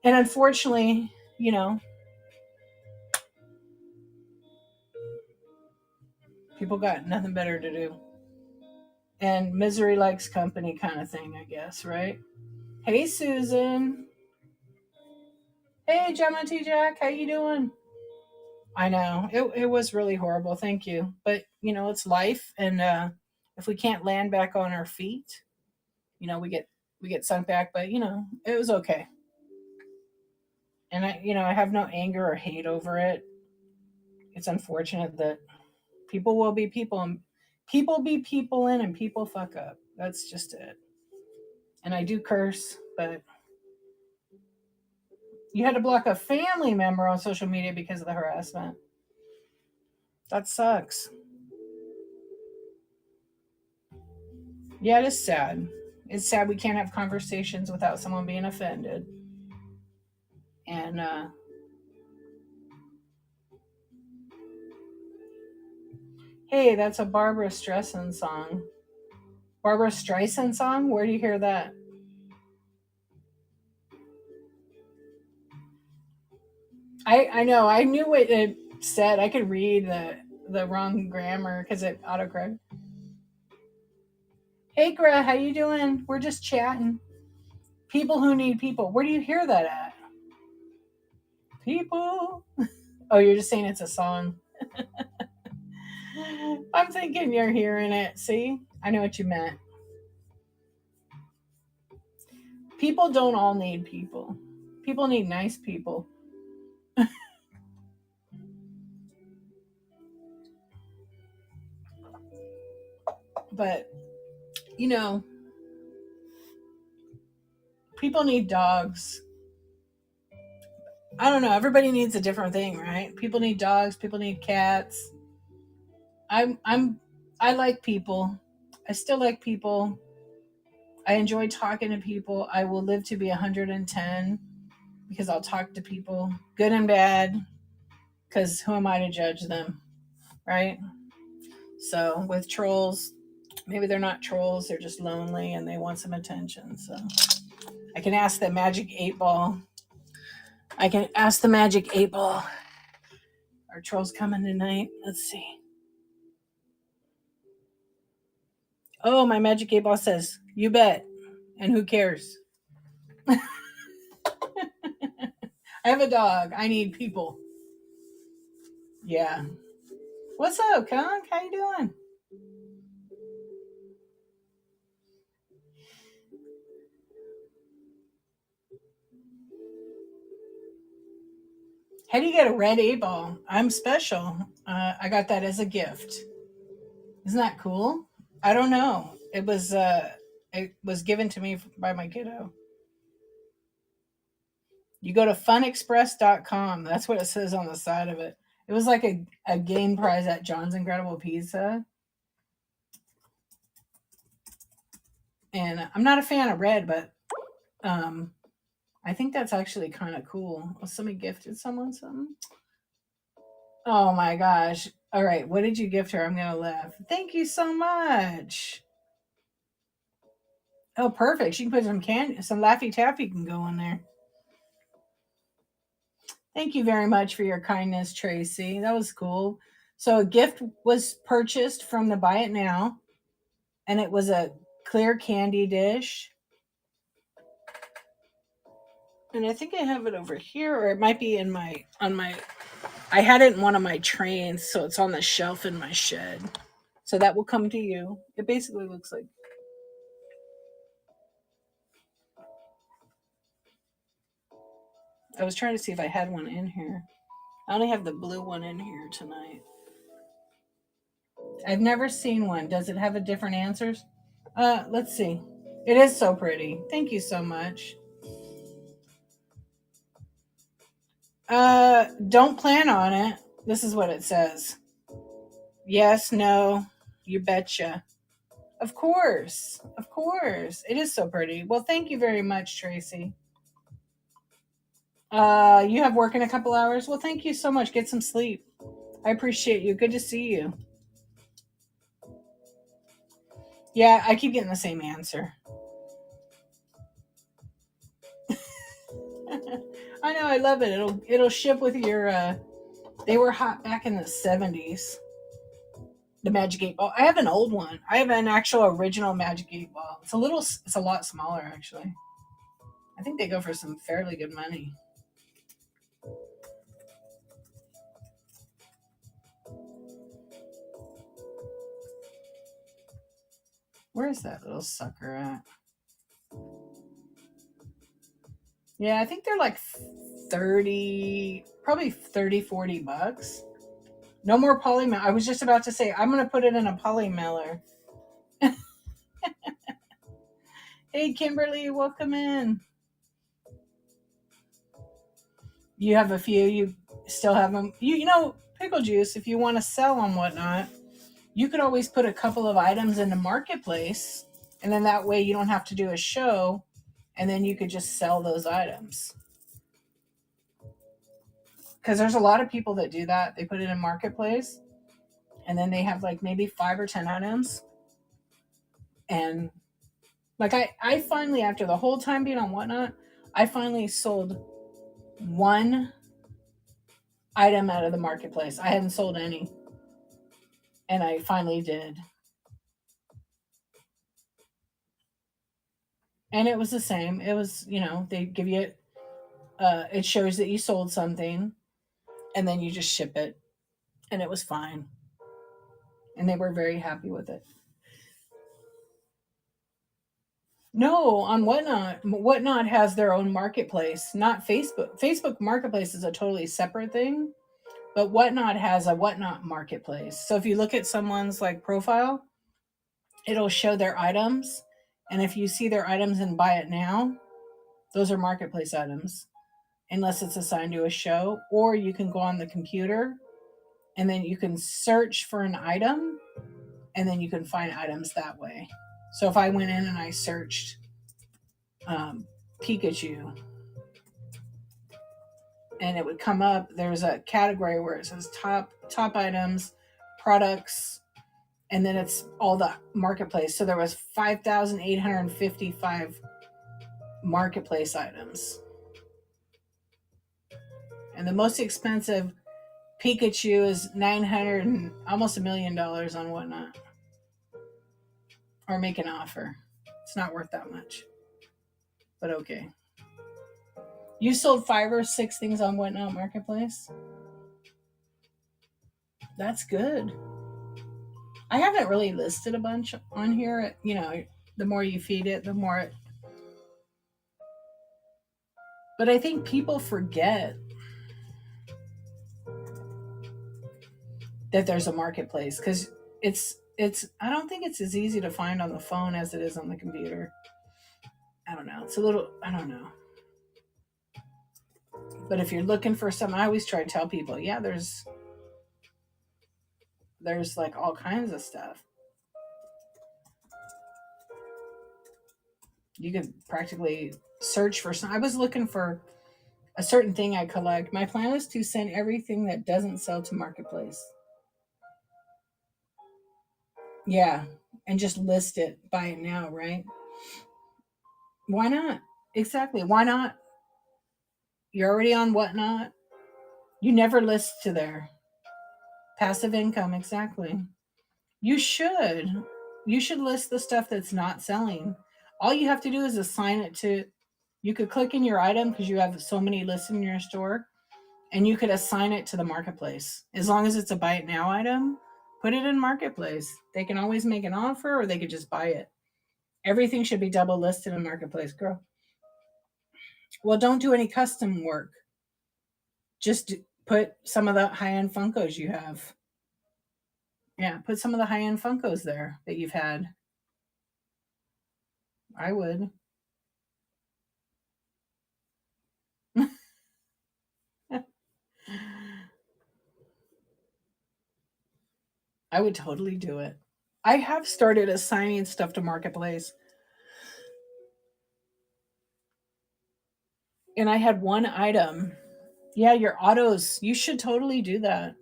And unfortunately, people got nothing better to do. And misery likes company kind of thing, I guess, right? Hey, Susan. Hey, Gemma T. Jack, how you doing? I know it was really horrible. Thank you, but it's life, and if we can't land back on our feet, we get sunk back. But it was okay, and I have no anger or hate over it. It's unfortunate that people will be people, and people be people in, and people fuck up. That's just it. And I do curse, but you had to block a family member on social media because of the harassment. That sucks. Yeah, it is sad. It's sad we can't have conversations without someone being offended. And hey, that's a Barbara Streisand song. Barbara Streisand song? Where do you hear that? I know. I knew what it said. I could read the wrong grammar because it autocorrect. Hey, Gra, how you doing? We're just chatting. People who need people. Where do you hear that at? People. Oh, you're just saying it's a song. I'm thinking you're hearing it. See? I know what you meant. People don't all need people. People need nice people. But, you know, people need dogs. I don't know. Everybody needs a different thing, right? People need dogs. People need cats. I'm I like people. I still like people. I enjoy talking to people. I will live to be 110 because I'll talk to people, good and bad, because who am I to judge them, right? So with trolls, maybe they're not trolls, they're just lonely and they want some attention. So I can ask the magic 8 ball. I can ask the magic 8 ball. Are trolls coming tonight? Let's see. Oh, my magic 8 ball says, you bet. And who cares? I have a dog. I need people. Yeah. What's up, Conk? How you doing? How do you get a red 8 ball? I'm special. I got that as a gift. Isn't that cool? I don't know. It was given to me by my kiddo. You go to funexpress.com. That's what it says on the side of it. It was like a game prize at John's Incredible Pizza. And I'm not a fan of red, but um, I think that's actually kind of cool. Well, somebody gifted someone something. Oh my gosh. All right. What did you gift her? I'm going to laugh. Thank you so much. Oh, perfect. She can put some candy, some Laffy Taffy can go in there. Thank you very much for your kindness, Tracy. That was cool. So a gift was purchased from the Buy It Now, and it was a clear candy dish. And I think I have it over here, or it might be in my on my. I had it in one of my trains, so it's on the shelf in my shed. So that will come to you. It basically looks like I was trying to see if I had one in here. I only have the blue one in here tonight. I've never seen one. Does it have a different answers? Let's see. It is so pretty. Thank you so much. Don't plan on it. This is what it says. Yes, no, you betcha. Of course. Of course. It is so pretty. Well, thank you very much, Tracy. You have work in a couple hours? Well, thank you so much. Get some sleep. I appreciate you. Good to see you. Yeah, I keep getting the same answer. I know, I love it. It'll ship with your they were hot back in the 70s. The Magic 8 Ball. I have an old one. I have an actual original Magic 8 Ball. It's a lot smaller actually. I think they go for some fairly good money. Where is that little sucker at? Yeah, I think they're like 30, probably 30, 40 bucks. No more poly mail. I was just about to say, I'm going to put it in a poly mailer. Hey, Kimberly, welcome in. You have a few. You still have them. You know, pickle juice, if you want to sell them, whatnot, you could always put a couple of items in the marketplace. And then that way you don't have to do a show. And then you could just sell those items. Because there's a lot of people that do that. They put it in marketplace. And then they have like maybe 5 or 10 items. And like I finally, after the whole time being on Whatnot, I finally sold one item out of the marketplace. I hadn't sold any. And I finally did. And it was the same. It was, they give you, it shows that you sold something and then you just ship it. And it was fine. And they were very happy with it. No, on Whatnot. Whatnot has their own marketplace, not Facebook. Facebook Marketplace is a totally separate thing, but Whatnot has a Whatnot marketplace. So if you look at someone's like profile, it'll show their items, and if you see their items and buy it now, those are marketplace items, unless it's assigned to a show. Or you can go on the computer, and then you can search for an item, and then you can find items that way. So if I went in and I searched Pikachu, and it would come up, there's a category where it says top items, products, and then it's all the marketplace. So there was 5,855 marketplace items. And the most expensive Pikachu is 900, almost $1 million on Whatnot. Or make an offer. It's not worth that much. But okay. You sold 5 or 6 things on Whatnot Marketplace? That's good. I haven't really listed a bunch on here. The more you feed it, the more it... But I think people forget that there's a marketplace, because it's I don't think it's as easy to find on the phone as it is on the computer. I don't know. It's a little, I don't know. But if you're looking for something, I always try to tell people, yeah, there's like all kinds of stuff. You could practically search for some. I was looking for a certain thing I collect. My plan was to send everything that doesn't sell to Marketplace. Yeah, and just list it, buy it now, right? Why not? Exactly. Why not? You're already on Whatnot. You never list to there. Passive income, exactly. You should. You should list the stuff that's not selling. All you have to do is assign it to... You could click in your item because you have so many listed in your store, and you could assign it to the marketplace. As long as it's a buy it now item, put it in marketplace. They can always make an offer, or they could just buy it. Everything should be double listed in marketplace, girl. Well, don't do any custom work. Just put some of the high-end Funkos you have. Yeah, put some of the high-end Funkos there that you've had. I would. I would totally do it. I have started assigning stuff to Marketplace, and I had one item. Yeah, your autos. You should totally do that.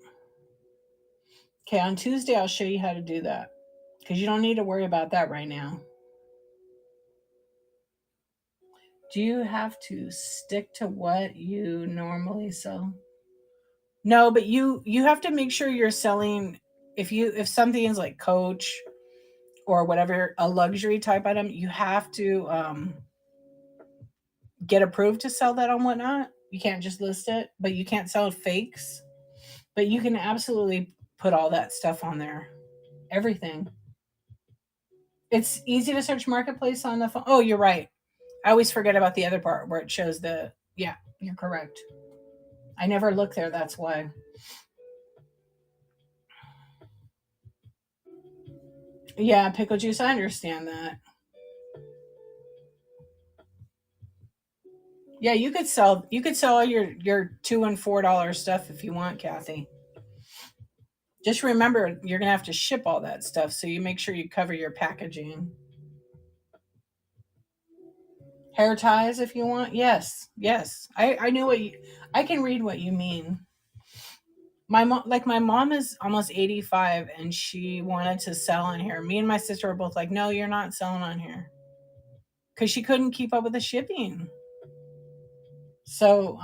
Okay, on Tuesday, I'll show you how to do that because you don't need to worry about that right now. Do you have to stick to what you normally sell? No, but you have to make sure you're selling if something is like Coach or whatever a luxury type item, you have to get approved to sell that on Whatnot. You can't just list it, but you can't sell fakes. But you can absolutely put all that stuff on there. Everything. It's easy to search Marketplace on the phone. Oh, you're right. I always forget about the other part where it shows the. Yeah, you're correct. I never look there. That's why. Yeah, pickle juice. I understand that. Yeah, you could sell all your $2 and $4 stuff if you want, Kathy. Just remember you're gonna have to ship all that stuff, so you make sure you cover your packaging. Hair ties if you want. Yes, yes. I know what you. I can read what you mean. My mom is almost 85, and she wanted to sell on here. Me and my sister were both like, "No, you're not selling on here," because she couldn't keep up with the shipping. So,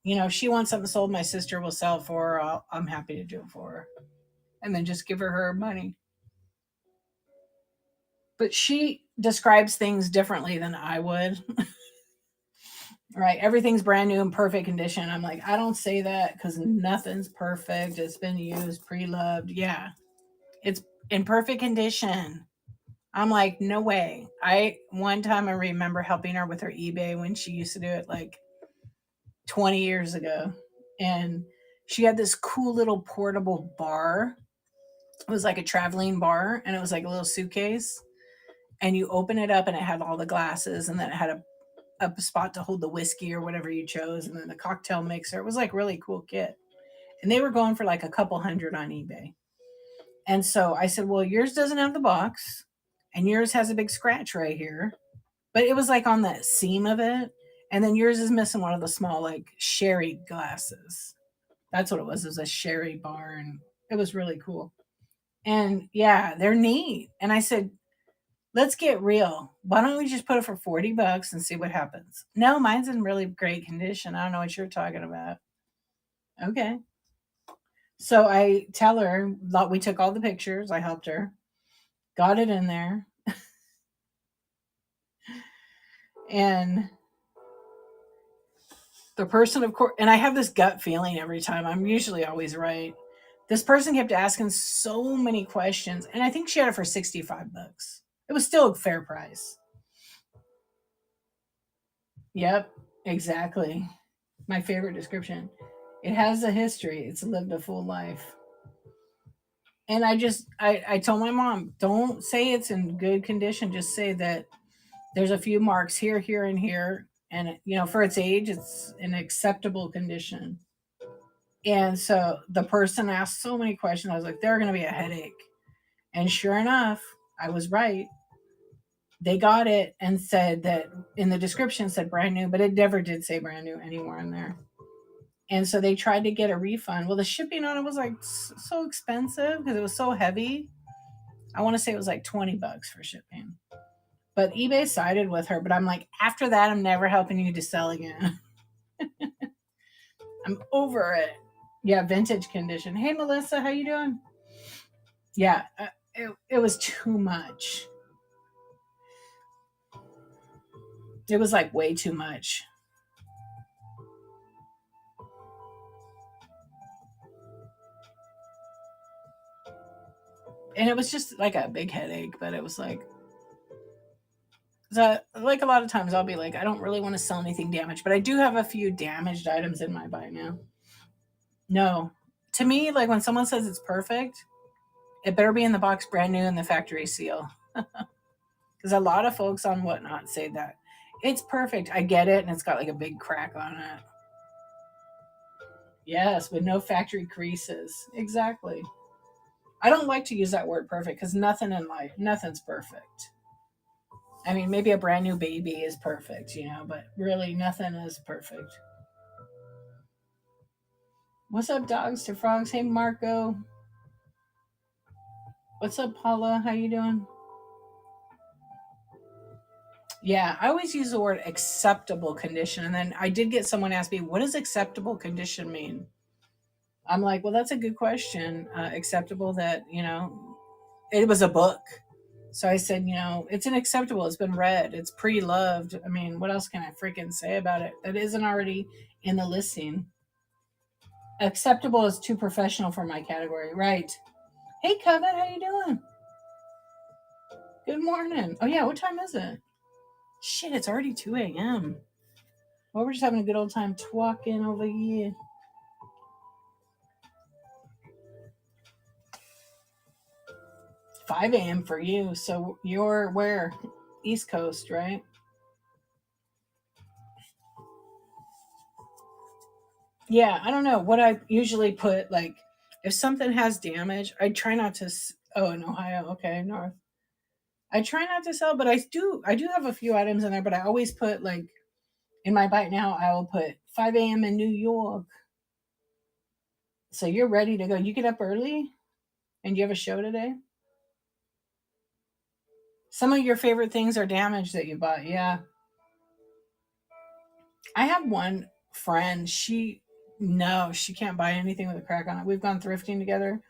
if she wants something sold, my sister will sell it for her. I'm happy to do it for her, and then just give her money. But she describes things differently than I would. Right, everything's brand new and perfect condition. I'm like, I don't say that because nothing's perfect. It's been used, pre-loved. Yeah, it's in perfect condition. I'm like, no way. I one time I remember helping her with her eBay when she used to do it like 20 years ago, and she had this cool little portable bar. It was like a traveling bar, and it was like a little suitcase. And you open it up, and it had all the glasses, and then it had a spot to hold the whiskey or whatever you chose, and then the cocktail mixer. It was like really cool kit, and they were going for like a couple hundred on eBay. And so I said, "Well, yours doesn't have the box, and yours has a big scratch right here, but it was like on the seam of it, and then yours is missing one of the small like sherry glasses." That's what it was. It was a sherry bar, and it was really cool. And yeah, they're neat. And I said, let's get real. Why don't we just put it for $40 and see what happens? No, mine's in really great condition. I don't know what you're talking about. Okay. So I tell her, we took all the pictures. I helped her, got it in there. And the person, of course, and I have this gut feeling every time. I'm usually always right. This person kept asking so many questions, and I think she had it for $65. It was still a fair price. Yep, exactly. My favorite description. It has a history. It's lived a full life. And I told my mom, don't say it's in good condition. Just say that there's a few marks here, here, and here. And, for its age, it's in acceptable condition. And so the person asked so many questions. I was like, they're going to be a headache. And sure enough, I was right. They got it and said that in the description said brand new, but it never did say brand new anywhere in there. And so they tried to get a refund. Well, the shipping on it was like so expensive because it was so heavy. I want to say it was like $20 for shipping. But eBay sided with her. But I'm like, after that, I'm never helping you to sell again. I'm over it. Yeah, vintage condition. Hey, Melissa, how you doing? Yeah, it was too much. It was like way too much. And it was just like a big headache, but it was like, So, like a lot of times, I'll be like, I don't really want to sell anything damaged, but I do have a few damaged items in my buy now. No, to me, like when someone says it's perfect, it better be in the box brand new in the factory seal. Because a lot of folks on Whatnot say that it's perfect. I get it, and it's got like a big crack on it. Yes, with no factory creases. Exactly. I don't like to use that word perfect because nothing in life, nothing's perfect. I mean, maybe a brand new baby is perfect, but really nothing is perfect. What's up, dogs to frogs? Hey, Marco. What's up, Paula? How you doing? Yeah, I always use the word acceptable condition. And then I did get someone ask me, what does acceptable condition mean? I'm like, well, that's a good question. Acceptable that, it was a book. So I said, it's an acceptable. It's been read. It's pre-loved. I mean, what else can I freaking say about it that isn't already in the listing? Acceptable is too professional for my category. Right. Hey, Kevin, how you doing? Good morning. Oh, yeah, what time is it? Shit, it's already 2 a.m. Well, we're just having a good old time talking over here. 5 a.m. for you. So you're where? East Coast, right? Yeah, I don't know what I usually put. Like, if something has damage, I try not to. Oh, in Ohio, okay, north. I try not to sell, but I do. I do have a few items in there, but I always put like in my bite now. I will put 5 a.m. in New York. So you're ready to go. You get up early, and you have a show today. Some of your favorite things are damaged that you bought. Yeah, I have one friend. She can't buy anything with a crack on it. We've gone thrifting together,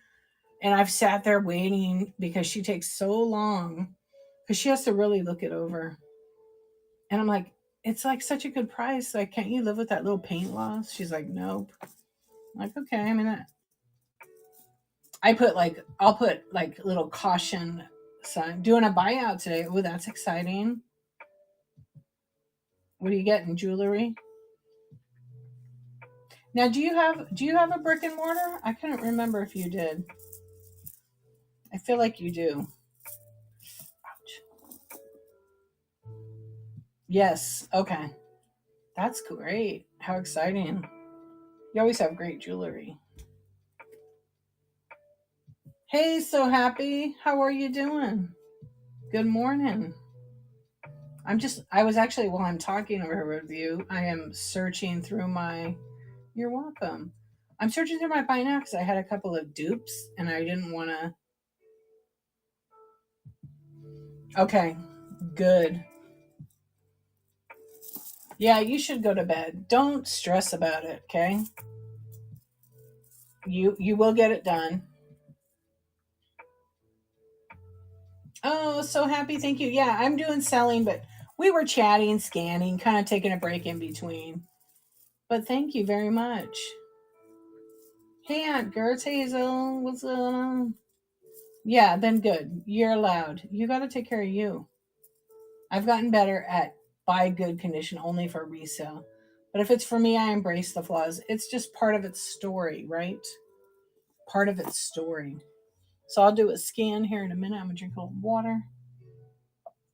and I've sat there waiting because she takes so long because she has to really look it over. And I'm like, it's like such a good price. Like, can't you live with that little paint loss? She's like, nope. I'm like, okay. I mean, I'll put like little caution sign. Doing a buyout today. Oh, that's exciting. What are you getting? Jewelry? Now, do you have a brick and mortar? I couldn't remember if you did. I feel like you do. Ouch. Yes. Okay. That's great. How exciting. You always have great jewelry. Hey, so happy. How are you doing? Good morning. I was actually, while I'm talking over here with you, I am searching through my, you're welcome. I'm searching through my buy now because I had a couple of dupes and I didn't want to. Okay, good. Yeah, you should go to bed. Don't stress about it, okay? You will get it done. Oh, so happy. Thank you. Yeah, I'm doing selling, but we were chatting, scanning, kind of taking a break in between. But thank you very much. Hey, Aunt Gertz, Hazel, what's up? Yeah, then good. You're allowed. You got to take care of you. I've gotten better at buy good condition only for resale. But if it's for me, I embrace the flaws. It's just part of its story, right? Part of its story. So I'll do a scan here in a minute. I'm gonna drink a little water.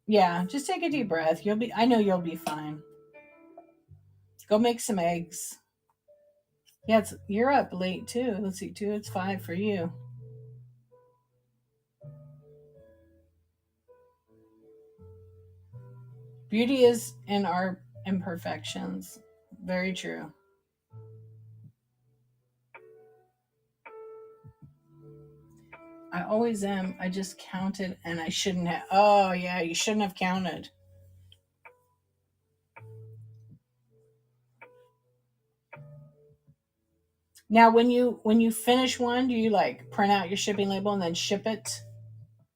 Yeah, just take a deep breath. I know you'll be fine. Go make some eggs. Yeah, you're up late too. Let's see, two, it's 5 for you. Beauty is in our imperfections. Very true. I always am. I just counted and I shouldn't have. Oh, yeah, you shouldn't have counted. Now, when you finish one, do you like print out your shipping label and then ship it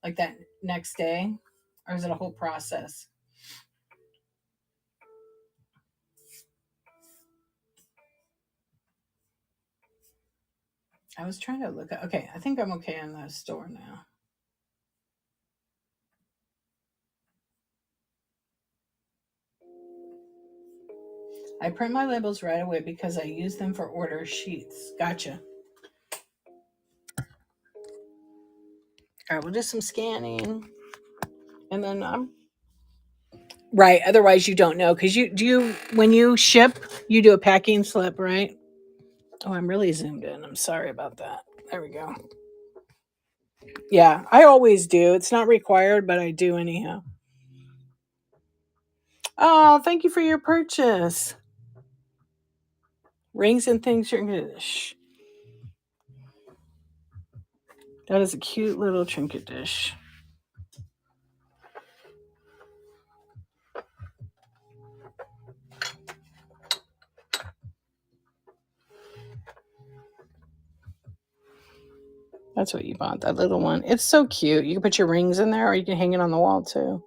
like that next day? Or is it a whole process? I was trying to look at, okay, I think I'm okay in the store now. I print my labels right away because I use them for order sheets. Gotcha. All right, we'll do some scanning. And then I'm right. Otherwise, you don't know because when you ship, you do a packing slip, right? Oh, I'm really zoomed in. I'm sorry about that. There we go. Yeah, I always do. It's not required, but I do anyhow. Oh, thank you for your purchase. Rings and things you're gonna. That is a cute little trinket dish. That's what you bought, that little one. It's so cute. You can put your rings in there or you can hang it on the wall too.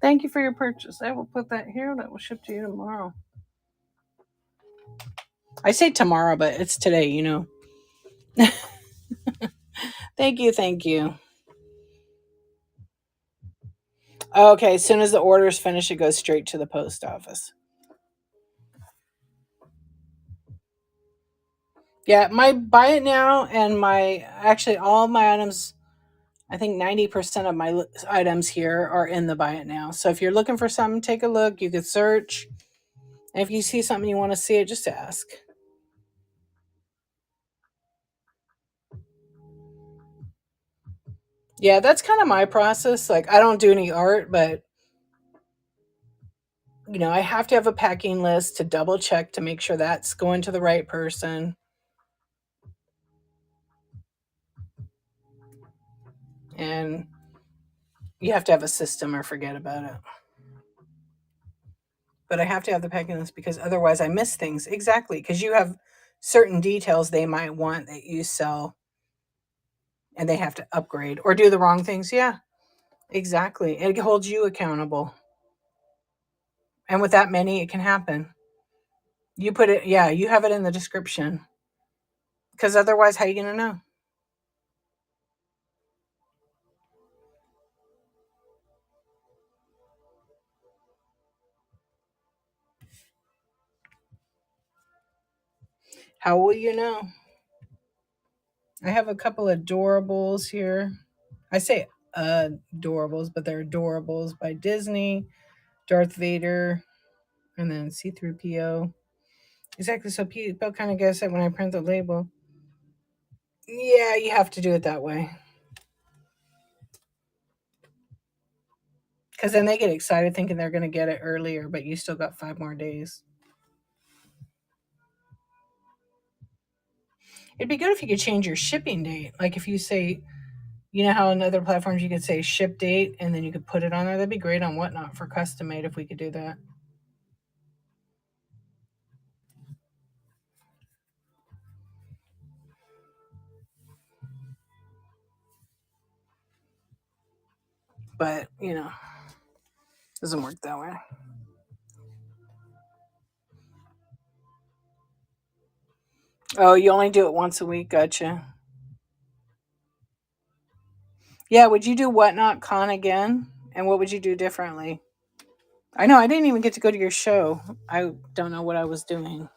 Thank you for your purchase. I will put that here. That will ship to you tomorrow. I say tomorrow, but it's today, you know. Thank you. Thank you. Okay, as soon as the order is finished, it goes straight to the post office. Yeah, my buy it now and all my items, I think 90% of my items here are in the buy it now. So if you're looking for something, take a look. You could search. And if you see something you want to see it, just ask. Yeah, that's kind of my process. Like, I don't do any art, but I have to have a packing list to double check to make sure that's going to the right person. And you have to have a system or forget about it. But I have to have the packing list because otherwise I miss things. Exactly. Because you have certain details they might want that you sell and they have to upgrade or do the wrong things. Yeah, exactly. It holds you accountable. And with that many, it can happen. You put it, yeah, you have it in the description. Because otherwise, how are you going to know? How will you know? I have a couple of adorables here. I say adorables, but they're adorables by Disney, Darth Vader, and then C-3PO. Exactly. So people kind of guess it when I print the label. Yeah, you have to do it that way. Because then they get excited thinking they're going to get it earlier, but you still got 5 more days. It'd be good if you could change your shipping date. Like if you say, you know how in other platforms you could say ship date and then you could put it on there? That'd be great on Whatnot for custom made if we could do that. But, doesn't work that way. Oh, you only do it once a week. Gotcha. Yeah, would you do Whatnot Con again? And what would you do differently? I know I didn't even get to go to your show. I don't know what I was doing.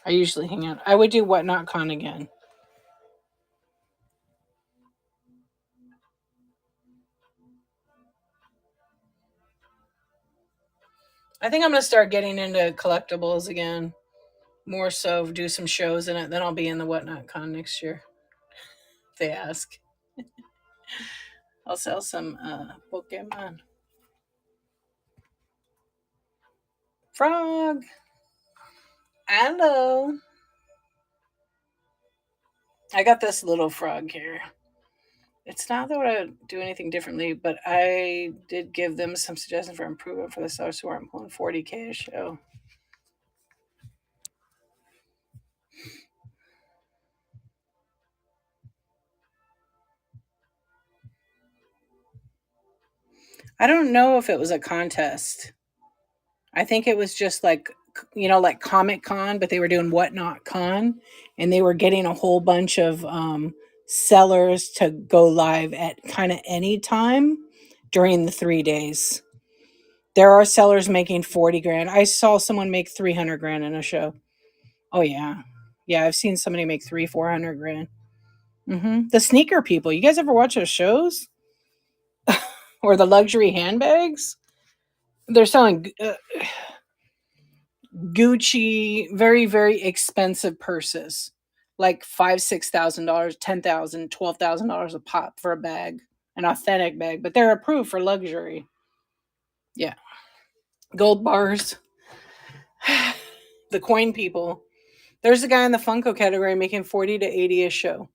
I usually hang out. I would do Whatnot Con again. I think I'm gonna start getting into collectibles again. More so, do some shows in it. Then I'll be in the Whatnot Con next year. If they ask. I'll sell some Pokemon. Frog. Hello. I got this little frog here. It's not that I would do anything differently, but I did give them some suggestions for improvement for the sellers who aren't pulling 40K a show. I don't know if it was a contest. I think it was just like like Comic Con, but they were doing Whatnot Con, and they were getting a whole bunch of sellers to go live at kind of any time during the 3 days. There are sellers making 40 grand. I saw someone make 300 grand in a show. Oh yeah. Yeah, I've seen somebody make 400 grand. The sneaker people. You guys ever watch those shows? Or the luxury handbags? They're selling Gucci, very, very expensive purses. Like five, $6,000, 10,000, $12,000 a pop for a bag. An authentic bag, but they're approved for luxury. Yeah. Gold bars. The coin people. There's a guy in the Funko category making 40 to 80 a show.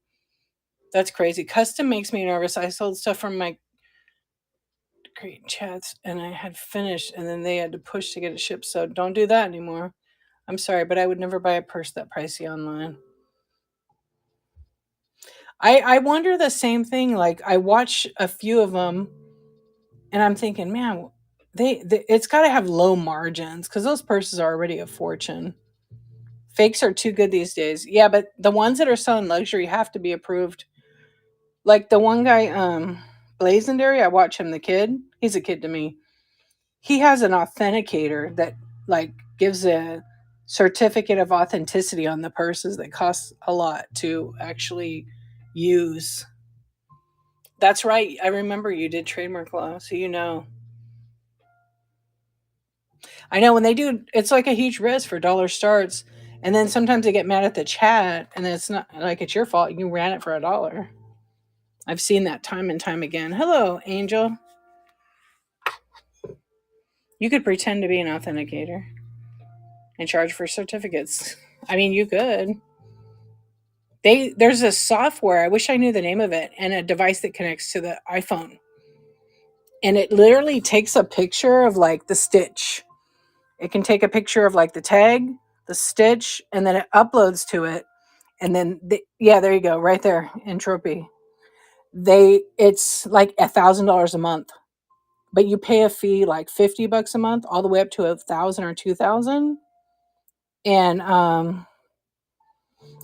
That's crazy. Custom makes me nervous. I sold stuff from my great chats and I had finished and then they had to push to get it shipped. So don't do that anymore. I'm sorry, but I would never buy a purse that pricey online. I wonder the same thing. Like I watch a few of them and I'm thinking, man, they it's got to have low margins because those purses are already a fortune. Fakes are too good these days. Yeah, but the ones that are selling luxury have to be approved. Like the one guy, Blazendary, I watch him, the kid. He's a kid to me. He has an authenticator that like gives a certificate of authenticity on the purses that costs a lot to actually use. That's right. I remember you did trademark law, so you know. I know when they do, it's like a huge risk for dollar starts. And then sometimes they get mad at the chat, and then it's not like it's your fault. You ran it for $1. I've seen that time and time again. Hello, Angel. You could pretend to be an authenticator and charge for certificates. I mean, you could. There's a software, I wish I knew the name of it, and a device that connects to the iPhone. And it literally takes a picture of like the stitch. It can take a picture of like the tag, the stitch, and then it uploads to it. And then yeah, there you go, right there, entropy. It's like $1,000 a month, but you pay a fee like $50 a month, all the way up to 1,000 or 2,000. And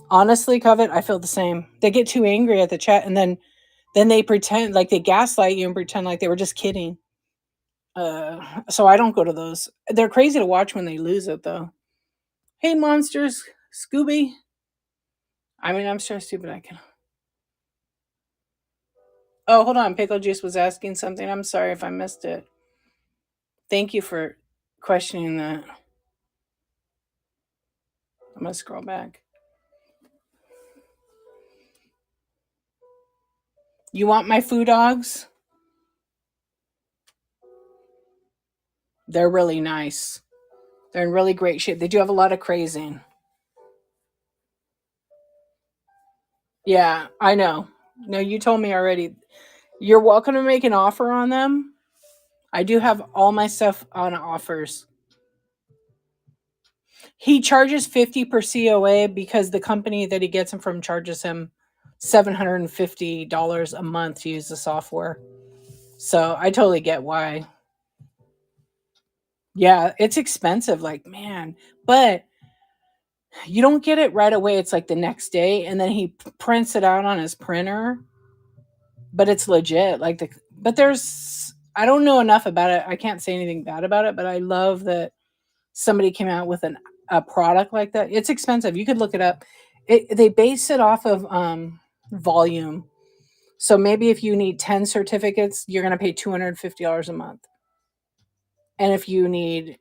honestly, Covet, I feel the same. They get too angry at the chat, and then they pretend like they gaslight you and pretend like they were just kidding. So I don't go to those. They're crazy to watch when they lose it, though. Hey, monsters, Scooby. I mean, I'm so stupid. I can. Oh, hold on. Pickle Juice was asking something. I'm sorry if I missed it. Thank you for questioning that. I'm gonna scroll back. You want my food dogs? They're really nice. They're in really great shape. They do have a lot of crazing. Yeah, I know. No, you told me already. You're welcome to make an offer on them. I do have all my stuff on offers. He charges 50 per COA because the company that he gets them from charges him $750 a month to use the software. So I totally get why. Yeah, it's expensive, like man, but you don't get it right away. It's like the next day, and then he prints it out on his printer. But it's legit. But there's I don't know enough about it. I can't say anything bad about it, but I love that somebody came out with a product like that. It's expensive. You could look it up. They base it off of volume. So maybe if you need 10 certificates, you're going to pay $250 a month. And if you need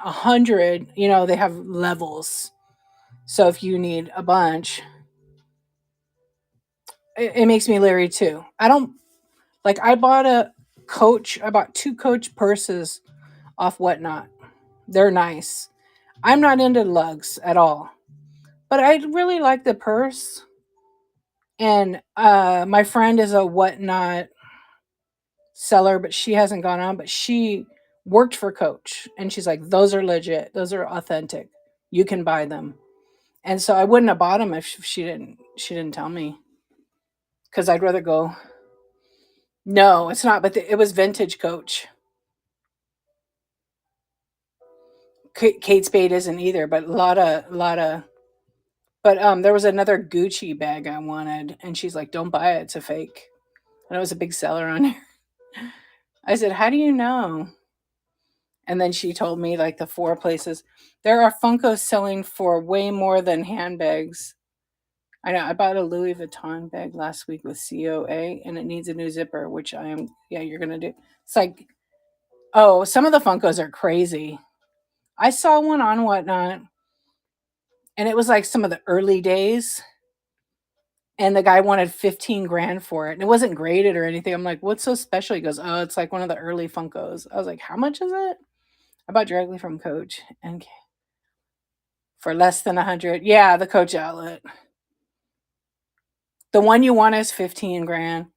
100, they have levels. So if you need a bunch, it makes me leery too. I don't like I bought two Coach purses off Whatnot. They're nice. I'm not into lugs at all, but I really like the purse. And my friend is a Whatnot seller, but she hasn't gone on. But she worked for Coach, and she's like, "Those are legit. Those are authentic. You can buy them." And so I wouldn't have bought them if she didn't. She didn't tell me because I'd rather go. No, it's not. But it was vintage Coach. Kate Spade isn't either, but a lot of. But there was another Gucci bag I wanted, and she's like, "Don't buy it; it's a fake." And it was a big seller on here. I said, "How do you know?" And then she told me like the 4 places. There are Funkos selling for way more than handbags. I know I bought a Louis Vuitton bag last week with COA and it needs a new zipper, which I am yeah, you're gonna do. It's like, oh, some of the Funkos are crazy. I saw one on Whatnot and it was like some of the early days and the guy wanted 15 grand for it. And it wasn't graded or anything. I'm like, what's so special? He goes, oh, it's like one of the early Funkos. I was like, how much is it? I bought directly from Coach and for less than 100. Yeah, the Coach outlet. The one you want is 15 grand.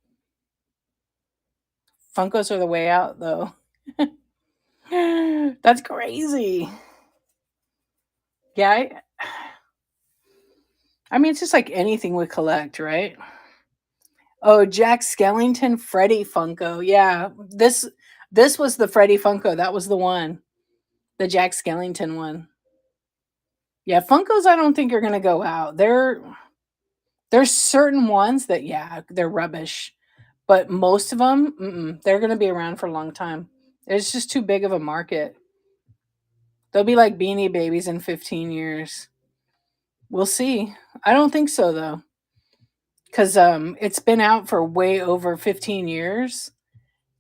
Funkos are the way out though. That's crazy. Yeah, I mean it's just like anything we collect, right? Oh, Jack Skellington Freddy Funko. Yeah. This was the Freddy Funko. That was the one. The Jack Skellington one. Yeah, Funkos I don't think are going to go out. There's certain ones that yeah, they're rubbish. But most of them, they're going to be around for a long time. It's just too big of a market. They'll be like Beanie Babies in 15 years. We'll see. I don't think so though, because it's been out for way over 15 years,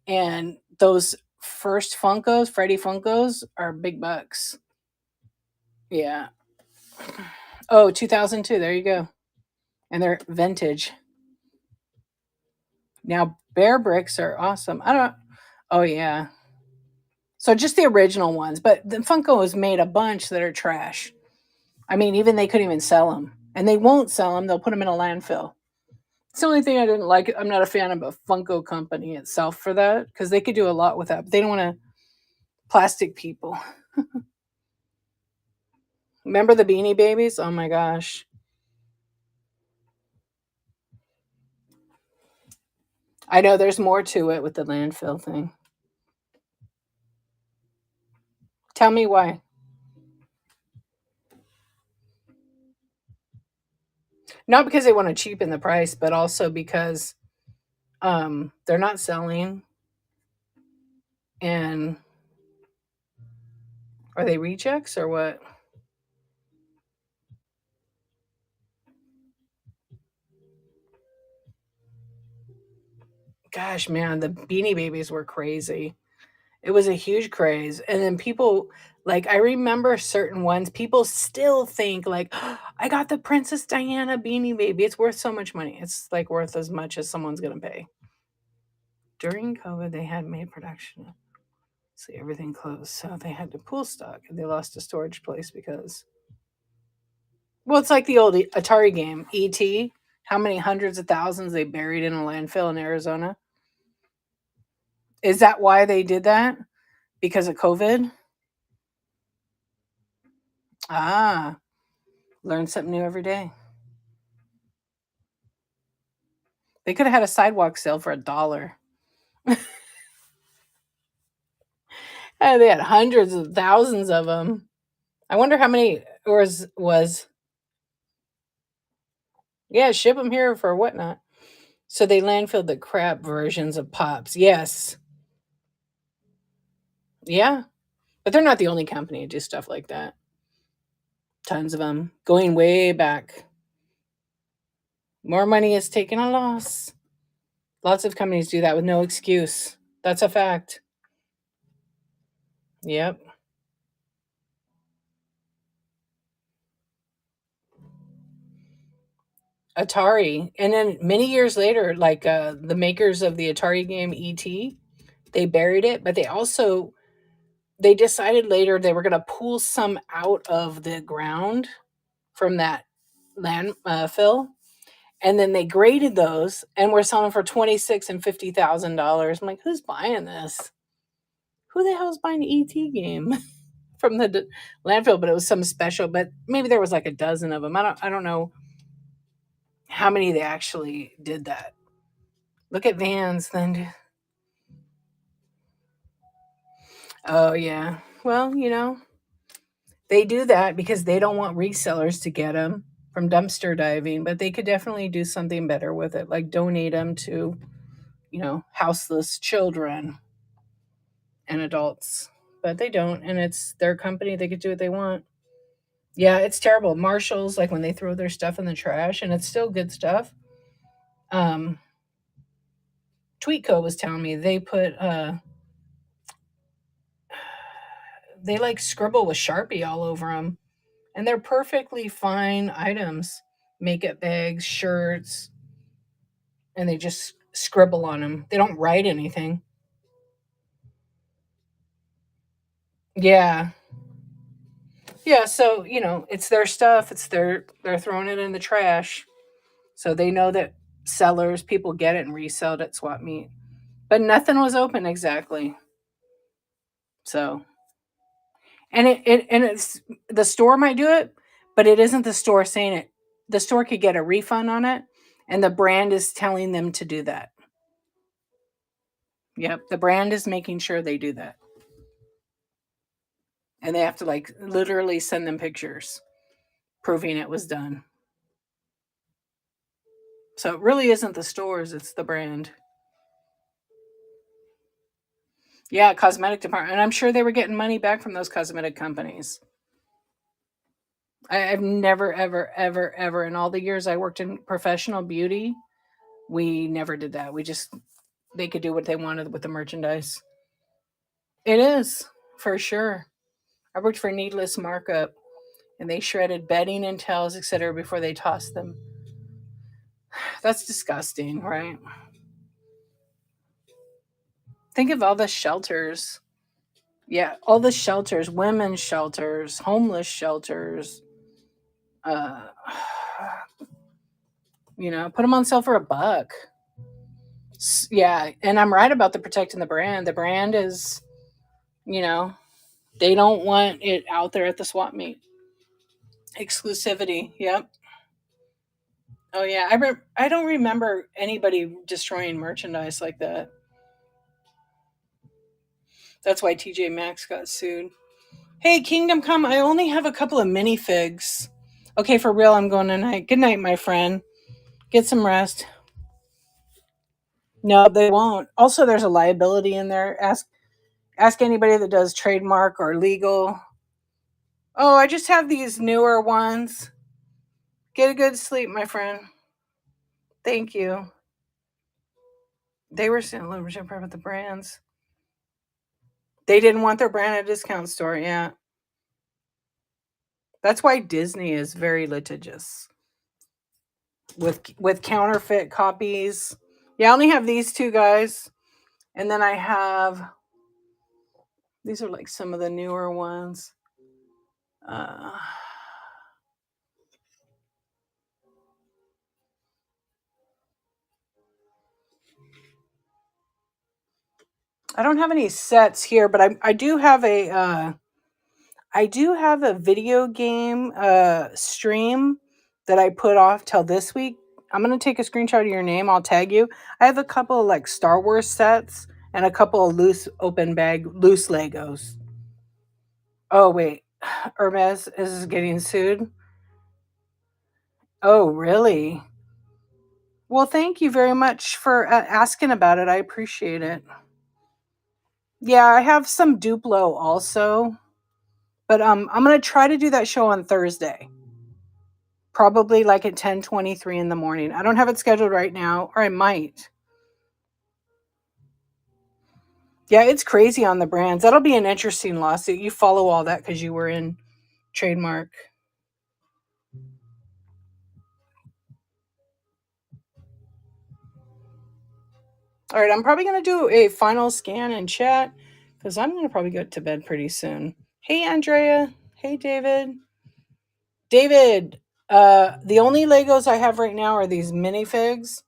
and those first Funkos, Freddy Funkos, are big bucks. Yeah. Oh, 2002. There you go. And they're vintage. Now Bear Bricks are awesome. I don't. Oh yeah. So just the original ones, but the Funko has made a bunch that are trash. I mean, even they couldn't even sell them, and they won't sell them. They'll put them in a landfill. It's the only thing I didn't like. I'm not a fan of a Funko company itself for that because they could do a lot with that. But they don't want to plastic people. Remember the Beanie Babies? Oh my gosh. I know there's more to it with the landfill thing. Tell me why. Not because they want to cheapen the price, but also because they're not selling and are they rejects or what? Gosh, man, the Beanie Babies were crazy. It was a huge craze. And then people like I remember certain ones, people still think like, "Oh, I got the Princess Diana Beanie Baby. It's worth so much money." It's like worth as much as someone's gonna pay. During COVID, they had made production. See, everything closed. So they had to pool stock and they lost a storage place because well, it's like the old Atari game, ET. How many hundreds of thousands they buried in a landfill in Arizona? Is that why they did that? Because of COVID? Ah, learn something new every day. They could have had a sidewalk sale for $1. And they had hundreds of thousands of them. I wonder how many was yeah, ship them here for whatnot. So they landfilled the crap versions of Pops. Yes. Yeah. But they're not the only company to do stuff like that. Tons of them. Going way back. More money is taking a loss. Lots of companies do that with no excuse. That's a fact. Yep. Atari. And then many years later, like the makers of the Atari game ET, they buried it, but they decided later they were going to pull some out of the ground from that land fill, and then they graded those and were selling for $26,000 and $50,000. I'm like, who's buying this? Who the hell's buying the ET game from the landfill? But it was some special. But maybe there was like a dozen of them. I don't know how many they actually did that. Look at Vans then. Oh yeah. Well, they do that because they don't want resellers to get them from dumpster diving, but they could definitely do something better with it, like donate them to, houseless children and adults. but they don't, and it's their company. They could do what they want. Yeah, it's terrible. Marshalls, like when they throw their stuff in the trash, and it's still good stuff. Um, Tweetco was telling me they put they like scribble with Sharpie all over them, and they're perfectly fine items, makeup bags, shirts, and they just scribble on them. They don't write anything. Yeah. Yeah, so, it's their stuff. They're throwing it in the trash. So they know that sellers, people get it and resell it at swap meet. But nothing was open exactly. So, and it's the store might do it, but it isn't the store saying it. The store could get a refund on it, and the brand is telling them to do that. Yep, the brand is making sure they do that. And they have to like literally send them pictures proving it was done. So it really isn't the stores, it's the brand. Yeah, cosmetic department. And I'm sure they were getting money back from those cosmetic companies. I've never, ever, ever, ever in all the years I worked in professional beauty, we never did that. We just they could do what they wanted with the merchandise. It is, for sure. I worked for Needless Markup, and they shredded bedding and towels, etc., before they tossed them. That's disgusting, right? Think of all the shelters. Yeah, all the shelters, women's shelters, homeless shelters. Uh, put them on sale for $1. Yeah, and I'm right about the protecting the brand. The brand is, you know, they don't want it out there at the swap meet. Exclusivity. Yep. Oh yeah, I don't remember anybody destroying merchandise like that. That's why TJ Maxx got sued. Hey, Kingdom Come, I only have a couple of minifigs. Okay, for real, I'm going tonight. Good night, my friend. Get some rest. No, they won't. Also, there's a liability in there. Ask anybody that does trademark or legal. Oh, I just have these newer ones. Get a good sleep, my friend. Thank you. They were saying liberation with the brands. They didn't want their brand at a discount store. Yeah, that's why Disney is very litigious with counterfeit copies. Yeah, I only have these two guys, and then I have these are like some of the newer ones. Uh, I don't have any sets here, but I do have a video game stream that I put off till this week. I'm gonna take a screenshot of your name. I'll tag you. I have a couple of like Star Wars sets and a couple of loose open bag loose Legos. Oh wait, Hermes is getting sued. Oh really? Well, thank you very much for asking about it. I appreciate it. Yeah, I have some Duplo also, but I'm gonna try to do that show on Thursday. Probably like at 10:23 in the morning. I don't have it scheduled right now, or I might. Yeah, it's crazy on the brands. That'll be an interesting lawsuit. You follow all that because you were in trademark. All right, I'm probably gonna do a final scan and chat because I'm gonna probably go to bed pretty soon. Hey Andrea. Hey David. David, the only Legos I have right now are these minifigs,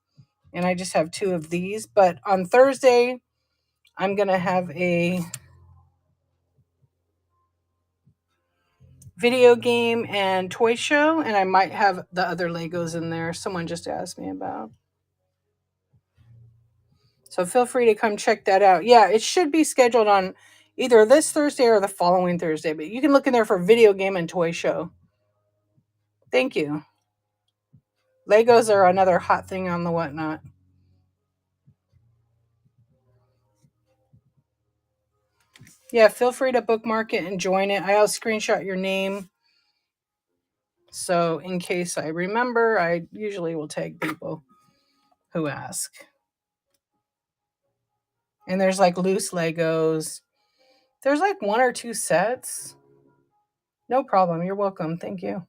and I just have two of these. But on Thursday, I'm gonna have a video game and toy show, and I might have the other Legos in there. Someone just asked me about. So feel free to come check that out. Yeah, it should be scheduled on either this Thursday or the following Thursday, but you can look in there for video game and toy show. Thank you. Legos are another hot thing on the whatnot. Yeah, feel free to bookmark it and join it. I'll screenshot your name. So in case I remember, I usually will tag people who ask. And there's like loose Legos. There's like 1 or 2 sets. No problem. You're welcome. Thank you.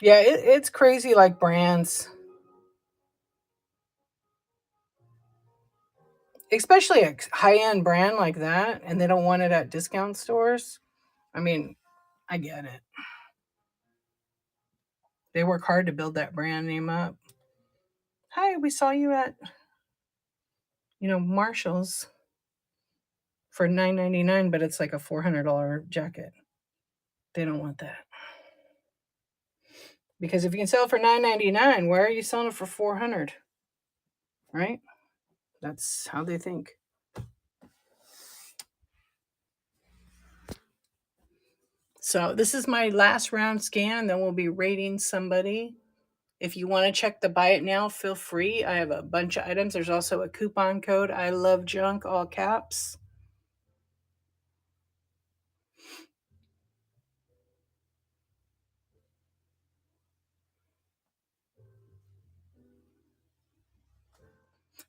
Yeah, it's crazy like brands. Especially a high-end brand like that, and they don't want it at discount stores. I mean, I get it. They work hard to build that brand name up. Hi, we saw you at, Marshall's for $9.99, but it's like a $400 jacket. They don't want that. Because if you can sell it for $9.99, why are you selling it for $400? Right? That's how they think. So this is my last round scan. Then we'll be rating somebody. If you want to check the buy it now, feel free. I have a bunch of items. There's also a coupon code. I love junk, all caps.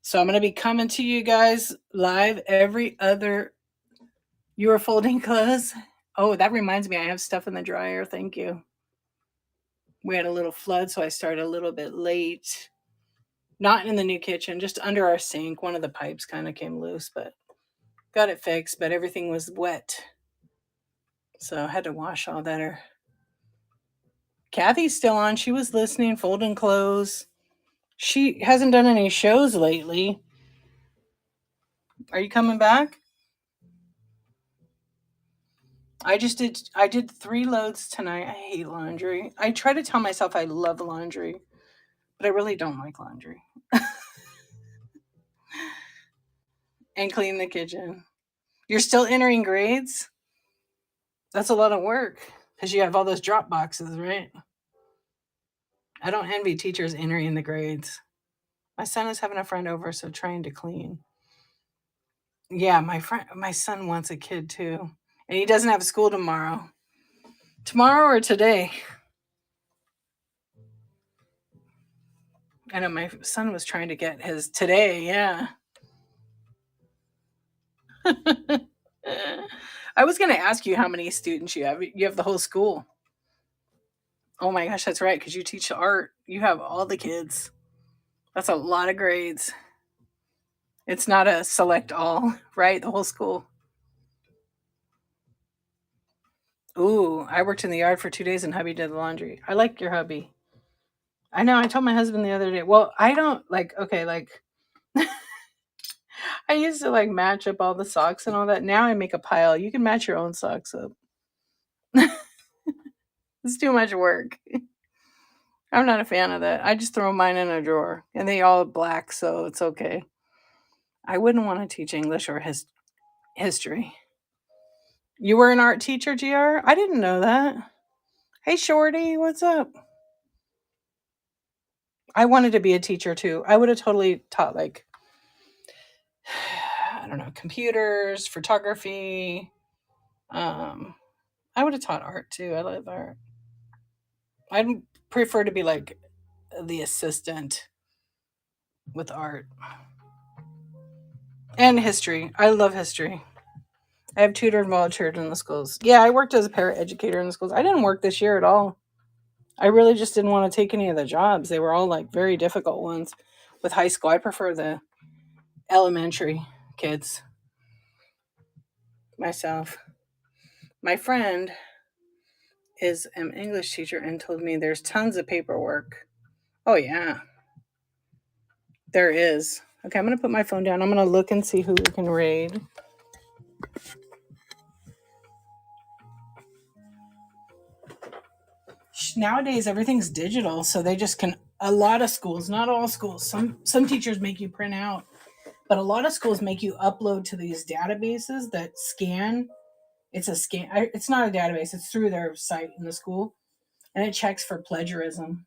So I'm going to be coming to you guys live every other. You are folding clothes. Oh, that reminds me. I have stuff in the dryer. Thank you. We had a little flood, so I started a little bit late. Not in the new kitchen, just under our sink. One of the pipes kind of came loose, but got it fixed. But everything was wet, so I had to wash all that. Kathy's still on. She was listening, folding clothes. She hasn't done any shows lately. Are you coming back? I did 3 loads tonight. I hate laundry. I try to tell myself I love laundry, but I really don't like laundry. And clean the kitchen. You're still entering grades? That's a lot of work because you have all those drop boxes, right? I don't envy teachers entering the grades. My son is having a friend over, so trying to clean. Yeah, my son wants a kid too. And he doesn't have school tomorrow. Tomorrow or today? I know my son was trying to get his today, yeah. I was going to ask you how many students you have. You have the whole school. Oh my gosh, that's right, because you teach art. You have all the kids. That's a lot of grades. It's not a select all, right? The whole school. Ooh, I worked in the yard for 2 days and hubby did the laundry. I like your hubby. I know. I told my husband the other day. Well, I don't okay, I used to match up all the socks and all that. Now I make a pile. You can match your own socks up. It's too much work. I'm not a fan of that. I just throw mine in a drawer and they all black, so it's okay. I wouldn't want to teach English or history. You were an art teacher, GR? I didn't know that. Hey, Shorty, what's up? I wanted to be a teacher too. I would have totally taught I don't know, computers, photography. I would have taught art too. I love art. I'd prefer to be the assistant with art and history. I love history. I have tutored and volunteered in the schools. Yeah, I worked as a paraeducator in the schools. I didn't work this year at all. I really just didn't want to take any of the jobs. They were all very difficult ones. With high school, I prefer the elementary kids myself. My friend is an English teacher and told me there's tons of paperwork. Oh, yeah. There is. Okay, I'm going to put my phone down. I'm going to look and see who we can raid. Nowadays, everything's digital, so they just can. A lot of schools, not all schools. Some teachers make you print out, but a lot of schools make you upload to these databases that scan. It's a scan. It's not a database. It's through their site in the school, and it checks for plagiarism.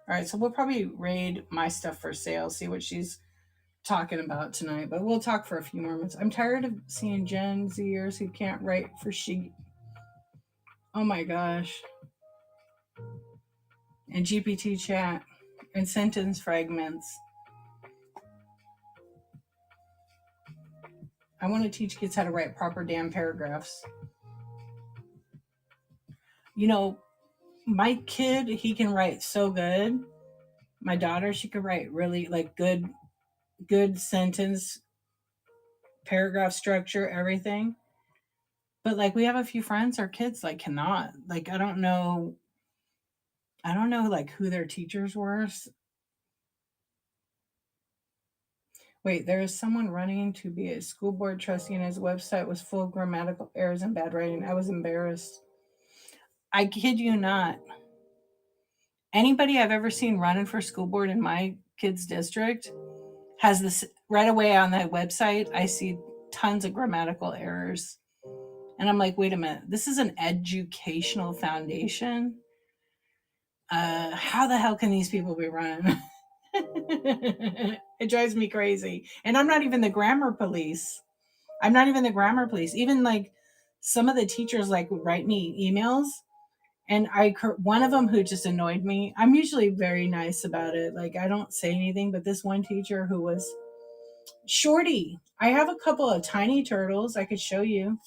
All right, so we'll probably raid my stuff for sale, see what she's talking about tonight, but we'll talk for a few more minutes. I'm tired of seeing Gen Zers who can't write for sheet. Oh my gosh. And GPT chat and sentence fragments. I want to teach kids how to write proper damn paragraphs. You know, my kid, he can write so good. My daughter, she could write really like good sentence, paragraph structure, everything. But like we have a few friends, our kids like cannot. Like I don't know like who their teachers were. Wait, there is someone running to be a school board trustee and his website was full of grammatical errors and bad writing. I was embarrassed. I kid you not. Anybody I've ever seen running for school board in my kid's district has this right away on that website. I see tons of grammatical errors. And I'm like, wait a minute, this is an educational foundation. How the hell can these people be running? It drives me crazy. And I'm not even the grammar police. Even like some of the teachers like write me emails, and one of them who just annoyed me. I'm usually very nice about it. Like I don't say anything, but this one teacher who was Shorty. I have a couple of tiny turtles I could show you.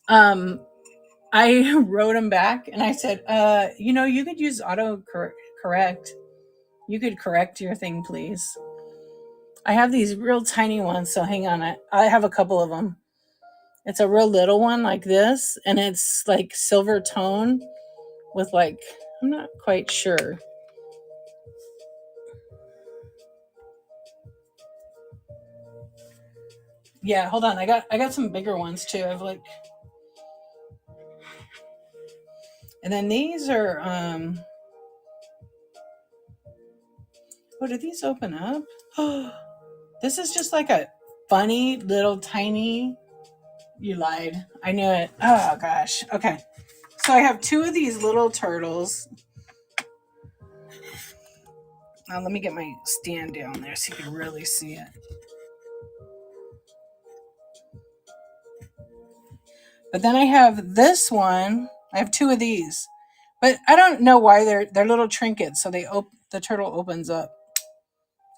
I wrote them back and I said, you could use auto correct. You could correct your thing, please. I have these real tiny ones, so hang on. I have a couple of them. It's a real little one like this, and it's like silver tone with like, I'm not quite sure. Yeah, hold on. I got some bigger ones too. I've like, and then these are oh, did these open up? This is just like a funny little tiny. You lied. I knew it. Oh gosh. Okay. So I have two of these little turtles. Now let me get my stand down there so you can really see it. But then I have this one. I have two of these. But I don't know why they're little trinkets. So the turtle opens up.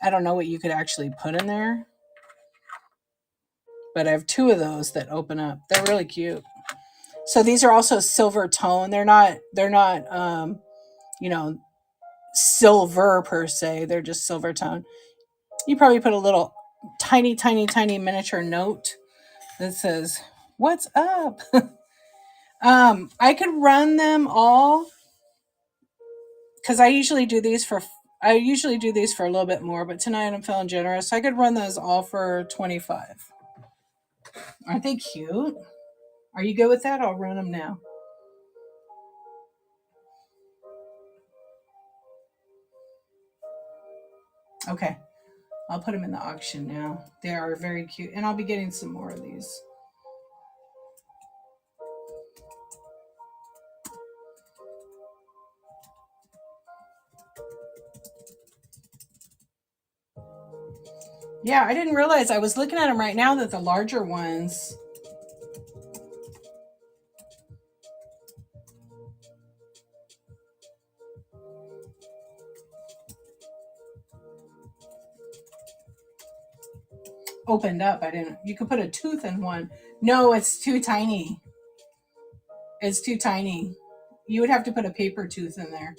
I don't know what you could actually put in there. But I have two of those that open up. They're really cute. So these are also silver tone. They're not silver per se. They're just silver tone. You probably put a little tiny miniature note that says, "What's up?" I could run them all because I usually do these for a little bit more, but tonight I'm feeling generous. So I could run those all for 25. Aren't they cute? Are you good with that? I'll run them now. Okay. I'll put them in the auction now. They are very cute. And I'll be getting some more of these. Yeah, I didn't realize. I was looking at them right now that the larger ones. Opened up. You could put a tooth in one. No, it's too tiny. It's too tiny. You would have to put a paper tooth in there.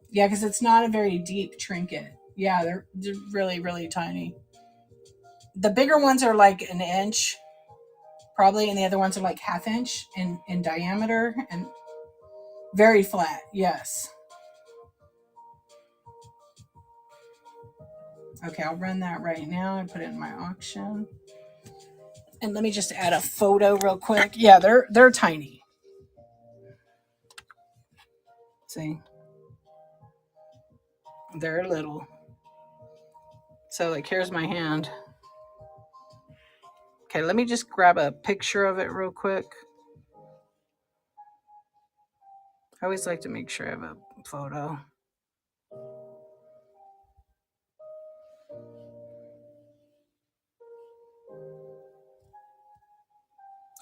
Yeah, because it's not a very deep trinket. Yeah, they're really, really tiny. The bigger ones are like an inch, probably, and the other ones are like half inch in diameter and very flat. Yes. Okay, I'll run that right now and put it in my auction. And let me just add a photo real quick. Yeah, they're tiny. See? They're little. So like here's my hand. Okay, let me just grab a picture of it real quick. I always like to make sure I have a photo.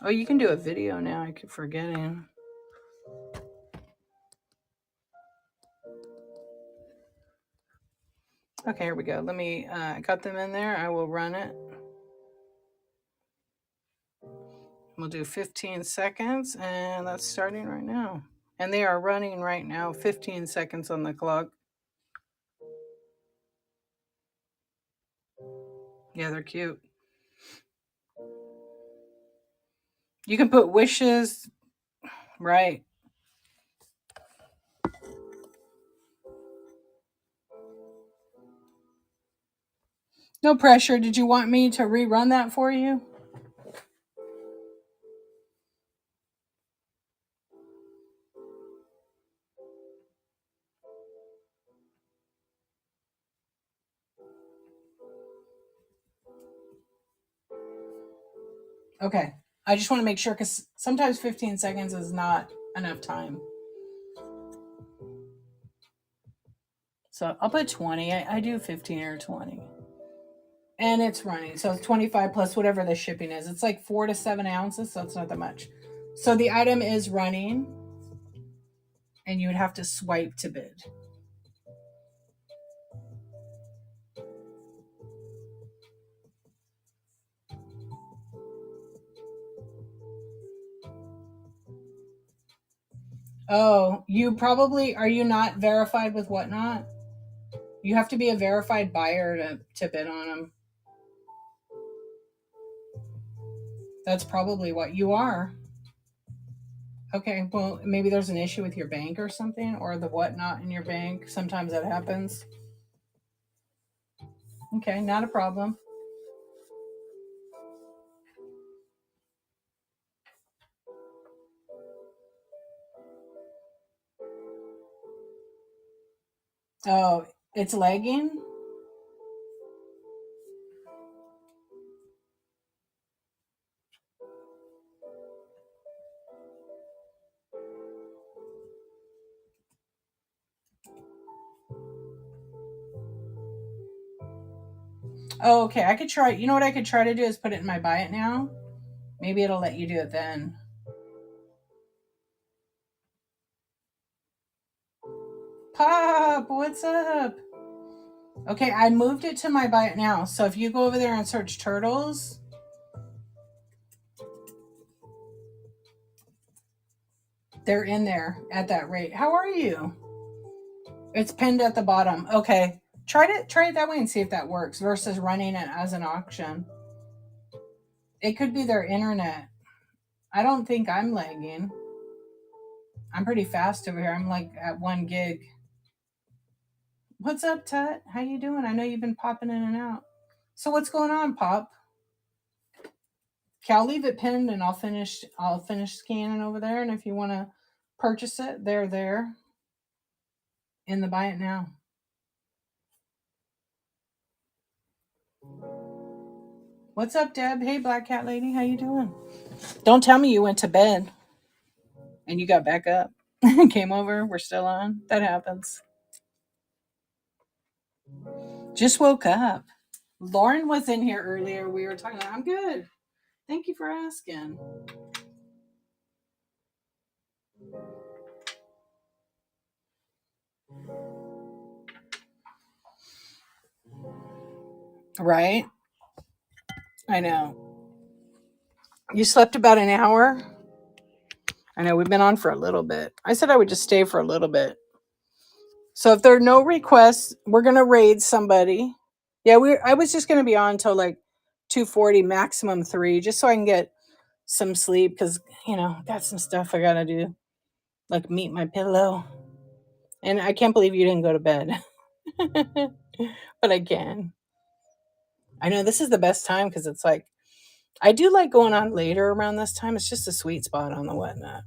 Oh, you can do a video now. I keep forgetting. Okay, here we go. Let me, got them in there. I will run it. We'll do 15 seconds, and that's starting right now. And they are running right now, 15 seconds on the clock. Yeah, they're cute. You can put wishes, right? No pressure. Did you want me to rerun that for you? Okay. I just want to make sure because sometimes 15 seconds is not enough time. So I'll put 20. I do 15 or 20. And it's running. So it's 25 plus whatever the shipping is. It's like 4 to 7 ounces. So it's not that much. So the item is running. And you would have to swipe to bid. Oh, you probably, are you not verified with Whatnot? You have to be a verified buyer to bid on them. That's probably what you are. Okay, well, maybe there's an issue with your bank or something, or the Whatnot in your bank. Sometimes that happens. Okay, not a problem. Oh, it's lagging? Oh, okay. I could try. You know what I could try to do is put it in my buy it now. Maybe it'll let you do it then. Pop, what's up? Okay, I moved it to my buy it now. So if you go over there and search turtles, they're in there at that rate. How are you? It's pinned at the bottom. Okay. Try it that way and see if that works versus running it as an auction. It could be their internet. I don't think I'm lagging. I'm pretty fast over here. I'm like at 1 gig. What's up, Tut? How you doing? I know you've been popping in and out. So what's going on, Pop? Okay, I'll leave it pinned and I'll finish scanning over there. And if you want to purchase it, they're there in the buy it now. What's up, Deb? Hey, Black Cat Lady, how you doing? Don't tell me you went to bed and you got back up and came over. We're still on. That happens. Just woke up. Lauren was in here earlier. We were talking. I'm good. Thank you for asking. Right? I know. You slept about an hour? I know we've been on for a little bit. I said I would just stay for a little bit. So if there are no requests, we're gonna raid somebody. Yeah, I was just gonna be on until like 2:40, maximum 3, just so I can get some sleep because got some stuff I gotta do, like meet my pillow. And I can't believe you didn't go to bed. But I can. I know this is the best time because it's like I do like going on later around this time. It's just a sweet spot on the Whatnot.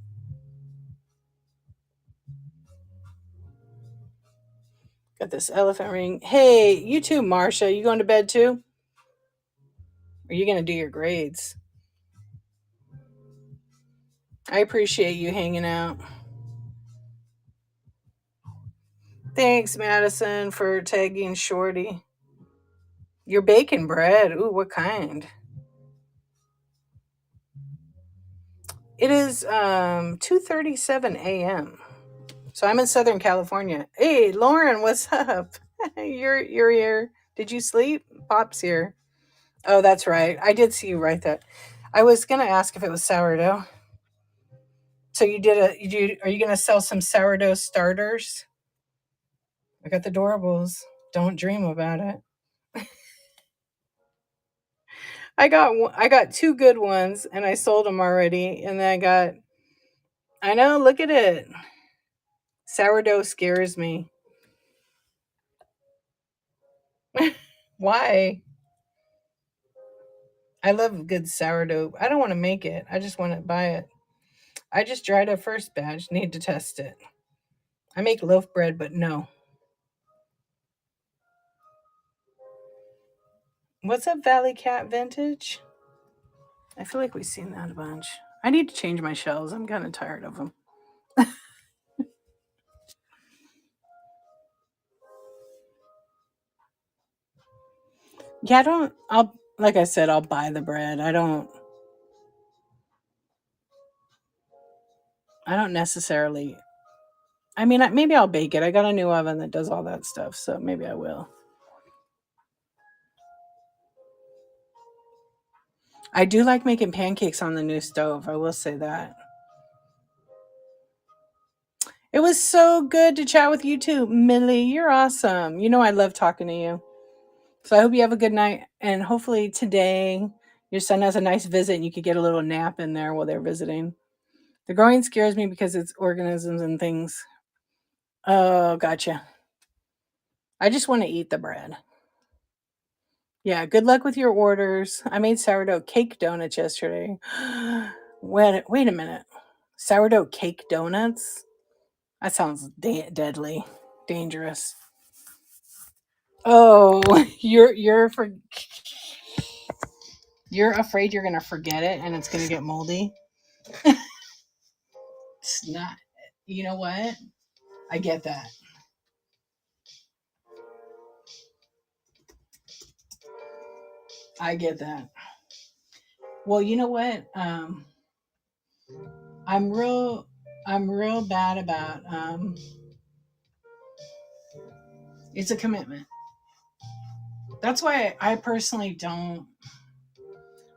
Got this elephant ring. Hey, you too, Marsha. You going to bed too? Or are you gonna do your grades? I appreciate you hanging out. Thanks, Madison, for tagging Shorty. You're baking bread. Ooh, what kind? It is 2:37 a.m. So I'm in Southern California. Hey, Lauren, what's up? You're here. Did you sleep? Pop's here. Oh, that's right. I did see you write that. I was gonna ask if it was sourdough. So are you gonna sell some sourdough starters? I got the doorables. Don't dream about it. I got two good ones and I sold them already. And then I know, look at it. Sourdough scares me. Why? I love good sourdough. I don't want to make it. I just want to buy it. I just tried a first batch. Need to test it. I make loaf bread, but no. What's up, Valley Cat Vintage? I feel like we've seen that a bunch. I need to change my shells. I'm kind of tired of them. Yeah, like I said, I'll buy the bread. I don't necessarily. I mean, maybe I'll bake it. I got a new oven that does all that stuff, so maybe I will. I do like making pancakes on the new stove. I will say that. It was so good to chat with you too, Millie. You're awesome. You know I love talking to you. So I hope you have a good night, and hopefully today your son has a nice visit and you could get a little nap in there while they're visiting. The growing scares me because it's organisms and things. Oh, gotcha. I just want to eat the bread. Yeah, good luck with your orders. I made sourdough cake donuts yesterday. Wait a minute. Sourdough cake donuts? That sounds deadly, dangerous. Oh, you're afraid you're gonna forget it and it's gonna get moldy. It's not. You know what? I get that. I get that. Well, you know what? I'm real. I'm real bad about. It's a commitment. That's why I personally don't.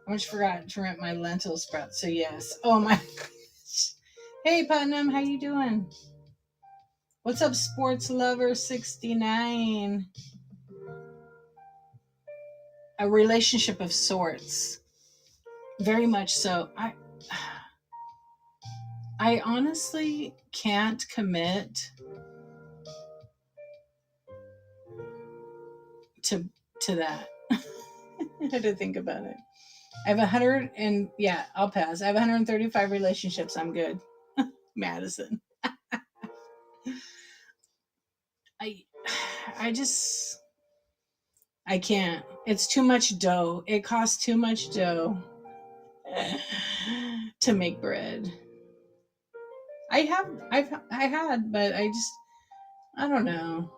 I just forgot to rent my lentil sprouts. So yes. Oh my. Hey Putnam, how you doing? What's up, Sports Lover 69? A relationship of sorts. Very much so. I honestly can't commit to that. I had to think about it. I have 100 and yeah, I'll pass. I have 135 relationships. I'm good. Madison. I I just I can't. It's too much dough. It costs too much dough to make bread. I had, but I don't know.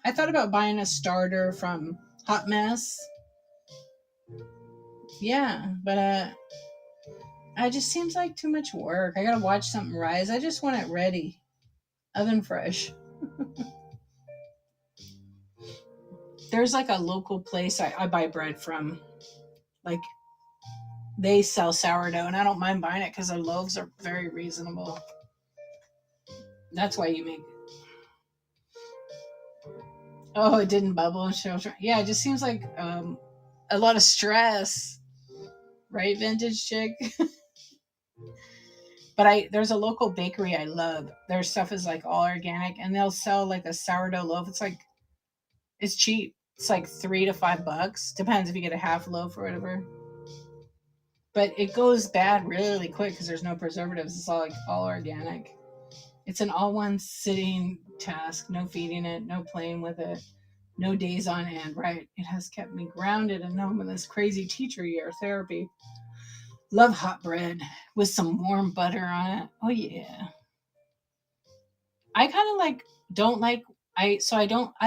I thought about buying a starter from Hot Mess. Yeah, but it just seems like too much work. I gotta watch something rise. I just want it ready, oven fresh. There's like a local place I buy bread from. Like they sell sourdough, and I don't mind buying it because their loaves are very reasonable. That's why you make. Oh, it didn't bubble. Yeah, it just seems like a lot of stress, right, vintage chick? But there's a local bakery I love. Their stuff is like all organic, and they'll sell like a sourdough loaf. It's cheap. It's like $3 to $5. Depends if you get a half loaf or whatever. But it goes bad really quick because there's no preservatives. It's all organic. It's an all one sitting task. No feeding it, no playing with it, no days on end. Right? It has kept me grounded and home in this crazy teacher year therapy. Love hot bread with some warm butter on it. Oh yeah. I kind of don't like I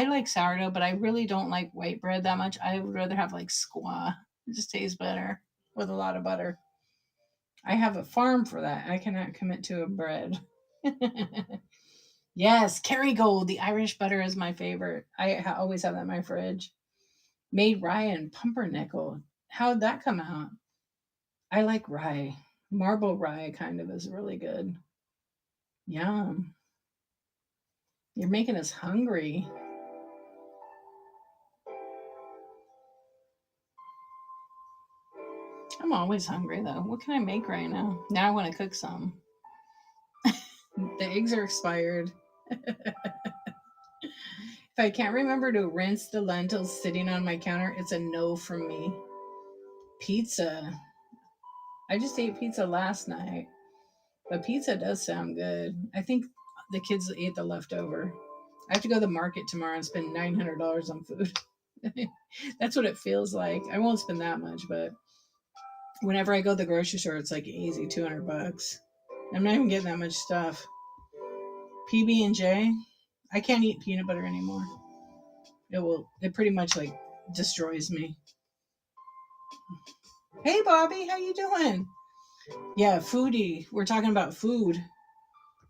like sourdough, but I really don't like white bread that much. I would rather have like squaw. It just tastes better with a lot of butter. I have a farm for that. I cannot commit to a bread. Yes, Kerrygold, the Irish butter is my favorite. Always have that in my fridge. Made rye and pumpernickel. How'd that come out? I like rye. Marble rye kind of is really good. Yum. You're making us hungry. I'm always hungry though. What can I make right now? Now I want to cook some. The eggs are expired. If I can't remember to rinse the lentils sitting on my counter, it's a no from me. Pizza. I just ate pizza last night, but pizza does sound good. I think the kids ate the leftover. I have to go to the market tomorrow and spend $900 on food. That's what it feels like. I won't spend that much, but whenever I go to the grocery store, it's like easy $200. I'm not even getting that much stuff. PB and J. I can't eat peanut butter anymore. It pretty much like destroys me. Hey Bobby, how you doing? Yeah, foodie. We're talking about food.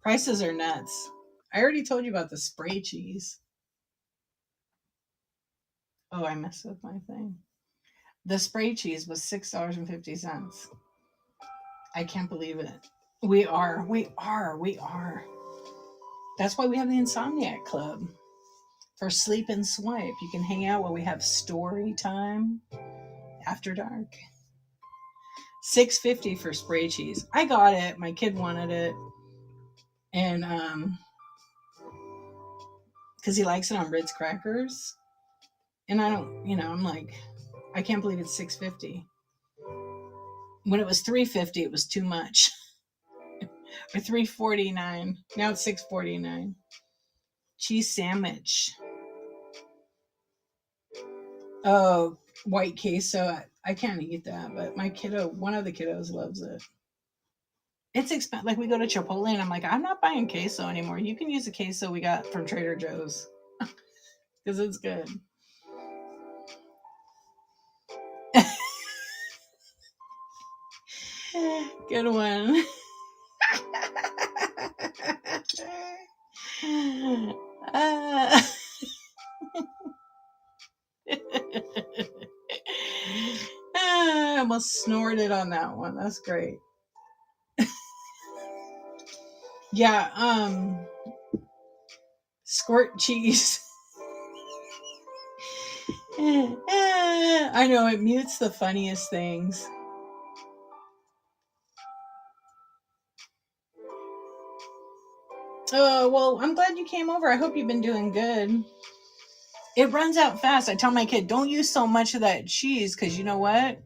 Prices are nuts. I already told you about the spray cheese. Oh, I messed with my thing. The spray cheese was $6.50. I can't believe it. We are. That's why we have the Insomniac Club for sleep and swipe. You can hang out while we have story time after dark. $6.50 for spray cheese. I got it. My kid wanted it, and because he likes it on Ritz crackers, and I don't. I'm like, I can't believe it's $6.50. When it was $3.50, it was too much. Or $3.49. Now it's $6.49. Cheese sandwich. Oh, white queso. I can't eat that, but one of the kiddos loves it. It's expensive. Like we go to Chipotle, and I'm like, I'm not buying queso anymore. You can use the queso we got from Trader Joe's because it's good. Good one. uh, I almost snorted on that one. That's great. Yeah, squirt cheese. I know it mutes the funniest things. Oh, well, I'm glad you came over. I hope you've been doing good. It runs out fast. I tell my kid, don't use so much of that cheese because you know what?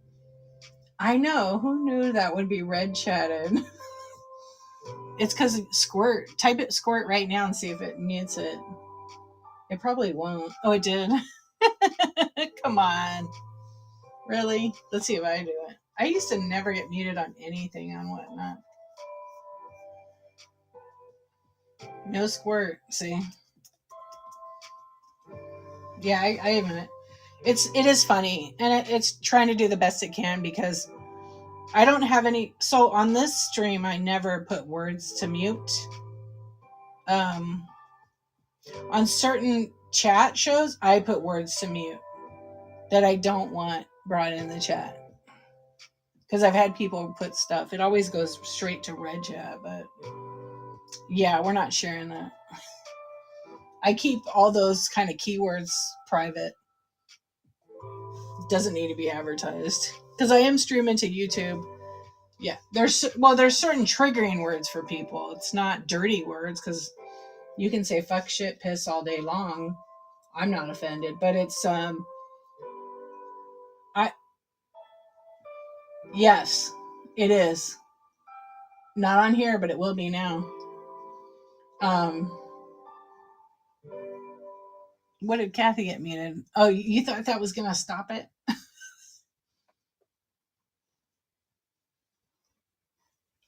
I know. Who knew that would be red chatted? It's because squirt. Type it squirt right now and see if it mutes it. It probably won't. Oh, it did. Come on. Really? Let's see if I do it. I used to never get muted on anything on whatnot. No squirt. See? Yeah, I admit it. It is funny, and it's trying to do the best it can because I don't have any. So on this stream, I never put words to mute. Um, on certain chat shows, I put words to mute that I don't want brought in the chat because I've had people put stuff. It always goes straight to red chat, but yeah, we're not sharing that. I keep all those kind of keywords private. Doesn't need to be advertised because I am streaming to YouTube. Yeah, there's certain triggering words for people. It's not dirty words because you can say fuck, shit, piss all day long. I'm not offended, but it's I yes, it is not on here, but it will be now. Um, what did Kathy get muted? Oh, you thought that was gonna stop it?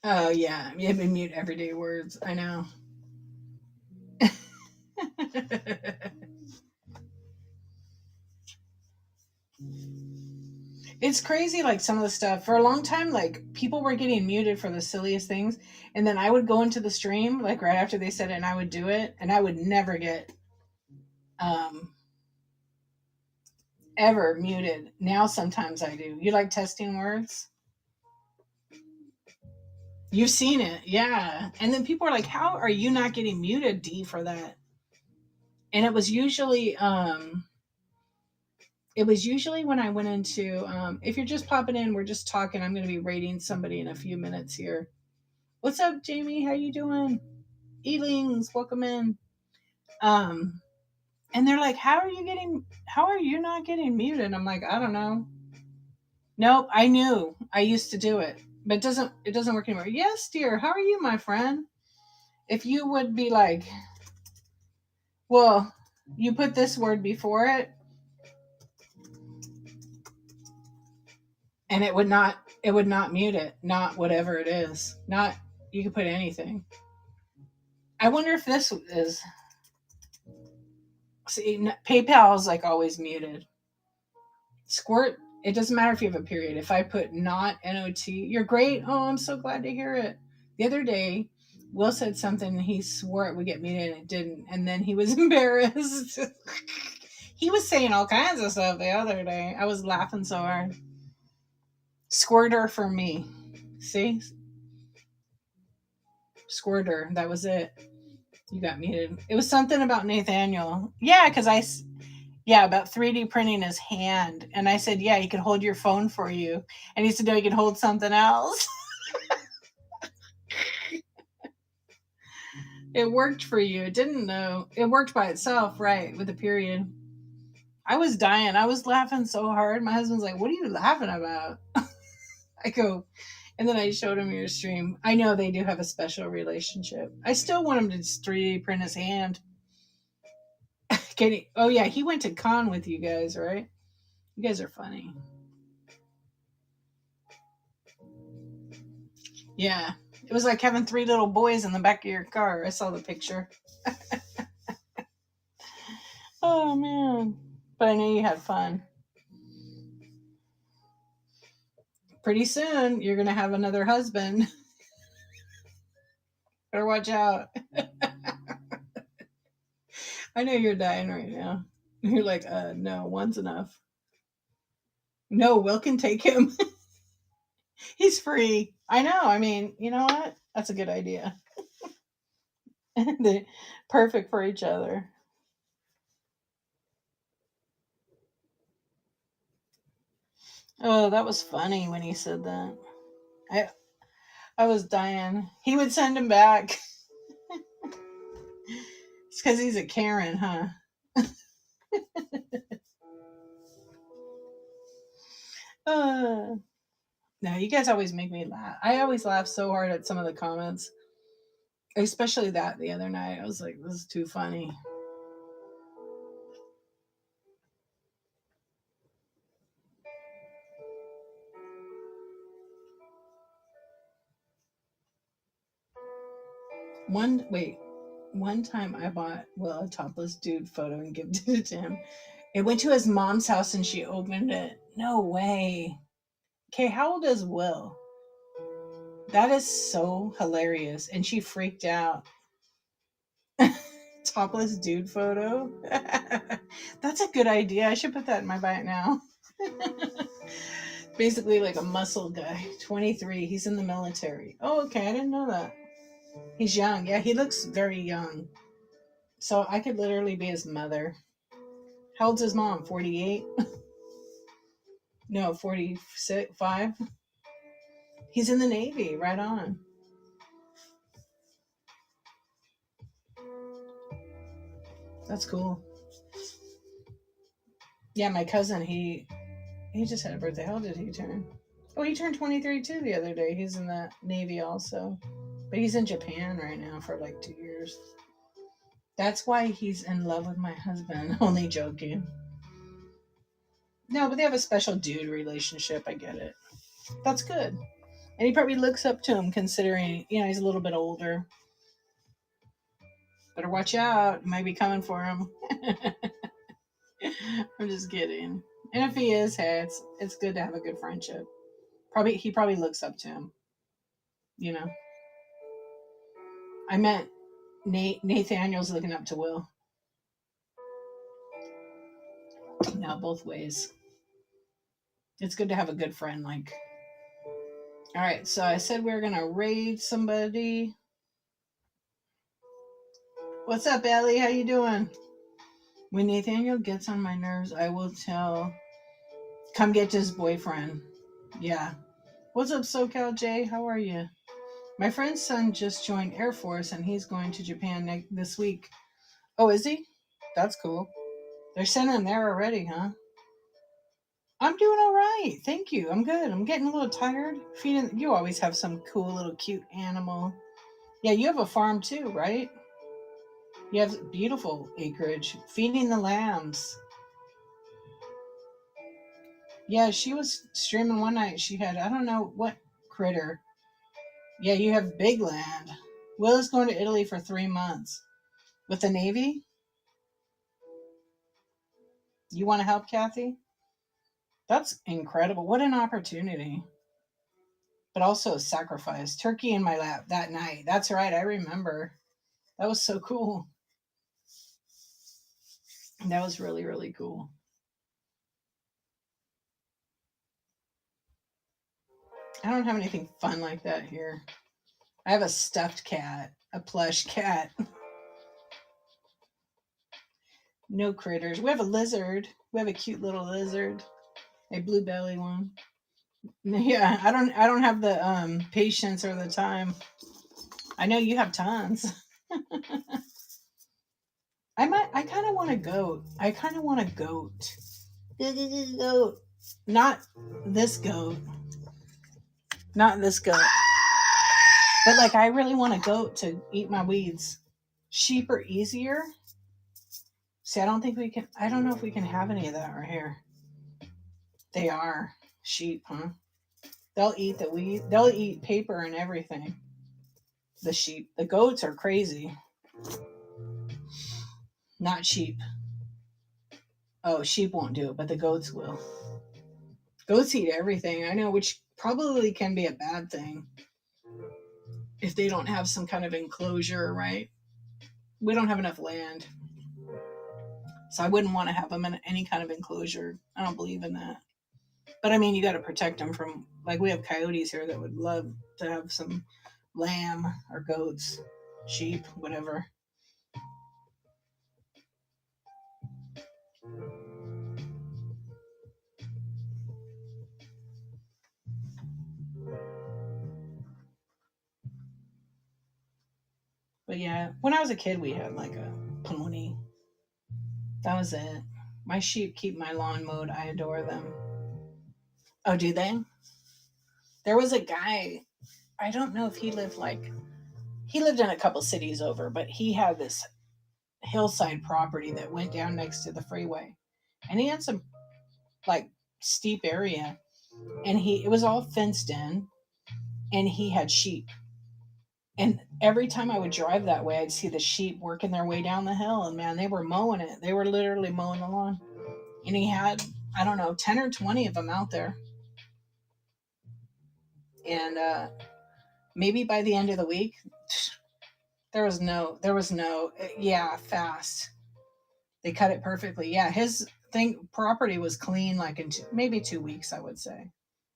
Oh yeah, you have been mute everyday words. I know. It's crazy, like some of the stuff. For a long time, like people were getting muted for the silliest things. And then I would go into the stream, like right after they said it, and I would do it, and I would never get um ever muted. Now sometimes I do. You like testing words? You've seen it, yeah. And then people are like, how are you not getting muted, D, for that? And it was usually when I went into if you're just popping in, we're just talking. I'm gonna be rating somebody in a few minutes here. What's up, Jamie? How you doing? Elings, welcome in. Um and they're like, how are you not getting muted? I'm like, I don't know. Nope, I knew. I used to do it. But it doesn't work anymore. Yes, dear. How are you, my friend? If you would be like, well, you put this word before it, and it would not mute it. Not whatever it is. Not you could put anything. I wonder if this is see PayPal is like always muted. Squirt, it doesn't matter if you have a period. If I put not NOT, you're great. Oh, I'm so glad to hear it. The other day, Will said something and he swore it would get muted and it didn't. And then he was embarrassed. He was saying all kinds of stuff the other day. I was laughing so hard. Squirter for me. See? Squirter. That was it. You got muted. It was something about Nathaniel. Yeah, because about 3D printing his hand. And I said, yeah, he could hold your phone for you. And he said, no, he could hold something else. It worked for you. It didn't though. It worked by itself, right? With a period. I was dying. I was laughing so hard. My husband's like, what are you laughing about? I go, and then I showed him your stream. I know they do have a special relationship. I still want him to just 3D print his hand. Can he? Oh, yeah. He went to con with you guys, right? You guys are funny. Yeah. It was like having 3 little boys in the back of your car. I saw the picture. Oh, man. But I know you had fun. Pretty soon, you're going to have another husband. Better watch out. I know you're dying right now. You're like, no, one's enough. No, Will can take him. He's free. I know. I mean, you know what? That's a good idea. They're perfect for each other. Oh, that was funny when he said that. I I was dying. He would send him back. It's because he's a Karen, huh? Uh, no, you guys always make me laugh. I always laugh so hard at some of the comments, especially that the other night. I was like, this is too funny. One time I bought Will a topless dude photo and gifted it to him. It went to his mom's house and she opened it. No way. Okay, how old is Will? That is so hilarious. And she freaked out. Topless dude photo. That's a good idea. I should put that in my bio now. Basically, like a muscle guy. 23. He's in the military. Oh, okay. I didn't know that. He's young. Yeah, he looks very young. So I could literally be his mother. How old's his mom? 48? No, 45. He's in the Navy. Right on. That's cool. Yeah, my cousin, he just had a birthday. How old did he turn? Oh, he turned 23 too the other day. He's in the Navy also. But he's in Japan right now for like 2 years. That's why he's in love with my husband. Only joking. No, but they have a special dude relationship. I get it. That's good. And he probably looks up to him considering, he's a little bit older. Better watch out. Might be coming for him. I'm just kidding. And if he is, hey, it's good to have a good friendship. He probably looks up to him. You know, I meant Nathaniel's looking up to Will. Now both ways. It's good to have a good friend. Like, all right. So I said we were gonna raid somebody. What's up, Ellie? How you doing? When Nathaniel gets on my nerves, I will tell. Come get his boyfriend. Yeah. What's up, SoCal Jay? How are you? My friend's son just joined Air Force and he's going to Japan this week. Oh, is he? That's cool. They're sending him there already, huh? I'm doing all right. Thank you. I'm good. I'm getting a little tired. Feeding. You always have some cool little cute animal. Yeah, you have a farm too, right? You have beautiful acreage. Feeding the lambs. Yeah, she was streaming one night. She had, I don't know what critter. Yeah, you have big land. Will is going to Italy for 3 months. With the Navy? You want to help, Kathy? That's incredible. What an opportunity. But also a sacrifice. Turkey in my lap that night. That's right. I remember. That was so cool. That was really, really cool. I don't have anything fun like that here. I have a stuffed cat, a plush cat. No critters. We have a lizard. We have a cute little lizard. A blue belly one. Yeah, I don't have the patience or the time. I know you have tons. I kind of want a goat. I kind of want a goat. Goat. Not this goat. Not this goat. But like I really want a goat to eat my weeds. Sheep are easier. See, I don't know if we can have any of that right here. They are sheep, huh? They'll eat the weed. They'll eat paper and everything. The sheep. The goats are crazy. Not sheep. Oh, sheep won't do it, but the goats will. Goats eat everything. I know, which probably can be a bad thing if they don't have some kind of enclosure, right? We don't have enough land. So I wouldn't want to have them in any kind of enclosure. I don't believe in that. But I mean, you got to protect them from, like, we have coyotes here that would love to have some lamb or goats, sheep, whatever. But yeah, when I was a kid, we had like a pony. That was it. My sheep keep my lawn mowed. I adore them. Oh, do they? There was a guy, I don't know if he lived in a couple cities over, but he had this hillside property that went down next to the freeway. And he had some like steep area and it was all fenced in and he had sheep. And every time I would drive that way, I'd see the sheep working their way down the hill and man, they were mowing it. They were literally mowing the lawn. And he had, I don't know, 10 or 20 of them out there. And maybe by the end of the week, there was no, yeah, fast. They cut it perfectly. Yeah, his property was clean like in maybe 2 weeks, I would say.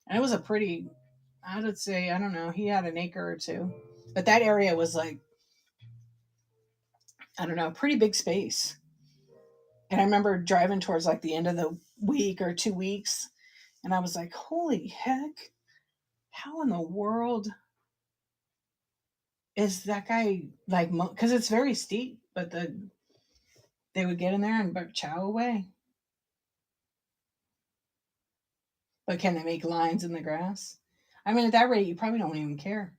And it was I would say, I don't know, he had an acre or two. But that area was like, I don't know, pretty big space. And I remember driving towards like the end of the week or 2 weeks. And I was like, holy heck, how in the world is that guy like, because it's very steep, but they would get in there and chow away. But can they make lines in the grass? I mean, at that rate, you probably don't even care.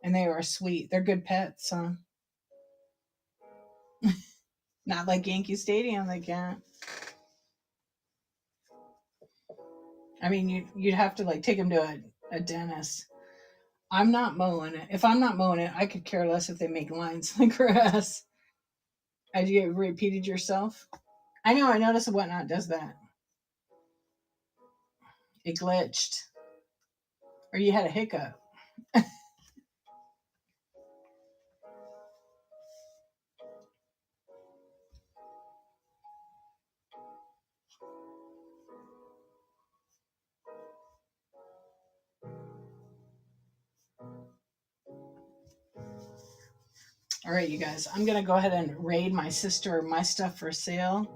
And they are sweet. They're good pets, huh? Not like Yankee Stadium, they can't. I mean, you'd have to like take them to a dentist. I'm not mowing it. If I'm not mowing it, I could care less if they make lines in the grass. As you repeated yourself. I know. I noticed Whatnot does that. It glitched, or you had a hiccup. All right, you guys. I'm gonna go ahead and raid my sister my stuff for sale,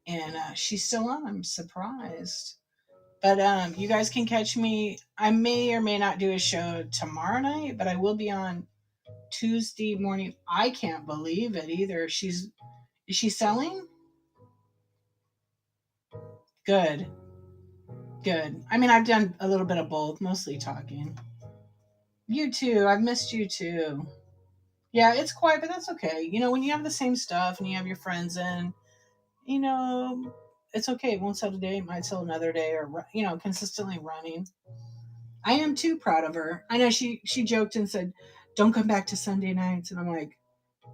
and she's still on. I'm surprised. But you guys can catch me. I may or may not do a show tomorrow night, but I will be on Tuesday morning. I can't believe it either. Is she selling? Good. Good. I mean, I've done a little bit of both, mostly talking. You too. I've missed you too. Yeah, it's quiet, but that's okay. You know, when you have the same stuff and you have your friends in, you know, it's okay. It won't sell today. It might sell another day, or consistently running. I am too proud of her. I know she joked and said, "Don't come back to Sunday nights," and I'm like,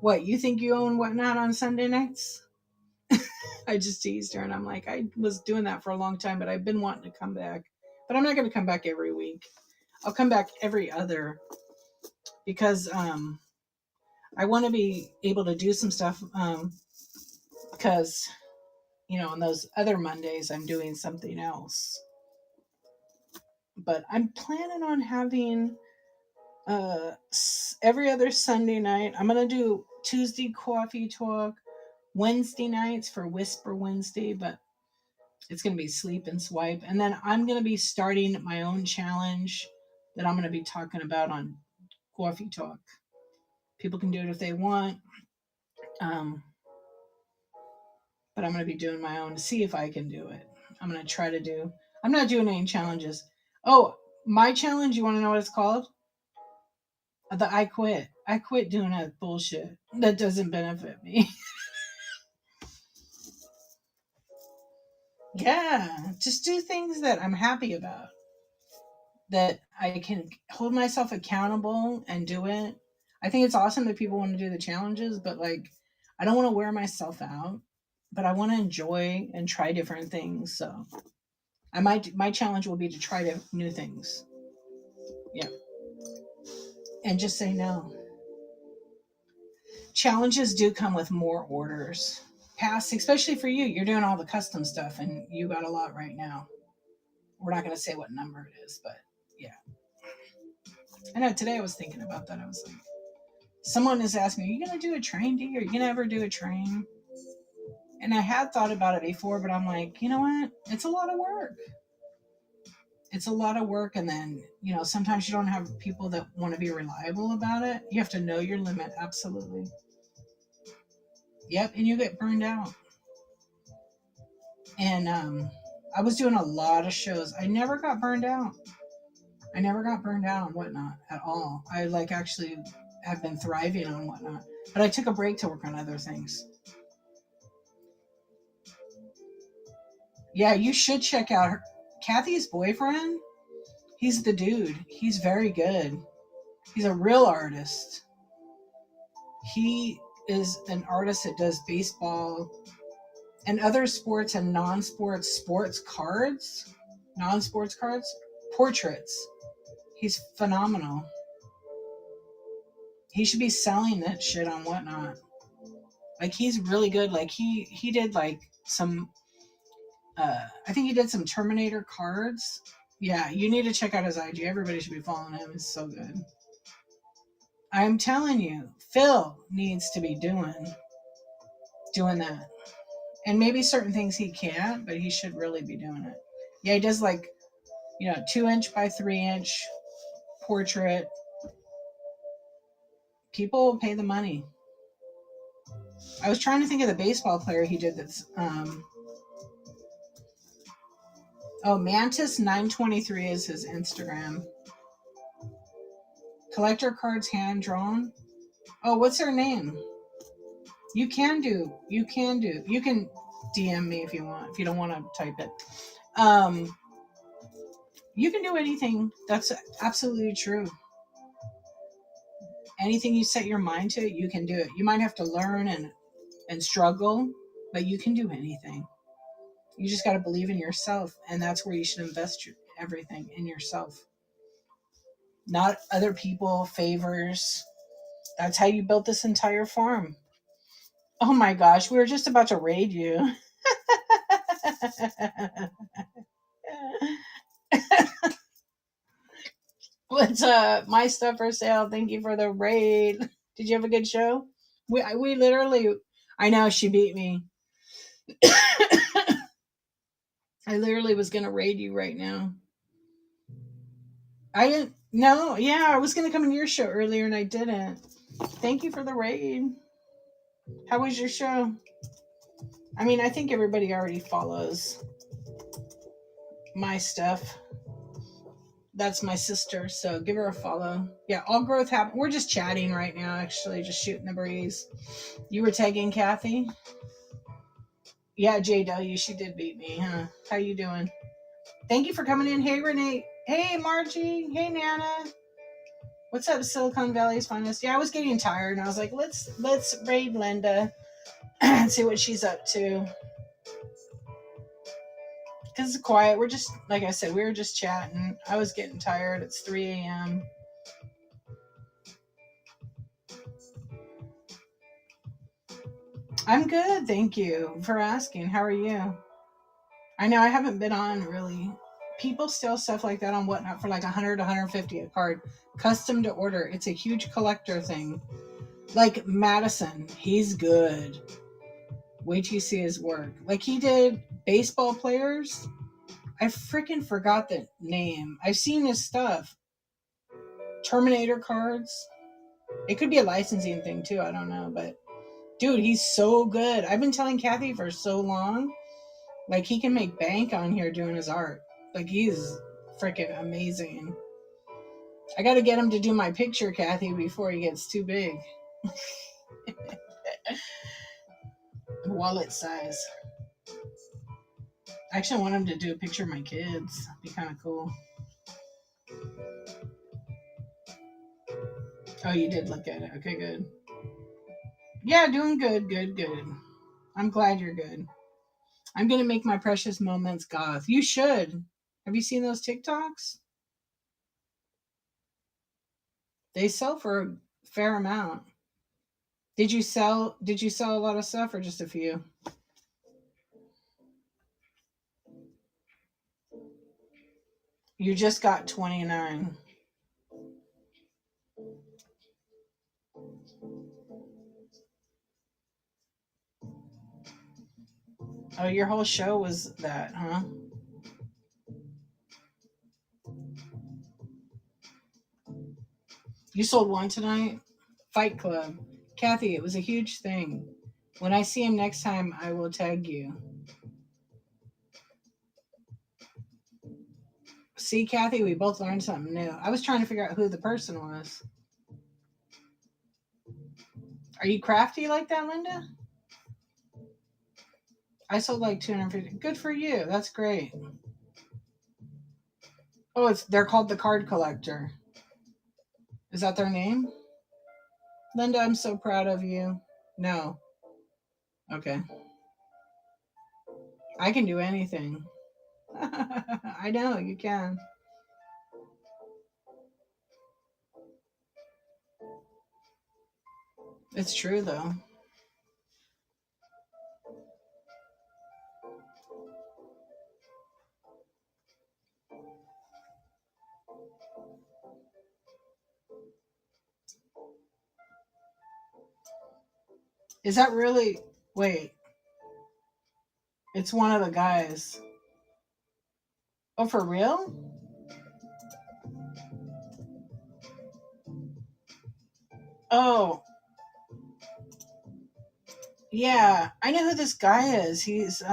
"What? You think you own Whatnot on Sunday nights?" I just teased her, and I'm like, I was doing that for a long time, but I've been wanting to come back, but I'm not going to come back every week. I'll come back every other, because I want to be able to do some stuff, because on those other Mondays I'm doing something else. But I'm planning on having every other Sunday night. I'm gonna do Tuesday coffee talk, Wednesday nights for Whisper Wednesday, but it's gonna be sleep and swipe. And then I'm gonna be starting my own challenge that I'm gonna be talking about on coffee talk. People can do it if they want. But I'm going to be doing my own to see if I can do it. I'm going to try to do. I'm not doing any challenges. Oh, my challenge, you want to know what it's called? I quit. I quit doing that bullshit. That doesn't benefit me. Yeah, just do things that I'm happy about. That I can hold myself accountable and do it. I think it's awesome that people want to do the challenges, but like, I don't want to wear myself out, but I want to enjoy and try different things. So my challenge will be to try new things. Yeah. And just say no. Challenges do come with more orders. Past, especially for you, you're doing all the custom stuff and you got a lot right now. We're not going to say what number it is, but yeah. I know today I was thinking about that. I was like, someone is asking me, are you going to do a train, D? Are you going to ever do a train? And I had thought about it before, but I'm like, you know what? It's a lot of work. It's a lot of work. And then, sometimes you don't have people that want to be reliable about it. You have to know your limit. Absolutely. Yep. And you get burned out. And I was doing a lot of shows. I never got burned out. I never got burned out on Whatnot at all. I actually have been thriving on Whatnot. But I took a break to work on other things. Yeah, you should check out her. Kathy's boyfriend. He's the dude. He's very good. He's a real artist. He is an artist that does baseball and other sports and sports cards, portraits. He's phenomenal. He should be selling that shit on Whatnot. Like, he's really good. Like, he did some I think he did some Terminator cards. Yeah, you need to check out his IG. Everybody should be following him. It's so good. I'm telling you, Phil needs to be doing that. And maybe certain things he can't, but he should really be doing it. Yeah, he does 2-inch by 3-inch portrait. People will pay the money. I was trying to think of the baseball player he did that's Mantis923 is his Instagram. Collector cards hand drawn. Oh, what's her name? You can DM me if you want, if you don't want to type it. You can do anything. That's absolutely true. Anything you set your mind to, you can do it. You might have to learn and struggle, but you can do anything. You just got to believe in yourself, and that's where you should invest everything in yourself, not other people, favors. That's how you built this entire farm. Oh my gosh, we were just about to raid you. What's my stuff for sale? Thank you for the raid. Did you have a good show? We literally, I know she beat me. I literally was gonna raid you right now. I didn't. No, yeah, I was gonna come into your show earlier and I didn't. Thank you for the raid. How was your show? I mean, I think everybody already follows my stuff. That's my sister, so give her a follow. Yeah, all growth happen. We're just chatting right now, actually, just shooting the breeze. You were tagging Kathy? Yeah, JW, she did beat me, huh? How you doing? Thank you for coming in. Hey, Renee. Hey, Margie. Hey, Nana. What's up, Silicon Valley's finest? Yeah, I was getting tired, and I was like, let's raid Linda and see what she's up to. Because it's quiet. We're just, like I said, we were just chatting. I was getting tired. It's 3 a.m. I'm good. Thank you for asking. How are you? I know I haven't been on really. People sell stuff like that on Whatnot for like 100, 150 a card. Custom to order. It's a huge collector thing. Like Madison, he's good. Wait till you see his work. Like he did baseball players. I freaking forgot the name. I've seen his stuff. Terminator cards. It could be a licensing thing too. I don't know. But dude, he's so good. I've been telling Kathy for so long. Like he can make bank on here doing his art. Like he's freaking amazing. I got to get him to do my picture, Kathy, before he gets too big. Wallet size. I actually want him to do a picture of my kids. Be kind of cool. Oh, you did look at it. Okay, good. Yeah, doing good, good, good. I'm glad you're good. I'm going to make my precious moments goth. You should. Have you seen those TikToks? They sell for a fair amount. Did you sell a lot of stuff or just a few? You just got 29. Oh, your whole show was that, huh? You sold one tonight? Fight Club. Kathy, it was a huge thing. When I see him next time, I will tag you. See, Kathy, we both learned something new. I was trying to figure out who the person was. Are you crafty like that, Linda? I sold like 250. Good for you. That's great. Oh, they're called the Card Collector. Is that their name? Linda, I'm so proud of you. No. Okay. I can do anything. I know, you can. It's true, though. Is that really... Wait. It's one of the guys. Oh, for real? Oh. Yeah. I know who this guy is. He's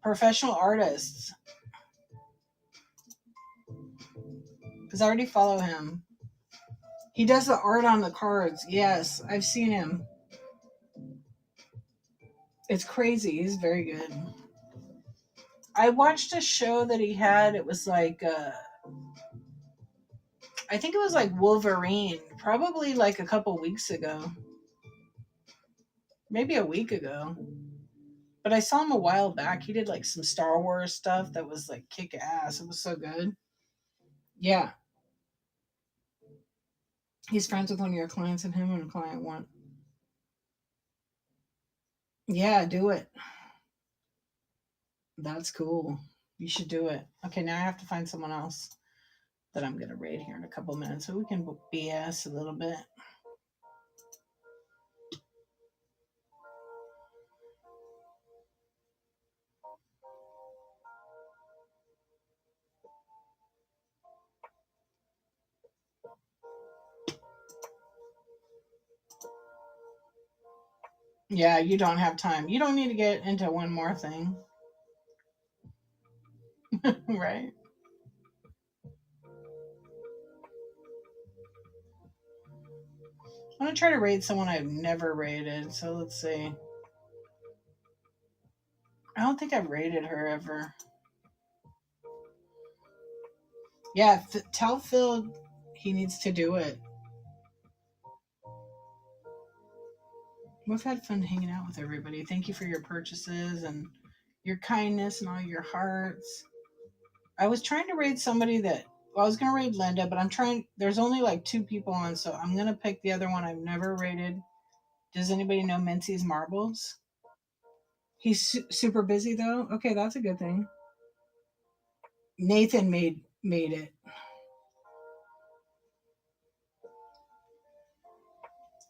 professional artist. Because I already follow him. He does the art on the cards. Yes, I've seen him. It's crazy. He's very good. I watched a show that he had. It was like, I think it was like Wolverine, probably like a couple weeks ago, maybe a week ago. But I saw him a while back. He did like some Star Wars stuff that was like kick ass. It was so good. Yeah. He's friends with one of your clients, and him and a client want. Yeah, do it. That's cool. You should do it. Okay, now I have to find someone else that I'm going to raid here in a couple minutes so we can BS a little bit. Yeah, you don't have time. You don't need to get into one more thing. Right? I'm going to try to raid someone I've never raided. So let's see. I don't think I've raided her ever. Yeah, tell Phil he needs to do it. We've had fun hanging out with everybody. Thank you for your purchases and your kindness and all your hearts. I was trying to raid somebody that, well, I was going to raid Linda, but there's only like 2 people on, so I'm going to pick the other one I've never raided. Does anybody know Mincy's Marbles? He's super busy though. Okay, that's a good thing. Nathan made it.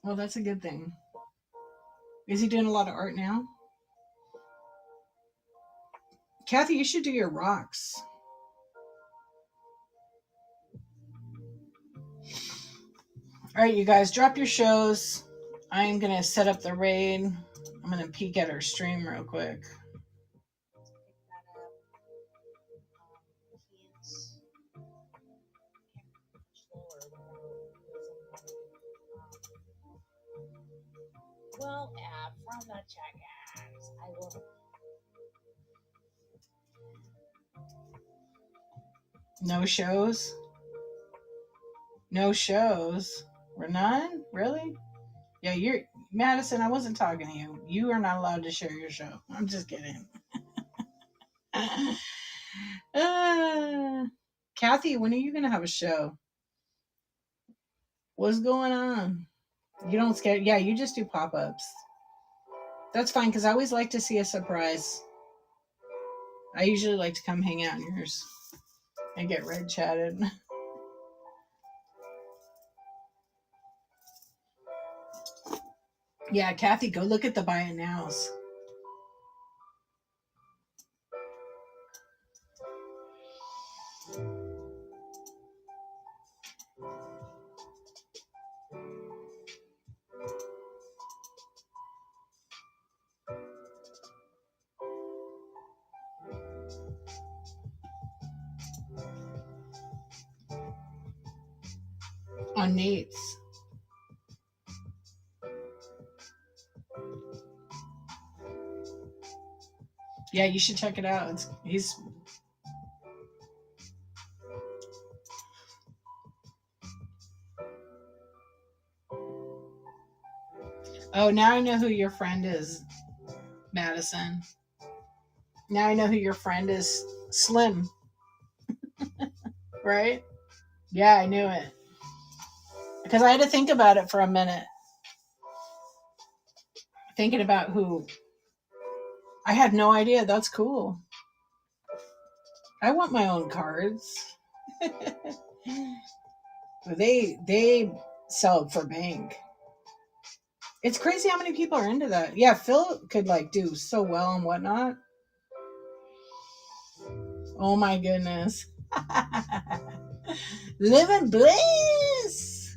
Well, that's a good thing. Is he doing a lot of art now? Kathy, you should do your rocks. All right, you guys, drop your shows. I'm going to set up the raid. I'm going to peek at her stream real quick. Well, from the check-ins, I will. No shows? No shows? We're none? Really? Yeah, you're Madison. I wasn't talking to you. You are not allowed to share your show. I'm just kidding. Kathy, when are you gonna have a show? What's going on? You don't scare? Yeah, you just do pop-ups. That's fine because I always like to see a surprise. I usually like to come hang out in yours and get red chatted. Yeah, Kathy, go look at the buy it nows. On Nate's. Yeah, you should check it out. He's Oh, now I know who your friend is, Madison. Now I know who your friend is, Slim. Right? Yeah, I knew it. Because I had to think about it for a minute. Thinking about who. I had no idea. That's cool. I want my own cards. They sell for bank. It's crazy how many people are into that. Yeah, Phil could like do so well and whatnot. Oh my goodness. Living bliss.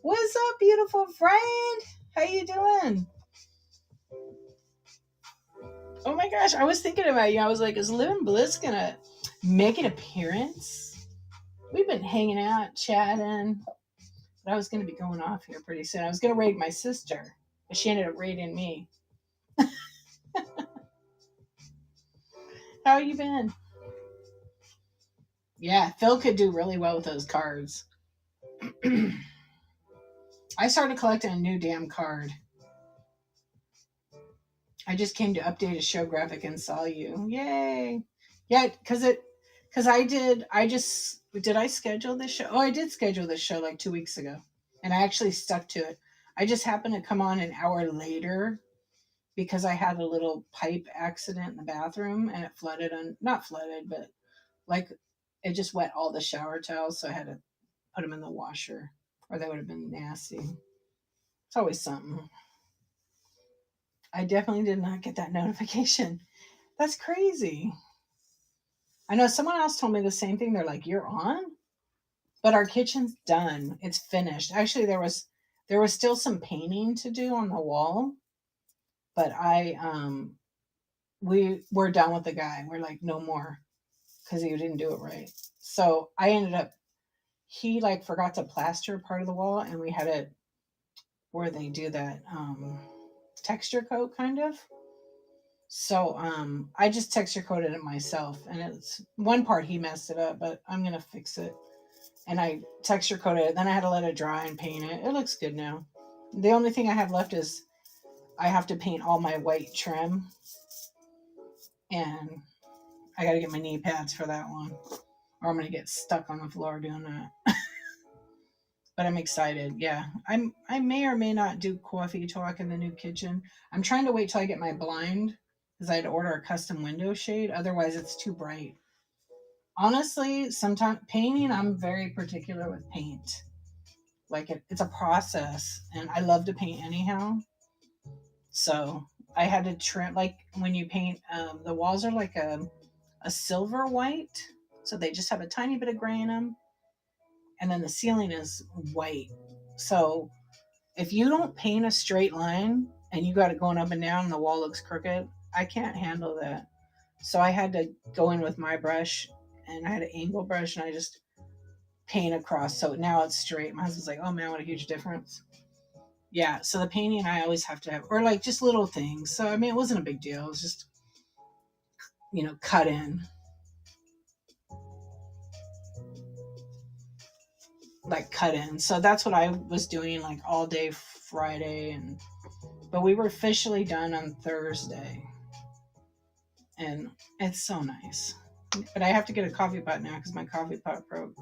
What's up, beautiful friend? How you doing? Oh my gosh, I was thinking about you. I was like, is Living Bliss gonna make an appearance? We've been hanging out, chatting. But I was gonna be going off here pretty soon. I was gonna raid my sister, but she ended up raiding me. How you been? Yeah, Phil could do really well with those cards. I started collecting a new damn card. I just came to update a show graphic and saw you. Yay! Yeah, because I schedule this show? Oh, I did schedule this show like 2 weeks ago, and I actually stuck to it. I just happened to come on an hour later because I had a little pipe accident in the bathroom and it flooded on, not flooded, but like it just wet all the shower towels, so I had to put them in the washer, or they would have been nasty. It's always something. I definitely did not get that notification. That's crazy. I know someone else told me the same thing. They're like, "You're on?" But our kitchen's done. It's finished. Actually, there was still some painting to do on the wall, but we were done with the guy. We're like, no more, because he didn't do it right. So I ended up, he like forgot to plaster part of the wall, and we had it where they do that texture coat kind of. So I just texture coated it myself, and it's one part he messed it up, but I'm gonna fix it. And I texture coated it. Then I had to let it dry and paint it. It looks good now. The only thing I have left is I have to paint all my white trim, and I got to get my knee pads for that one, or I'm gonna get stuck on the floor doing that. But I'm excited. Yeah, I may or may not do coffee talk in the new kitchen. I'm trying to wait till I get my blind, because I had to order a custom window shade. Otherwise, it's too bright. Honestly, sometimes painting, I'm very particular with paint. Like it's a process, and I love to paint anyhow. So I had to trim, like when you paint, the walls are like a silver white, so they just have a tiny bit of gray in them, and then the ceiling is white. So if you don't paint a straight line and you got it going up and down and the wall looks crooked, I can't handle that. So I had to go in with my brush, and I had an angle brush, and I just paint across. So now it's straight. My husband's like, "Oh man, what a huge difference." Yeah. So the painting I always have to have, or like just little things. So I mean, it wasn't a big deal. It was just, cut in, like cut in. So that's what I was doing like all day Friday, but we were officially done on Thursday, and it's so nice. But I have to get a coffee pot now because my coffee pot broke.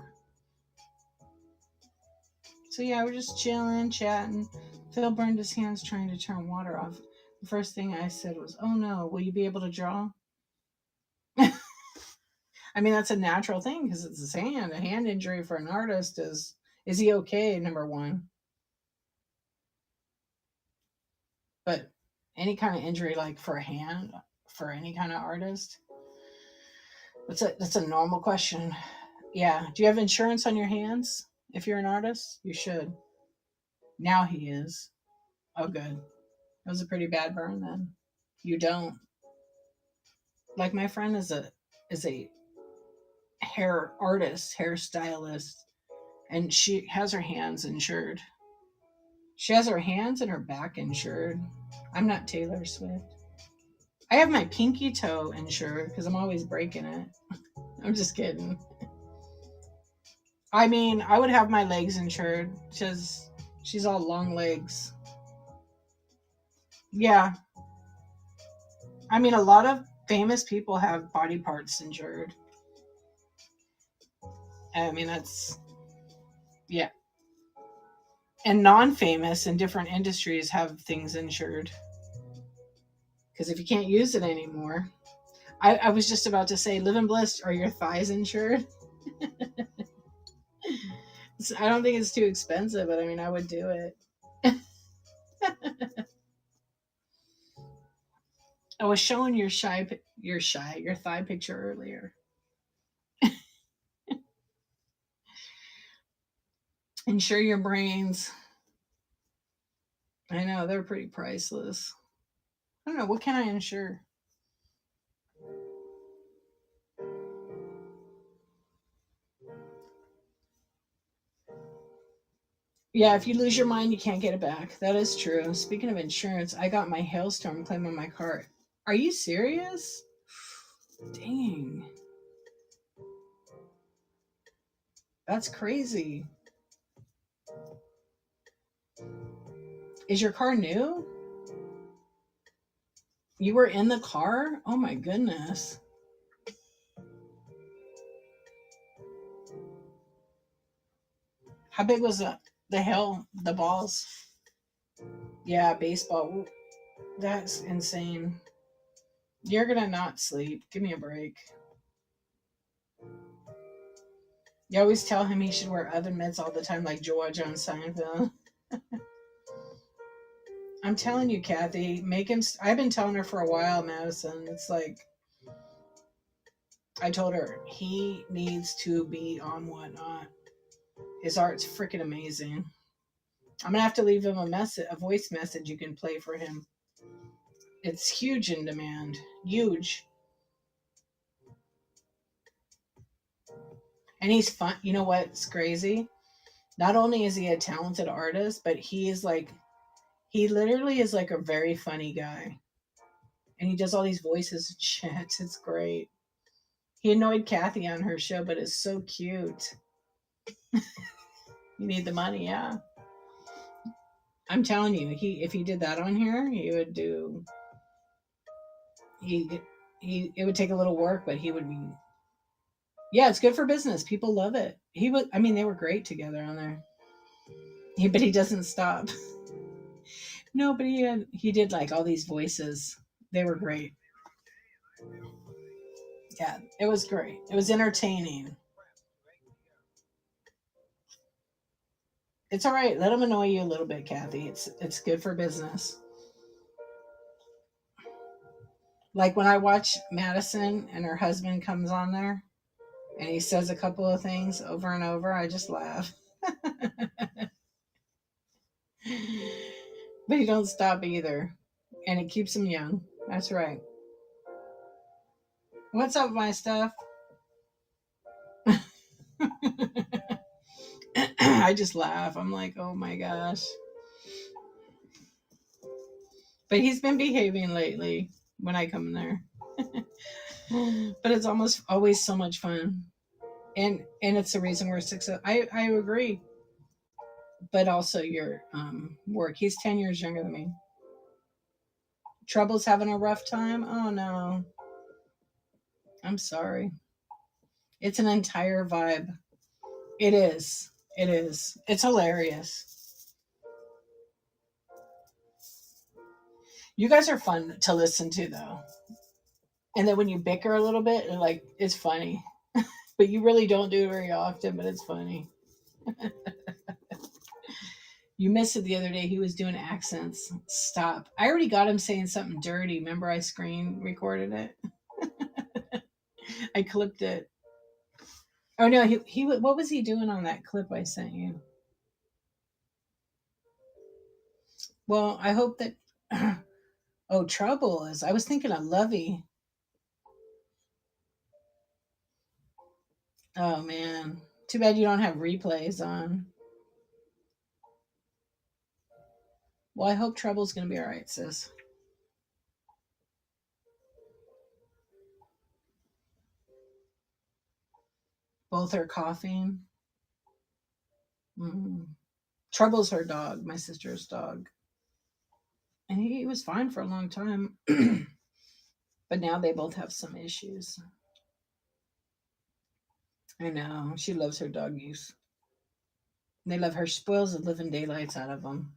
So yeah, we're just chilling, chatting. Phil burned his hands trying to turn water off. The first thing I said was, "Oh no, will you be able to draw?" I mean, that's a natural thing because it's his hand. A hand injury for an artist is he okay? Number one, but any kind of injury like for a hand for any kind of artist, that's a normal question. Yeah. Do you have insurance on your hands? If you're an artist, you should. Now he is. Oh, good. It was a pretty bad burn then. You don't. Like my friend is a hair artist, hairstylist, and she has her hands insured. She has her hands and her back insured. I'm not Taylor Swift. I have my pinky toe insured because I'm always breaking it. I'm just kidding. I mean, I would have my legs insured because she's all long legs. Yeah. I mean, a lot of famous people have body parts insured. I mean, yeah. And non famous in different industries have things insured. Because if you can't use it anymore, I was just about to say, live in bliss, are your thighs insured? I don't think it's too expensive, but I mean, I would do it. I was showing your thigh picture earlier. Insure your brains. I know they're pretty priceless. I don't know, what can I insure? Yeah, if you lose your mind, you can't get it back. That is true. Speaking of insurance, I got my hailstorm claim on my car. Are you serious? Dang. That's crazy. Is your car new? You were in the car? Oh my goodness. How big was the hell, the balls? Yeah, baseball. That's insane. You're gonna not sleep. Give me a break. You always tell him he should wear oven mitts all the time, like George on Seinfeld. I'm telling you, Kathy, make him. I've been telling her for a while, Madison. It's like I told her he needs to be on Whatnot. His art's freaking amazing. I'm gonna have to leave him a voice message you can play for him. It's huge in demand. Huge. And he's fun. You know what's crazy? Not only is he a talented artist, but he literally is like a very funny guy. And he does all these voices and shit. It's great. He annoyed Kathy on her show, but it's so cute. You need the money, yeah. I'm telling you, if he did that on here, he would do he it would take a little work, but he would be. Yeah, it's good for business. People love it. I mean, they were great together on there. But he doesn't stop. No, but he did like all these voices. They were great. Yeah, it was great. It was entertaining. It's all right. Let him annoy you a little bit, Kathy. It's good for business. Like when I watch Madison and her husband comes on there and he says a couple of things over and over, I just laugh. But he don't stop either. And it keeps him young. That's right. What's up, my stuff? I just laugh. I'm like, oh my gosh. But he's been behaving lately when I come there. But it's almost always so much fun. And it's the reason we're successful. I agree. But also your work. He's 10 years younger than me. Trouble's having a rough time? Oh no. I'm sorry. It's an entire vibe. It is. It is. It's hilarious. You guys are fun to listen to though. And then when you bicker a little bit, like it's funny. But you really don't do it very often, but it's funny. You missed it the other day. He was doing accents. Stop. I already got him saying something dirty. Remember I screen recorded it? I clipped it. Oh no, he what was he doing on that clip I sent you? Well, I hope that oh, Trouble is. I was thinking of Lovey. Oh man. Too bad you don't have replays on. Well, I hope Trouble's gonna be alright, sis. Both are coughing. Mm. Trouble's her dog, my sister's dog. And he was fine for a long time. But now they both have some issues. I know. She loves her doggies. They love her. Spoils the living daylights out of them.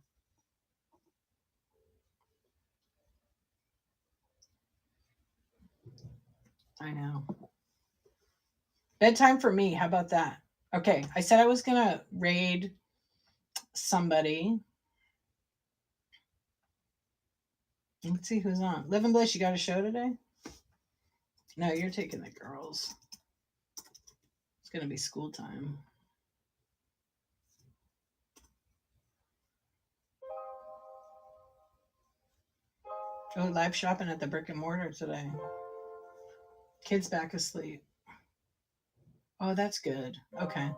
I know. Bedtime for me. How about that? Okay. I said I was going to raid somebody. Let's see who's on. Live and Bliss, you got a show today? No, you're taking the girls. It's going to be school time. Oh, live shopping at the brick and mortar today. Kids back asleep. Oh, that's good. Okay.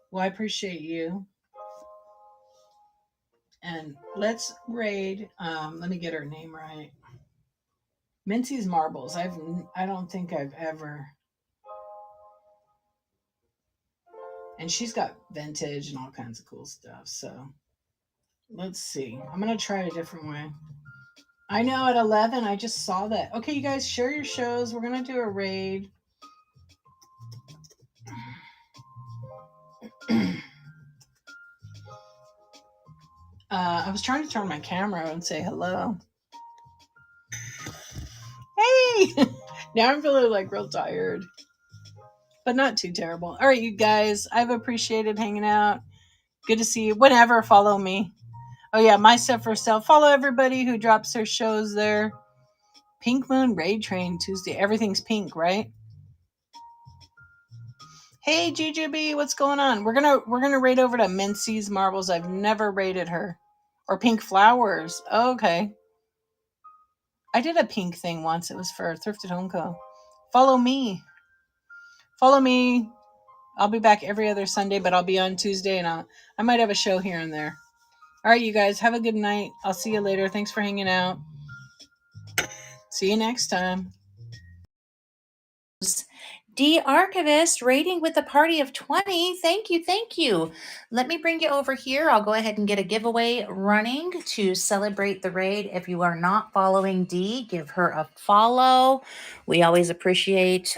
Well, I appreciate you. And let's raid. Let me get her name right. Mincy's Marbles. I don't think I've ever. And she's got vintage and all kinds of cool stuff. So Let's see. I'm going to try a different way. I know at 11, I just saw that. Okay, you guys, share your shows. We're going to do a raid. I was trying to turn my camera and say hello. Hey! Now I'm feeling like real tired, but not too terrible. All right, you guys, I've appreciated hanging out. Good to see you. Whenever, follow me. Oh, yeah, my stuff for sale. Follow everybody who drops their shows there. Pink Moon Raid Train Tuesday. Everything's pink, right? Hey, GGB, what's going on? We're gonna raid over to Mincy's Marbles. I've never raided her. Or Pink Flowers. Oh, okay. I did a pink thing once. It was for Thrifted Home Co. Follow me. Follow me. I'll be back every other Sunday, but I'll be on Tuesday, and I might have a show here and there. All right, you guys, have a good night. I'll see you later. Thanks for hanging out. See you next time. D Archivist rating with a party of 20. Thank you. Thank you. Let me bring you over here. I'll go ahead and get a giveaway running to celebrate the raid. If you are not following D, give her a follow. We always appreciate